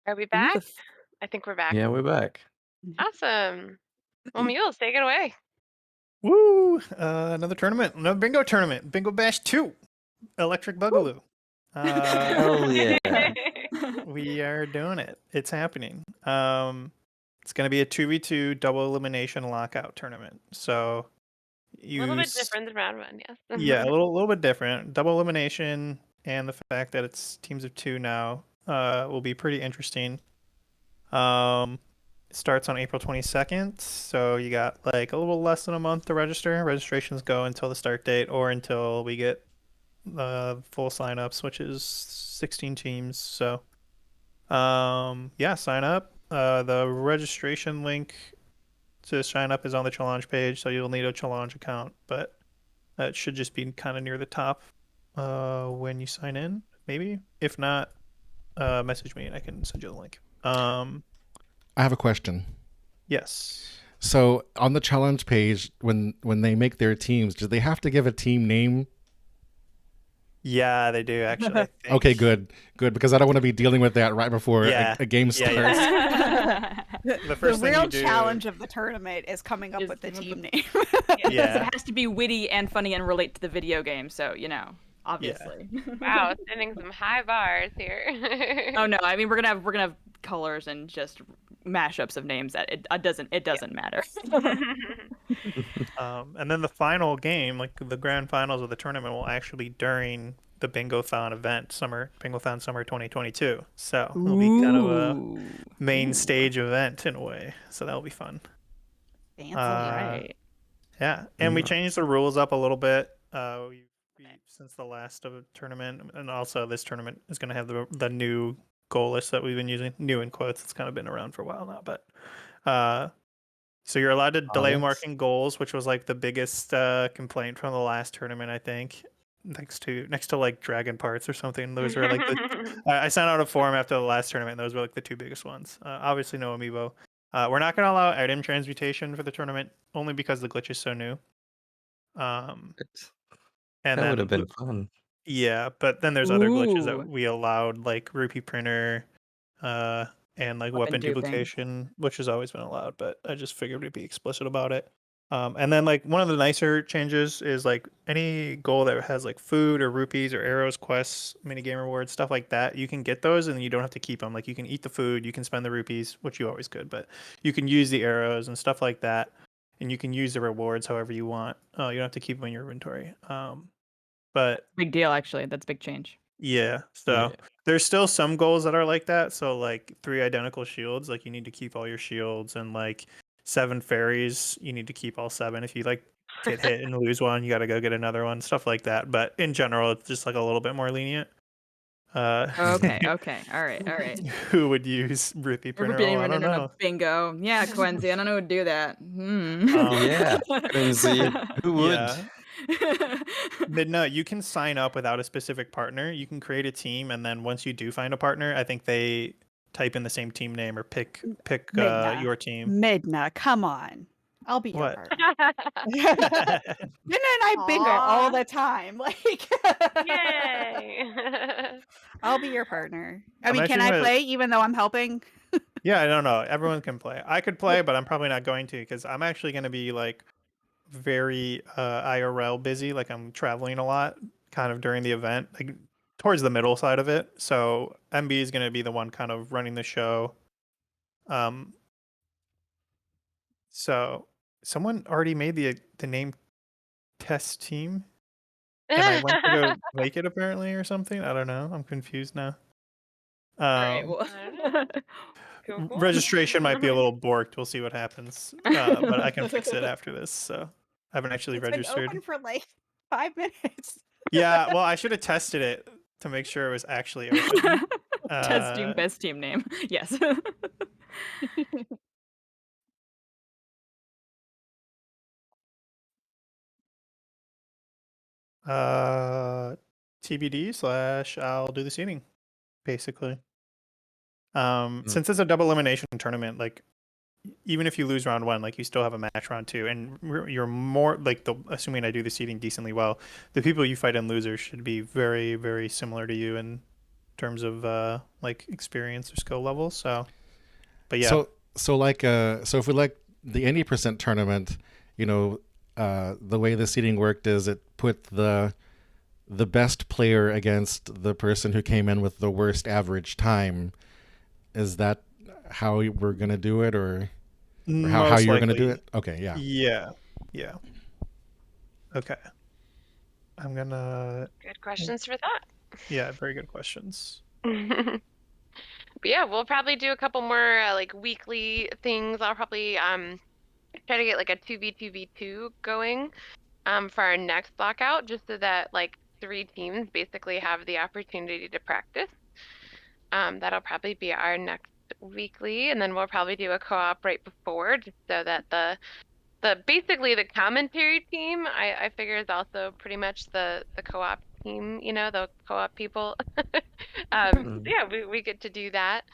Are we back? I think we're back. Yeah, we're back. Awesome. Well, Mules, take it away. Woo! Another tournament. Another bingo tournament. Bingo Bash 2. Electric Boogaloo. Hell yeah. We are doing it. It's happening. It's going to be a 2v2 double elimination lockout tournament. So A little bit different than round one, yes. Yeah, a little bit different. Double elimination, and the fact that it's teams of 2 now will be pretty interesting. It starts on April 22nd, so you got like a little less than a month to register. Registrations go until the start date or until we get full signups, which is 16 teams. So yeah, sign up. The registration link to sign up is on the challenge page, so you'll need a challenge account, but that should just be kind of near the top when you sign in, maybe. If not, message me and I can send you the link. I have a question. Yes. So on the challenge page, when they make their teams, do they have to give a team name? Yeah, they do actually. I think. Okay, good, because I don't want to be dealing with that right before Yeah. a game starts. The first thing real you do, challenge of the tournament is coming up with the team name. Yeah. It has to be witty and funny and relate to the video game, so obviously. Wow, setting some high bars here. Oh no, I mean we're gonna have colors and just mashups of names that it doesn't matter. And then the final game, like the grand finals of the tournament, will actually be during the Bingothon event, Bingothon Summer 2022. So it'll be kind of a main stage event in a way. So that'll be fun. Fancy. Right. Yeah, and we changed the rules up a little bit since the last of the tournament, and also this tournament is going to have the new goal list that we've been using. New in quotes. It's kind of been around for a while now, but so you're allowed to delay marking goals, which was like the biggest complaint from the last tournament, I think. Next to like dragon parts or something. Those were like I sent out a form after the last tournament. And those were like the two biggest ones. Obviously no amiibo. We're not going to allow item transmutation for the tournament only because the glitch is so new. And that then would have been fun. Yeah, but then there's other glitches Ooh. that we allowed, like rupee printer, and like weapon duping. duplication, which has always been allowed. But I just figured we'd be explicit about it. And then like one of the nicer changes is like any goal that has like food or rupees or arrows, quests, minigame rewards, stuff like that. You can get those and you don't have to keep them. Like you can eat the food, you can spend the rupees, which you always could, but you can use the arrows and stuff like that. and you can use the rewards however you want. You don't have to keep them in your inventory. But Big deal, actually. That's a big change. yeah, so there's still some goals that are like that. So like 3 identical shields, like you need to keep all your shields, and like 7 fairies, you need to keep all 7. If you like get hit and lose one, you got to go get another one, stuff like that. But in general, it's just like a little bit more lenient. Okay, all right. Who would use Ruthie Printer? Everybody I don't running on a know. bingo. Yeah, Quincy, I don't know who would do that. Yeah, Quincy, who would? Yeah. But no, you can sign up without a specific partner. You can create a team, and then once you do find a partner, I think they type in the same team name or pick Midna. your team. Midna, come on. I'll be your What? partner. Midna and I bingo all the time. Like, Yay! I'll be your partner. I I'm mean, can actually I gonna- play even though I'm helping? Yeah, I don't know. Everyone can play. I could play, but I'm probably not going to because I'm actually going to be like very IRL busy. Like I'm traveling a lot kind of during the event, like towards the middle side of it. So MB is going to be the one kind of running the show. So someone already made the name test team, and I went to go make it apparently or something. I don't know. I'm confused now. All right, well, Cool. Registration might be a little borked. We'll see what happens. But I can fix it after this. So I haven't actually It's been registered. open for like 5 minutes. Yeah, well, I should have tested it to make sure it was actually open. test team, best team name. Yes. TBD / I'll do the seating, basically. Since it's a double elimination tournament, like even if you lose round 1, like you still have a match round 2, and you're more like assuming I do the seating decently well, the people you fight in losers should be very, very similar to you in terms of like experience or skill levels. So, but yeah. So if we like the 80% tournament, you know, the way the seating worked is it put the best player against the person who came in with the worst average time. Is that how we're gonna do it, or how you're gonna do it? Okay, yeah. Yeah. Okay. I'm gonna. Good questions for that. Yeah, very good questions. But yeah, we'll probably do a couple more like weekly things. I'll probably try to get like a 2v2v2 going for our next lockout, just so that like 3 teams basically have the opportunity to practice. That'll probably be our next weekly, and then we'll probably do a co-op right before, just so that the basically the commentary team I figure is also pretty much the co-op team, you know, the co-op people. Yeah, we get to do that.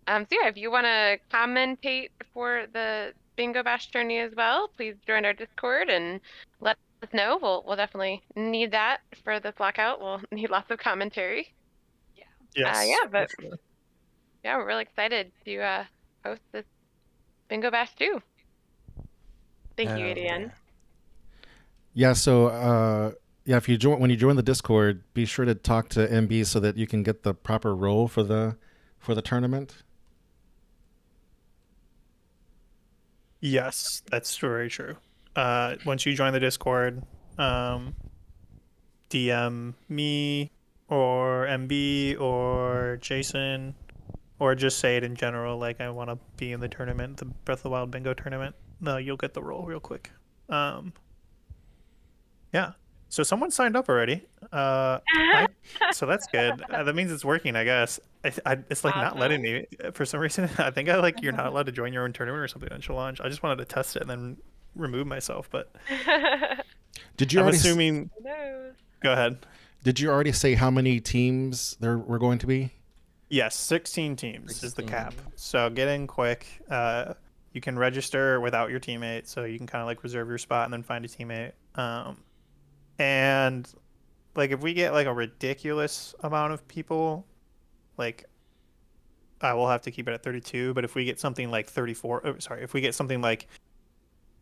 So yeah, if you want to commentate for the Bingo Bash tourney as well, please join our Discord and let us know. We'll definitely need that for this lockout. We'll need lots of commentary. Yes. Yeah, but for sure. yeah, we're really excited to host this Bingo Bash too. Thank you, ADN. Yeah. So if you when you join the Discord, be sure to talk to MB so that you can get the proper role for the tournament. Yes, that's very true. Once you join the Discord, DM me or MB or Jason, or just say it in general, like I want to be in the tournament, the Breath of the Wild Bingo tournament. No, you'll get the role real quick. Yeah. So someone signed up already. So that's good. That means it's working, I guess. It's like not letting me for some reason. I think you're not allowed to join your own tournament or something on Challenge. I just wanted to test it and then remove myself, but Did you I'm already assuming. Go ahead. Did you already say how many teams there were going to be? Yes, 16 teams is the cap. So get in quick. You can register without your teammate, so you can kind of like reserve your spot and then find a teammate. And like if we get like a ridiculous amount of people, like I will have to keep it at 32. But if we get something like 34, if we get something like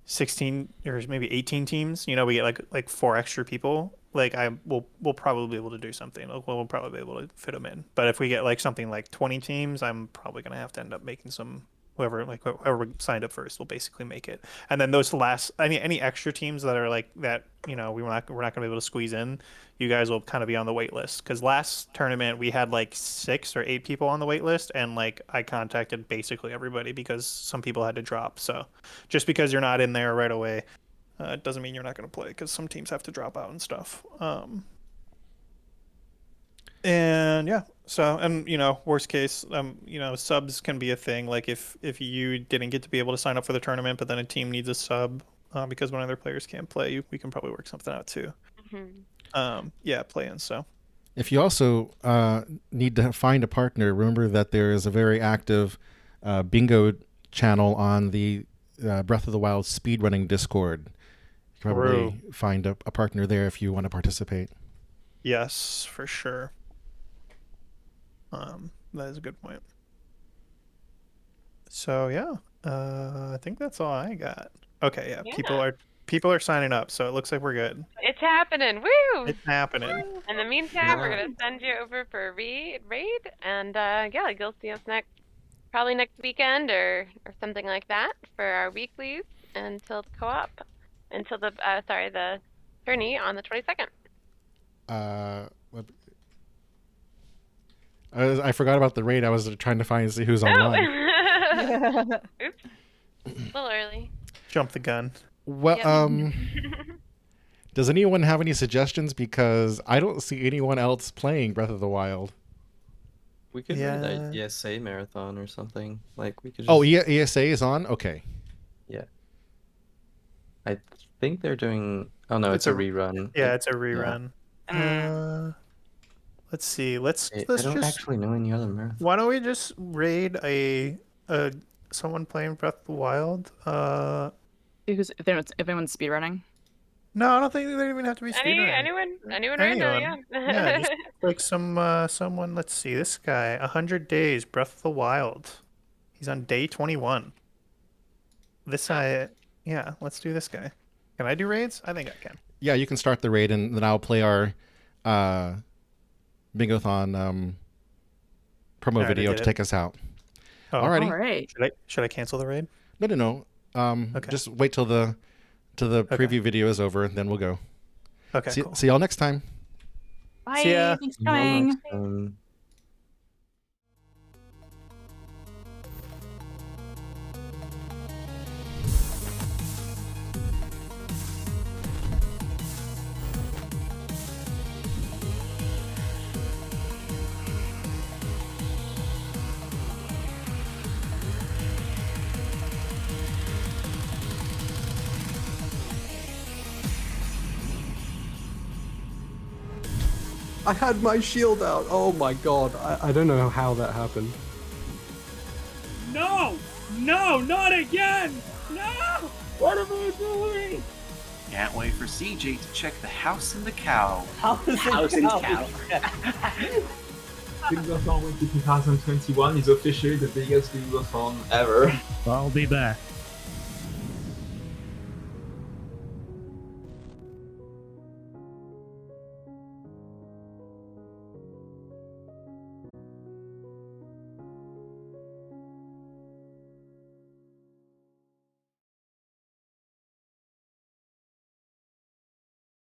16 or maybe 18 teams, you know, we get like 4 extra people. Like we'll probably be able to do something. We'll probably be able to fit them in. But if we get like something like 20 teams, I'm probably gonna have to end up making some whoever signed up first will basically make it. And then those last any extra teams that are like that, we're not going to be able to squeeze in, you guys will kind of be on the wait list. Because last tournament we had like 6 or 8 people on the wait list, and like I contacted basically everybody because some people had to drop. So just because you're not in there right away, it doesn't mean you're not going to play, because some teams have to drop out and stuff. And yeah, so, and worst case, subs can be a thing. Like if you didn't get to be able to sign up for the tournament, but then a team needs a sub because one of their players can't play, we can probably work something out too. Yeah, play in. So if you also need to find a partner, remember that there is a very active bingo channel on the Breath of the Wild speedrunning Discord. You can probably find a partner there if you want to participate. Yes, for sure. That is a good point. So yeah, I think that's all I got. Okay, yeah. People are signing up, so it looks like we're good. It's happening. Woo! It's happening. In the meantime, we're gonna send you over for a raid, and yeah, you'll see us probably next weekend or something like that for our weeklies until the co-op, until the the tourney on the 22nd. I forgot about the raid. I was trying to see who's online. Oops. A little early. Jump the gun. Well, Yep. Does anyone have any suggestions? Because I don't see anyone else playing Breath of the Wild. We could run an ESA marathon or something. Like we could. Just... Oh, ESA is on? Okay. Yeah. I think they're doing. Oh no, it's a rerun. Yeah, it's a rerun. Yeah. Let's see. Let's I don't actually know any other marathon. Why don't we just raid someone playing Breath of the Wild? Because if anyone's speedrunning. No, I don't think they even have to be speedrunning. Anyone random, yeah. Yeah, just like someone. Let's see. This guy, 100 days, Breath of the Wild. He's on day 21. This guy, yeah. Let's do this guy. Can I do raids? I think I can. Yeah, you can start the raid, and then I'll play our Bingothon promo video to take us out. Oh, Alrighty. All right. Should I cancel the raid? No. Okay. Just wait till the preview video is over, and then we'll go. Okay. See y'all next time. Bye. See ya. Thanks for coming. I had my shield out. Oh my god. I don't know how that happened. No! No, not again! No! What am I doing? Can't wait for CJ to check the house and the cow. House and cow. Bingothon 2021 is officially the biggest Bingothon ever. I'll be back.